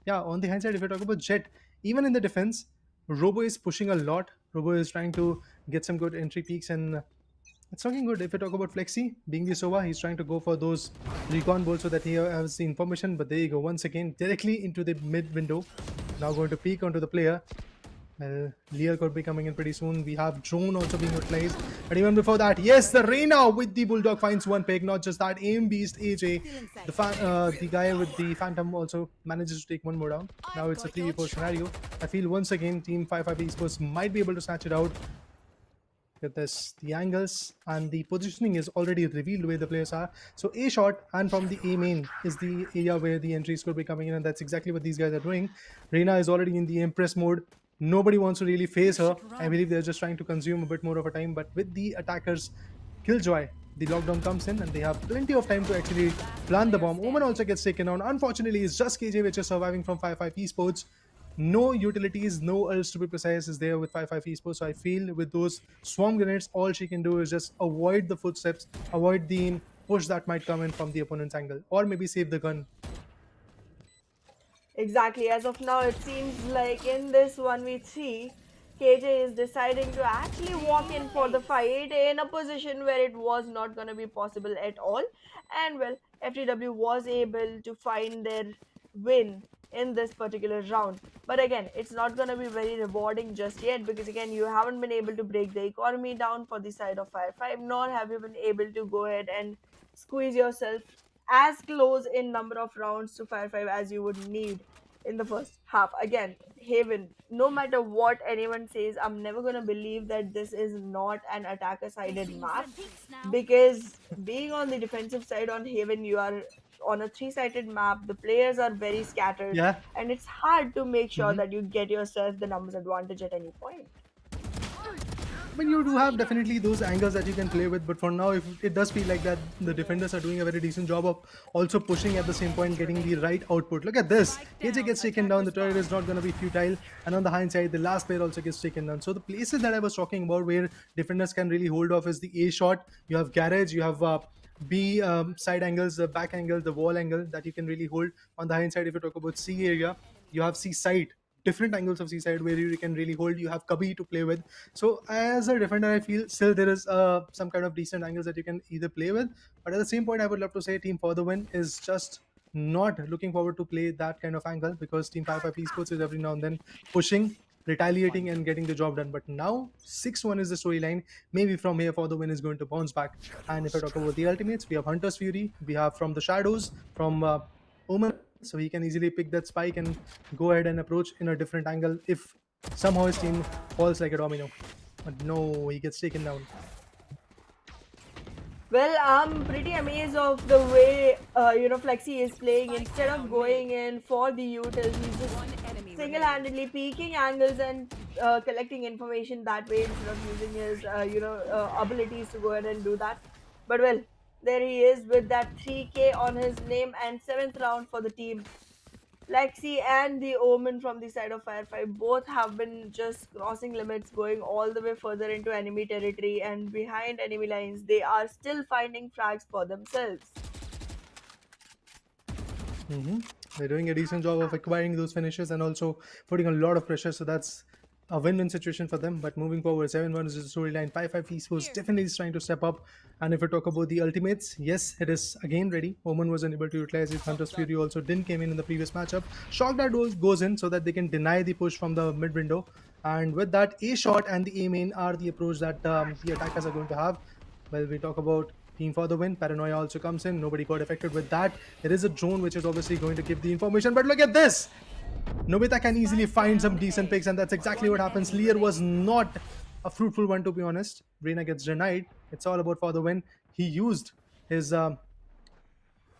Yeah, on the hindsight, if you talk about Jet, even in the defense, Robo is pushing a lot. Robo is trying to get some good entry peaks, and it's looking good. If you talk about Flexi, being the Sova, he's trying to go for those recon bolts so that he has the information. But there you go, once again, directly into the mid window. Now going to peek onto the player. Well, Lear could be coming in pretty soon. We have Drone also being utilized. But even before that, yes, the Reina with the Bulldog finds one pick. Not just that, Aim Beast AJ, the guy with the Phantom, also manages to take one more down. Now it's a 3v4 scenario. I feel once again, Team 5-5 Esports might be able to snatch it out. Look at this, the angles and the positioning is already revealed where the players are. So A shot and from the A main is the area where the entries could be coming in, and that's exactly what these guys are doing. Reina is already in the Empress mode. Nobody wants to really face her. I believe they're just trying to consume a bit more of a time, but with the attackers Killjoy, the lockdown comes in and they have plenty of time to actually plant the bomb. Omen also gets taken down. Unfortunately, it's just KJ which is surviving from 5-5 Esports. No utilities, no ults to be precise, is there with 5-5 Esports. So I feel with those swarm grenades, all she can do is just avoid the footsteps, avoid the push that might come in from the opponent's angle, or maybe save the gun. Exactly. As of now, it seems like in this 1v3, KJ is deciding to actually walk in for the fight in a position where it was not going to be possible at all. And well, FTW was able to find their win in this particular round. But again, it's not going to be very rewarding just yet because again, you haven't been able to break the economy down for the side of Fire 5, nor have you been able to go ahead and squeeze yourself as close in number of rounds to Fire 5 as you would need in the first half. Again, Haven, no matter what anyone says, I'm never going to believe that this is not an attacker sided Taking map some peeks now. because being on the defensive side on Haven, you are on a three-sided map. The players are very scattered, Yeah. and it's hard to make sure Mhm. that you get yourself the numbers advantage at any point. But you do have definitely those angles that you can play with. But for now, if it does feel like that the defenders are doing a very decent job of also pushing at the same point, getting the right output. Look at this. KJ gets taken down. The turret is not going to be futile. And on the hindsight, the last player also gets taken down. So the places that I was talking about where defenders can really hold off is the A shot. You have garage. You have B side angles, the back angle, the wall angle that you can really hold. On the hindsight, if you talk about C area, you have C side, different angles of seaside where you can really hold. You have Cubby to play with. So as a defender, I feel still there is some kind of decent angles that you can either play with. But at the same point, I would love to say Team For the Win is just not looking forward to play that kind of angle because Team 55 Esports is every now and then pushing, retaliating, and getting the job done. But now 6-1 is the storyline. Maybe from here, For the Win is going to bounce back. And if I talk about the ultimates, we have Hunter's Fury, we have from the Shadows, from Omen, so he can easily pick that spike and go ahead and approach in a different angle if somehow his team falls like a domino. But no, he gets taken down. Well, I'm pretty amazed of the way Flexi is playing. Instead of going in for the utils, he's just One enemy single-handedly peeking angles and collecting information that way instead of using his abilities to go ahead and do that. But well, there he is with that 3K on his name and seventh round for the team. Lexi and the Omen from the side of Fire 5 both have been just crossing limits, going all the way further into enemy territory and behind enemy lines. They are still finding frags for themselves. hmm They're doing a decent job of acquiring those finishes and also putting a lot of pressure. So that's a win-win situation for them. But moving forward, 7-1 is the storyline. 5-5 Esports definitely is trying to step up. And if we talk about the ultimates, yes, it is again ready. Omen was unable to utilize his Hunter's Fury, also didn't came in the previous matchup. Shock that goes in so that they can deny the push from the mid window. And with that, A shot and the A main are the approach that the attackers are going to have. Well, we talk about Team For the Win. Paranoia also comes in. Nobody got affected with that. There is a drone which is obviously going to give the information. But look at this. Nobita can easily find some decent picks, and that's exactly what happens. Lear was not a fruitful one, to be honest. Reina gets denied. It's all about For the Win. He used his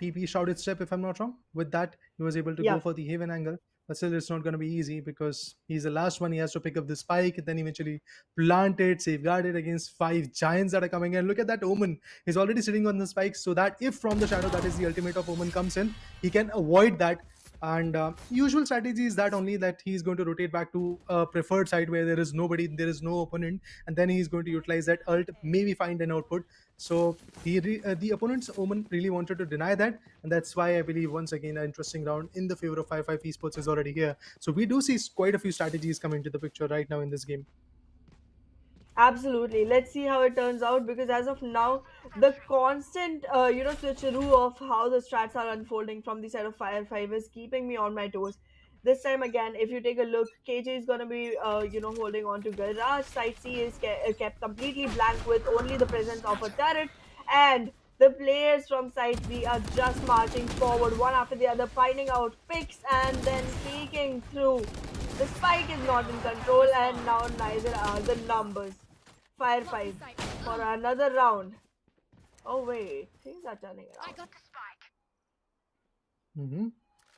TP shrouded step, if I'm not wrong. With that, he was able to go Yeah. for the Haven angle. But still, it's not going to be easy because he's the last one. He has to pick up the spike, then eventually plant it, safeguard it against 5 giants that are coming in. Look at that Omen. He's already sitting on the spike so that if from the shadow, that is the ultimate of Omen, comes in, he can avoid that. And usual strategy is that only that he's going to rotate back to a preferred side where there is nobody, there is no opponent, and then he's going to utilize that ult, maybe find an output. So the opponent's Omen really wanted to deny that, and that's why I believe once again an interesting round in the favor of 5-5 Esports is already here. So we do see quite a few strategies coming to the picture right now in this game. Absolutely. Let's see how it turns out because as of now, the constant, switcheroo of how the strats are unfolding from the side of Fire 5 is keeping me on my toes. This time again, if you take a look, KJ is going to be, holding on to Garage. Site C is kept completely blank with only the presence of a turret. And the players from Site B are just marching forward one after the other, finding out picks and then peeking through. The spike is not in control and now neither are the numbers. Fire 5 for another round. Oh wait, things are turning around. hmm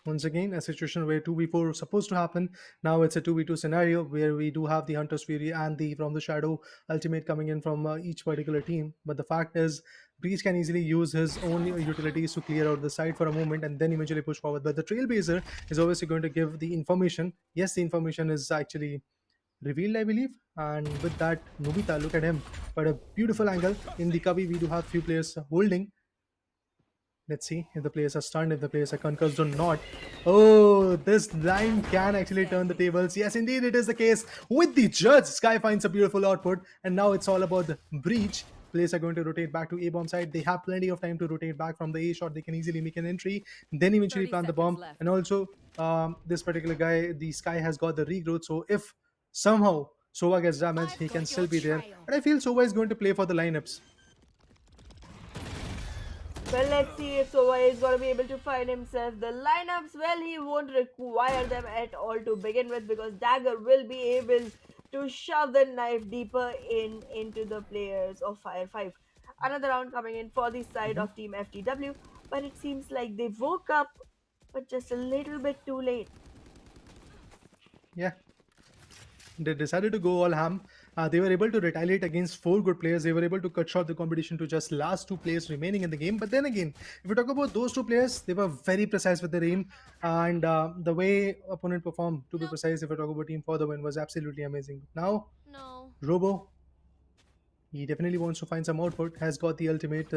Once again, a situation where 2v4 was supposed to happen. Now it's a 2v2 scenario where we do have the Hunter's Fury and the From the Shadow ultimate coming in from each particular team. But the fact is Breach can easily use his own utilities to clear out the side for a moment and then eventually push forward. But the Trailblazer is obviously going to give the information. Yes, the information is actually revealed, I believe. And with that, Nobita, look at him. But a beautiful angle. In the cubby, we do have few players holding. Let's see if the players are stunned, if the players are concussed or not. Oh, this line can actually turn the tables. Yes, indeed, it is the case with the judge. Sky finds a beautiful output, and now it's all about the breach. Players are going to rotate back to A bomb side. They have plenty of time to rotate back from the A shot. They can easily make an entry, then eventually 30 plant the seconds bomb. left. And also, this particular guy, the Sky has got the regrowth. So if somehow Sova gets damaged, he can still be there. But I feel Sova is going to play for the lineups. Well, let's see if Sova is going to be able to find himself the lineups. Well, he won't require them at all to begin with because Dagger will be able to shove the knife deeper into the players of Fire 5. Another round coming in for the side of Team FTW, but it seems like they woke up, but just a little bit too late. Yeah, they decided to go all ham. They were able to retaliate against 4 good players. They were able to cut short the competition to just last 2 players remaining in the game. But then again, if we talk about those 2 players, they were very precise with their aim, and the way opponent performed, to be precise, if we talk about Team for the win, was absolutely amazing. Now, No. Robo, he definitely wants to find some output. Has got the ultimate.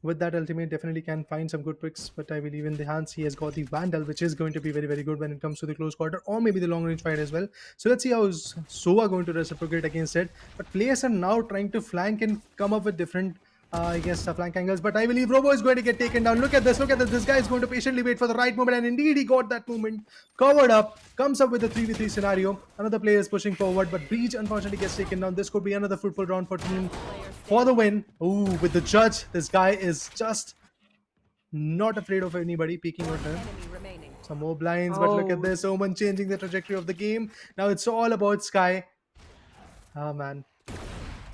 With that ultimate, definitely can find some good picks, but I believe in the hands he has got the Vandal, which is going to be very, very good when it comes to the close quarter or maybe the long range fight as well. So let's see how is Sova going to reciprocate against it. But players are now trying to flank and come up with different I guess flank angles, but I believe Robo is going to get taken down. Look at this, look at this. This guy is going to patiently wait for the right moment, and indeed he got that moment covered up. Comes up with a 3v3 scenario. Another player is pushing forward, but Breach unfortunately gets taken down. This could be another fruitful round for team for the win. Ooh, with the judge, this guy is just not afraid of anybody peeking at him. Enemy remaining. Some more blinds, but look at Oh. this. Omen changing the trajectory of the game. Now it's all about Sky. Ah, man.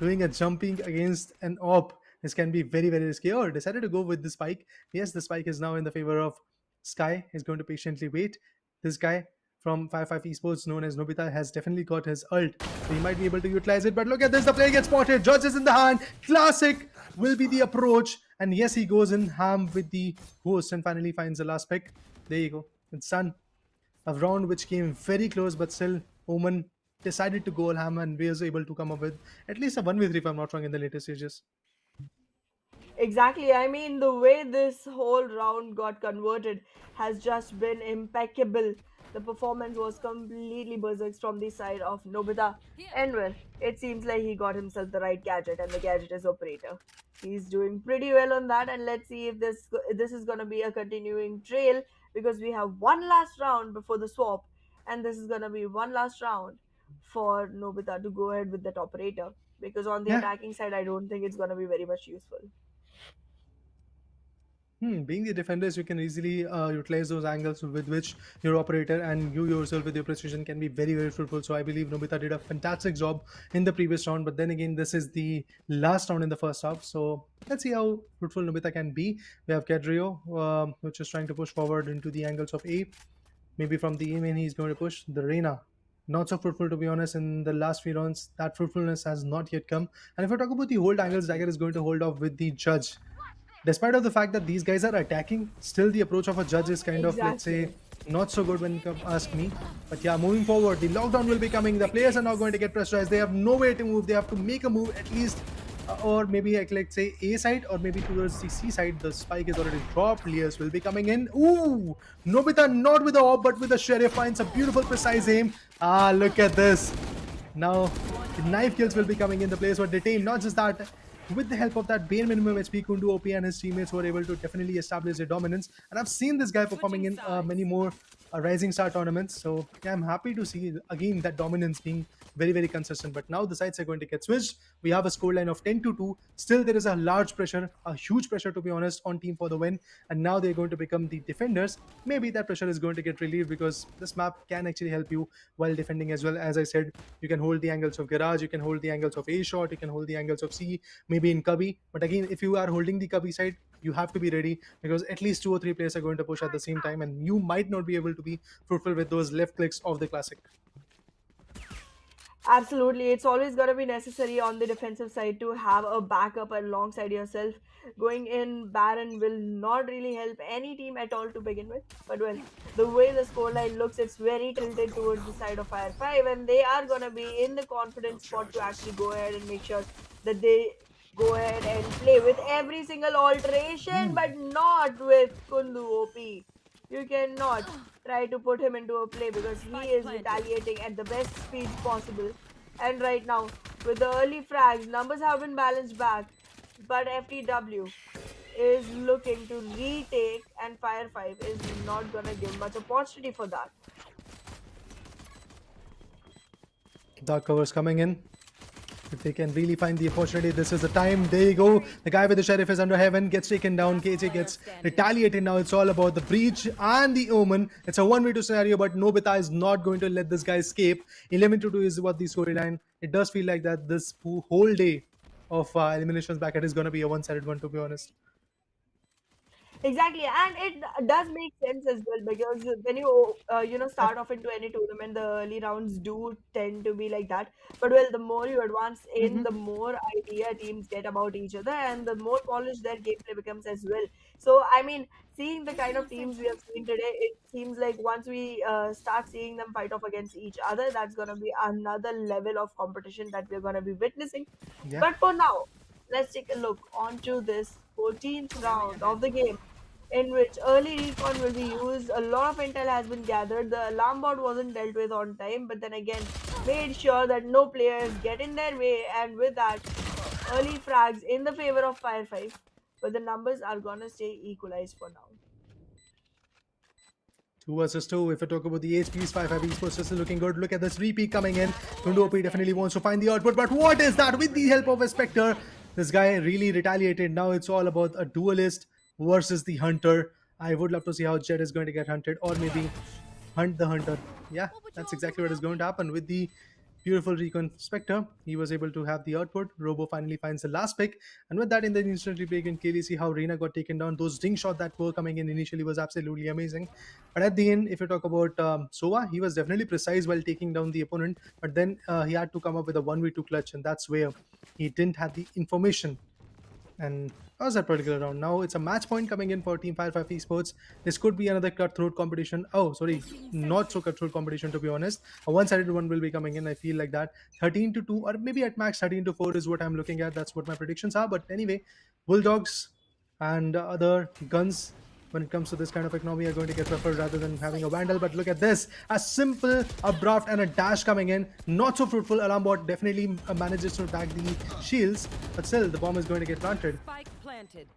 Doing a jumping against an op. This can be very, very risky. Oh, decided to go with the spike. Yes, the spike is now in the favor of Sky. He's going to patiently wait. This guy from 5 Esports, known as Nobita, has definitely got his ult. So he might be able to utilize it. But look at this. The player gets spotted. Judge is in the hand. Classic will be the approach. And yes, he goes in ham with the host and finally finds the last pick. There you go. It's done. A round which came very close, but still Omen decided to go all ham and was able to come up with at least a 1v3 if I'm not wrong in the later stages. Exactly. I mean, the way this whole round got converted has just been impeccable. The performance was completely berserk from the side of Nobita. And well, it seems like he got himself the right gadget, and the gadget is Operator. He's doing pretty well on that, and let's see if this is gonna be a continuing trail because we have one last round before the swap, and this is gonna be one last round for Nobita to go ahead with that Operator. Because on the Yeah. attacking side, I don't think it's gonna be very much useful. Being the defenders, you can easily utilize those angles with which your operator and you yourself with your precision can be very, very fruitful. So I believe Nobita did a fantastic job in the previous round. But then again, this is the last round in the first half. So let's see how fruitful Nobita can be. We have Kedrio, which is trying to push forward into the angles of A. Maybe from the A main, he's going to push the Reina. Not so fruitful, to be honest. In the last few rounds, that fruitfulness has not yet come. And if I talk about the hold angles, Dagger is going to hold off with the Judge. Despite of the fact that these guys are attacking, still the approach of a Judge is kind of, let's say, not so good when you ask me. But yeah, moving forward, the lockdown will be coming. The players are now going to get pressurized. They have no way to move. They have to make a move at least, or maybe like, let's say A side, or maybe towards the C side. The spike is already dropped. Players will be coming in. Ooh, Nobita not with the orb, but with the Sheriff finds a beautiful precise aim. Ah, look at this. Now, the knife kills will be coming in. The players were detained. Not just that, with the help of that bare minimum HP, Kundu OP and his teammates were able to definitely establish their dominance. And I've seen this guy performing in many more Rising Star tournaments. So yeah, I'm happy to see again that dominance being very, very consistent. But now the sides are going to get switched. We have a scoreline of 10-2. Still, there is a large pressure, a huge pressure to be honest, on team for the win. And now they're going to become the defenders. Maybe that pressure is going to get relieved because this map can actually help you while defending as well. As I said, you can hold the angles of Garage, you can hold the angles of A shot, you can hold the angles of C, maybe in Cubby. But again, if you are holding the Cubby side, you have to be ready because at least 2 or 3 players are going to push at the same time, and you might not be able to be fruitful with those left clicks of the classic. Absolutely, it's always going to be necessary on the defensive side to have a backup alongside yourself. Going in Baron will not really help any team at all to begin with. But well, the way the scoreline looks, it's very tilted towards the side of Fire 5, and they are going to be in the confident spot to actually go ahead and make sure that they go ahead and play with every single alteration, but not with Kundu OP. You cannot try to put him into a play because he Spike is planted. retaliating at the best speeds possible. And right now, with the early frags, numbers have been balanced back, but FTW is looking to retake, and Fire 5 is not gonna give much opportunity for that. Dark covers coming in. If they can really find the opportunity, this is the time. There you go. The guy with the sheriff is under heaven, gets taken down. KJ gets retaliated. Now it's all about the breach and the omen. It's a 1v2 scenario, but Nobita is not going to let this guy escape. 11-2 is what the storyline. It does feel like that this whole day of eliminations bracket is going to be a one-sided one, to be honest. Exactly, and it does make sense as well because when you start off into any tournament, the early rounds do tend to be like that. But well, the more you advance in, the more idea teams get about each other, and the more polished their gameplay becomes as well. So I mean, seeing the kind of teams we have seen today, it seems like once we start seeing them fight off against each other, that's gonna be another level of competition that we're gonna be witnessing. Yeah. But for now, let's take a look onto this 14th round of the game in which early recon will be used. A lot of intel has been gathered. The alarm bot wasn't dealt with on time, but then again, made sure that no players get in their way, and with that, early frags in the favor of Fire 5. But the numbers are gonna stay equalized for now. 2 versus 2. If we talk about the HPs, 5-5 Esports is looking good. Look at this repeat coming in. Kundu OP definitely wants to find the output, but what is that? With the help of a Spectre, this guy really retaliated. Now it's all about a duelist versus the hunter. I would love to see how Jet is going to get hunted, or maybe hunt the hunter. Yeah, that's exactly what is going to happen with the beautiful recon Spectre. He was able to have the output. Robo finally finds the last pick, and with that, in the instant replay, you can clearly see how Reina got taken down. Those ding shot that were coming in initially was absolutely amazing. But at the end, if you talk about Sova, he was definitely precise while taking down the opponent, but then he had to come up with a 1v2 clutch, and that's where he didn't have the information. And that was that particular round. Now it's a match point coming in for Team Fire 5 Esports. This could be another cutthroat competition. Oh, sorry, not so cutthroat competition, to be honest. A one-sided one will be coming in. I feel like that 13-2, or maybe at max 13-4 is what I'm looking at. That's what my predictions are. But anyway, Bulldogs and other guns, when it comes to this kind of economy, are going to get preferred rather than having a Vandal. But look at this, a simple abrupt and a dash coming in, not so fruitful. Alarm bot definitely manages to tag the shields, but still the bomb is going to get planted. Spike planted.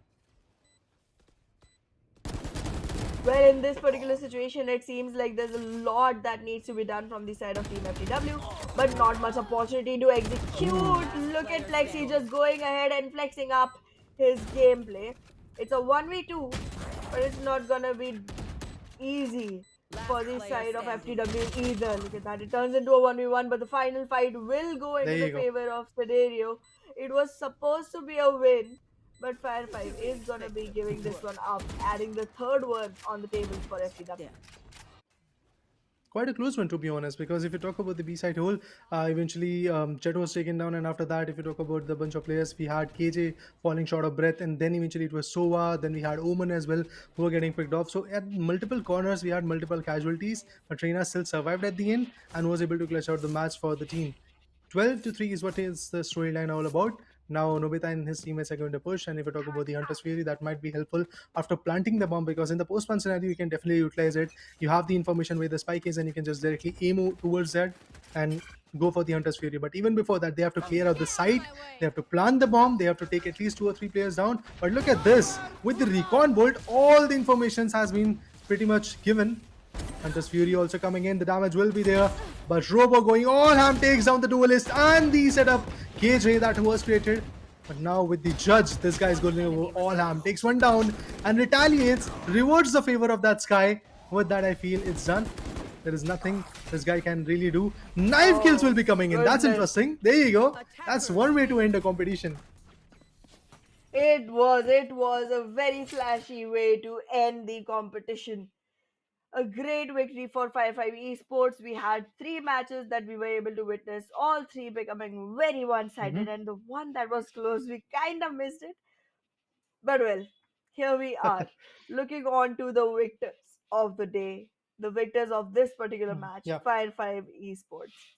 Well, in this particular situation, it seems like there's a lot that needs to be done from the side of Team FTW, but not much opportunity to execute. Look at Flexi just going ahead and flexing up his gameplay. It's a 1v2, but it's not gonna be easy for the side of FTW either. Look at that. It turns into a 1v1, but the final fight will go into There you the go. favor of Siderio. It was supposed to be a win, but Fire 5 is gonna be giving this one up, adding the third one on the table for FTW. Quite a close one, to be honest, because if you talk about the B-side hole, eventually Jet was taken down, and after that, if you talk about the bunch of players, we had KJ falling short of breath, and then eventually it was Sova, then we had Omen as well, who were getting picked off. So at multiple corners, we had multiple casualties, but Reina still survived at the end and was able to clutch out the match for the team. 12-3 is what is the storyline all about. Now Nobita and his teammates are going to push, and if we talk about the Hunter's Fury, that might be helpful after planting the bomb, because in the post-plant scenario you can definitely utilize it. You have the information where the spike is, and you can just directly aim towards that and go for the Hunter's Fury. But even before that, they have to clear out the site, they have to plant the bomb, they have to take at least 2 or 3 players down. But look at this, with the recon bolt, all the information has been pretty much given. Hunter's Fury also coming in, the damage will be there, but Robo going all ham takes down the duelist and the setup KJ that was created. But now with the judge, this guy is going over all ham, takes one down and retaliates, rewards the favor of that Sky. With that, I feel it's done. There is nothing this guy can really do. Knife kills will be coming in. That's Goodness. interesting. There you go. That's one way to end a competition. It was a very flashy way to end the competition. A great victory for 5-5 Esports. We had three matches that we were able to witness, all three becoming very one-sided, Hmm. and the one that was close, we kind of missed it. But well, here we are, looking on to the victors of the day, the victors of this particular match, Yeah. 5-5 Esports.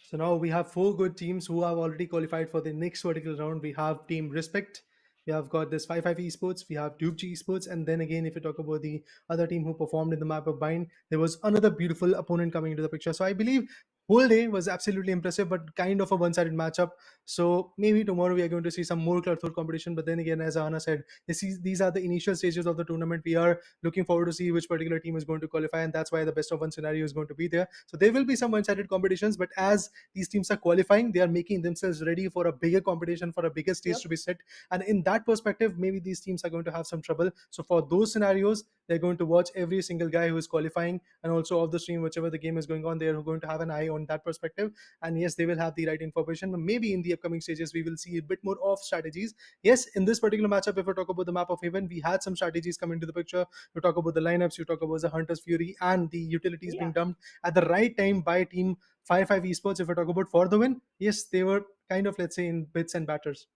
So now we have four good teams who have already qualified for the next particular round. We have Team Respect. We have got this 5-5 Esports. We have DUPG Esports. And then again, if you talk about the other team who performed in the map of Bind, there was another beautiful opponent coming into the picture. So I believe whole day was absolutely impressive, but kind of a one-sided matchup. So maybe tomorrow we are going to see some more cutthroat competition. But then again, as Anna said, these are the initial stages of the tournament. We are looking forward to see which particular team is going to qualify, and that's why the best of one scenario is going to be there. So there will be some one-sided competitions, but as these teams are qualifying, they are making themselves ready for a bigger competition, for a bigger stage Yep. to be set. And in that perspective, maybe these teams are going to have some trouble. So for those scenarios, they're going to watch every single guy who is qualifying, and also off the stream, whichever the game is going on, they're going to have an eye on that perspective. And yes, they will have the right information. But maybe in the upcoming stages, we will see a bit more off strategies. Yes, in this particular matchup, if we talk about the map of Haven, we had some strategies come into the picture. You talk about the lineups, you talk about the Hunter's Fury, and the utilities being Yeah. dumped at the right time by Team 5-5 Esports. If we talk about for the win, yes, they were kind of, let's say, in bits and batters.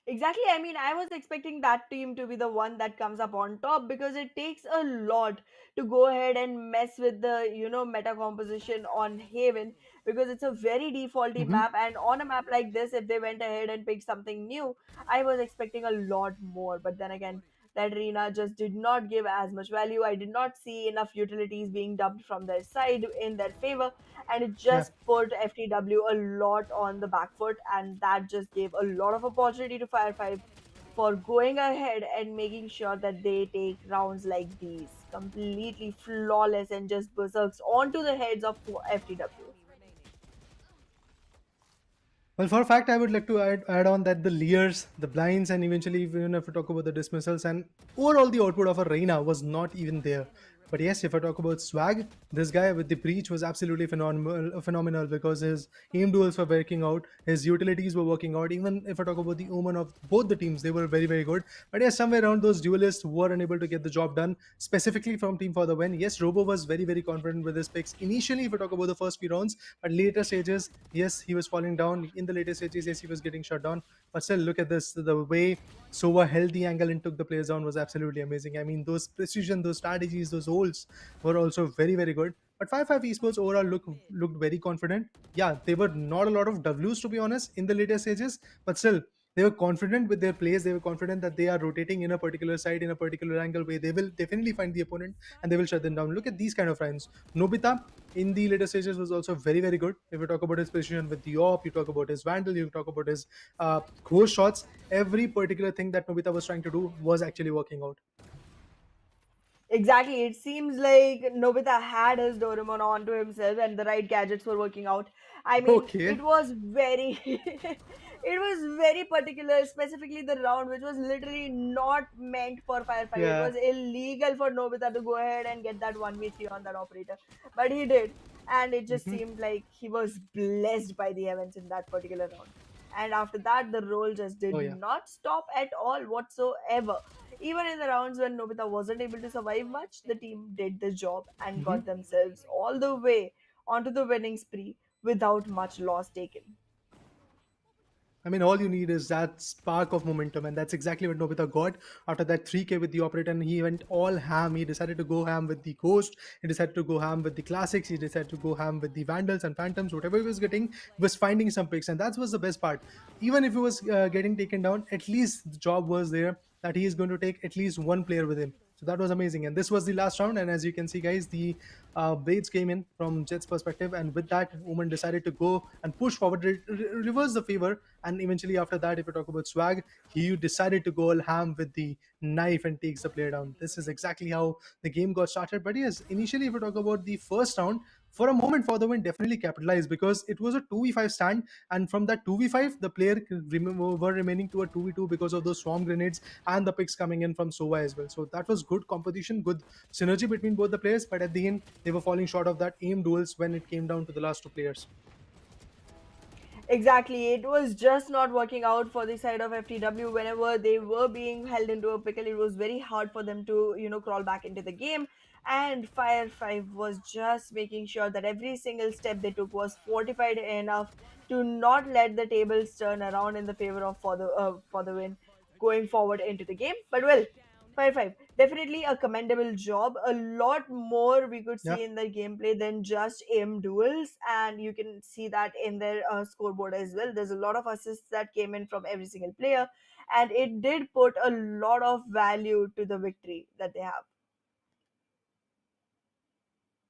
Exactly. I mean, I was expecting that team to be the one that comes up on top because it takes a lot to go ahead and mess with the, meta composition on Haven because it's a very defaulty Hmm. map. And on a map like this, if they went ahead and picked something new, I was expecting a lot more. But then again, that arena just did not give as much value. I did not see enough utilities being dumped from their side in their favor, and it Yeah. just put FTW a lot on the back foot, and that just gave a lot of opportunity to Fire 5 for going ahead and making sure that they take rounds like these completely flawless and just berserks onto the heads of FTW. Enemy remaining. Well, for a fact, I would like to add on that the Leers, the blinds, and eventually, even if we talk about the dismissals and overall the output of a Reina was not even there. But yes, if I talk about Swag, this guy with the breach was absolutely phenomenal because his aim duels were working out, his utilities were working out. Even if I talk about the omen of both the teams, they were very, very good. But yes, somewhere around those duelists were unable to get the job done, specifically from Team for the Win. Yes, Robo was very, very confident with his picks initially, if we talk about the first few rounds, but later stages, yes, he was falling down. In the later stages, yes, he was getting shut down. But still, look at this. The way Sova held the angle and took the players down was absolutely amazing. I mean, those precision, those strategies, those holds were also very, very good. But 5-5 Esports overall looked very confident. Yeah, they were not a lot of Ws to be honest in the later stages, but still they were confident with their plays. They were confident that they are rotating in a particular side, in a particular angle way. They will definitely find the opponent and they will shut them down. Look at these kind of runs. Nobita in the later stages was also very, very good. If you talk about his precision with the op, you talk about his vandal, you talk about his ghost shots, every particular thing that Nobita was trying to do was actually working out. Exactly. It seems like Nobita had his Doraemon onto himself and the right gadgets were working out. I mean, Okay. it was very it was very particular, specifically the round which was literally not meant for Fire 5. It Yeah. was illegal for Nobita to go ahead and get that 1v3 on that operator. But he did. And it just Hmm. seemed like he was blessed by the events in that particular round. And after that, the roll just Oh did yeah. not stop at all whatsoever. Even in the rounds when Nobita wasn't able to survive much, the team did the job and Hmm. got themselves all the way onto the winning spree without much loss taken. I mean, all you need is that spark of momentum, and that's exactly what Nobita got after that 3K with the operator. And he went all ham. He decided to go ham with the Ghost. He decided to go ham with the Classics. He decided to go ham with the Vandals and Phantoms. Whatever he was getting, he was finding some picks, and that was the best part. Even if he was getting taken down, at least the job was there that he is going to take at least one player with him. So that was amazing. And this was the last round. And as you can see, guys, the Blades came in from Jet's perspective. And with that, Omen decided to go and push forward, reverse the favor. And eventually, after that, if we talk about Swag, he decided to go all ham with the knife and takes the player down. This is exactly how the game got started. But yes, initially, if we talk about the first round, for a moment, For the Win definitely capitalized because it was a 2v5 stand. And from that 2v5, the player were remaining to a 2v2 because of those swarm grenades and the picks coming in from Sova as well. So that was good competition, good synergy between both the players. But at the end, they were falling short of that aim duels when it came down to the last two players. Exactly. It was just not working out for the side of FTW. Whenever they were being held into a pickle, it was very hard for them to, crawl back into the game. And Fire 5 was just making sure that every single step they took was fortified enough to not let the tables turn around in the favor of for the win going forward into the game. But well, Fire 5, definitely a commendable job. A lot more we could Yeah. see in their gameplay than just aim duels, and you can see that in their scoreboard as well. There's a lot of assists that came in from every single player, and it did put a lot of value to the victory that they have.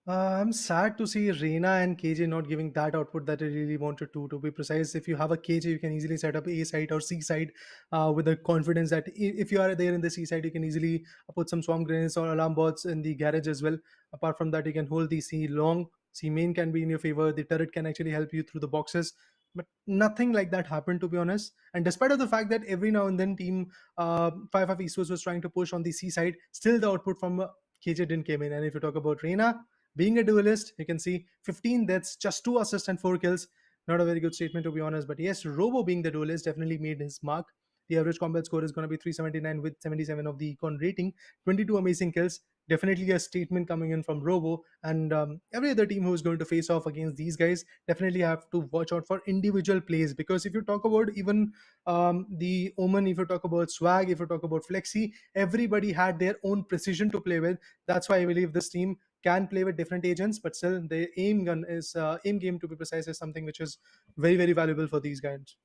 I'm sad to see Reina and KJ not giving that output that they really wanted to. To be precise, if you have a KJ, you can easily set up A side or C side with the confidence that if you are there in the C side, you can easily put some swarm grenades or alarm bots in the garage as well. Apart from that, you can hold the C long. C main can be in your favor. The turret can actually help you through the boxes. But nothing like that happened, to be honest. And despite of the fact that every now and then Team 5 Esports was trying to push on the C side, still the output from KJ didn't came in. And if you talk about Reina, being a duelist, you can see 15 deaths, just 2 assists and 4 kills. Not a very good statement, to be honest. But yes, Robo being the duelist definitely made his mark. The average combat score is going to be 379 with 77 of the econ rating, 22 amazing kills. Definitely a statement coming in from Robo. And every other team who is going to face off against these guys definitely have to watch out for individual plays. Because if you talk about even the Omen, if you talk about Swag, if you talk about Flexi, everybody had their own precision to play with. That's why I believe this team can play with different agents, but still the aim game, to be precise, is something which is very valuable for these guys.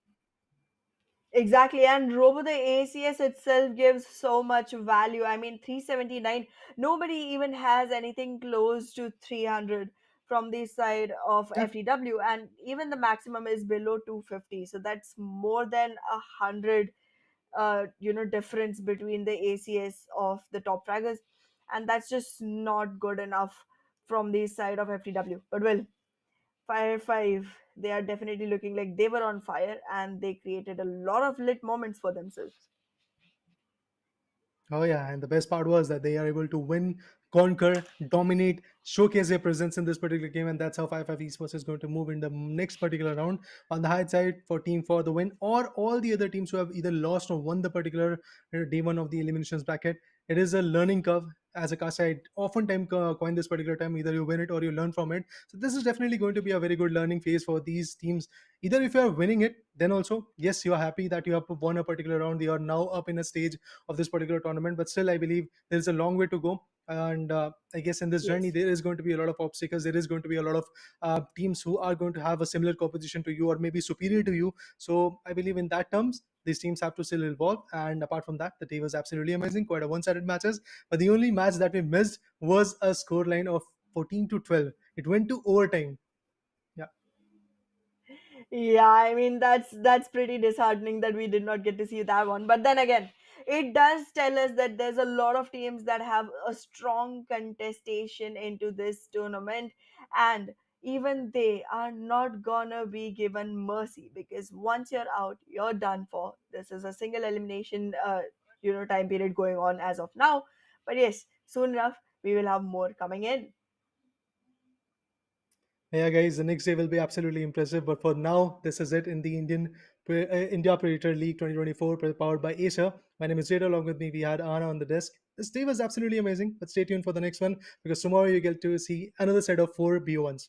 Exactly, and Robo the ACS itself gives so much value. I mean, 379, nobody even has anything close to 300 from the side of Yeah. FTW, and even the maximum is below 250. So that's more than 100, difference between the ACS of the top fraggers, and that's just not good enough from the side of FTW. But well, Fire 5, they are definitely looking like they were on fire and they created a lot of lit moments for themselves. Oh yeah, and the best part was that they are able to win, conquer, dominate, showcase their presence in this particular game, and that's how 5 Esports is going to move in the next particular round. On the high side, for team for the win, or all the other teams who have either lost or won the particular day one of the eliminations bracket. It is a learning curve. As a cast, I oftentimes coin this particular time, either you win it or you learn from it. So this is definitely going to be a very good learning phase for these teams. Either if you are winning it, then also yes, you are happy that you have won a particular round. You are now up in a stage of this particular tournament, but still I believe there is a long way to go. And I guess in this journey Yes. there is going to be a lot of obstacles. There is going to be a lot of teams who are going to have a similar composition to you or maybe superior to you. So I believe in that terms these teams have to still evolve. And apart from that, the day was absolutely amazing, quite a one-sided matches. But the only match that we missed was a score line of 14 to 12. It went to overtime. Yeah. Yeah, I mean that's pretty disheartening that we did not get to see that one. But then again, it does tell us that there's a lot of teams that have a strong contestation into this tournament, and even they are not gonna be given mercy because once you're out, you're done for. This is a single elimination time period going on as of now. But yes, soon enough we will have more coming in. Yeah, guys, the next day will be absolutely impressive. But for now, this is it in the India Predator League 2024, powered by Asia. My name is Jada. Along with me, we had Anna on the desk. This day was absolutely amazing. But stay tuned for the next one because tomorrow you get to see another set of 4 BO1s.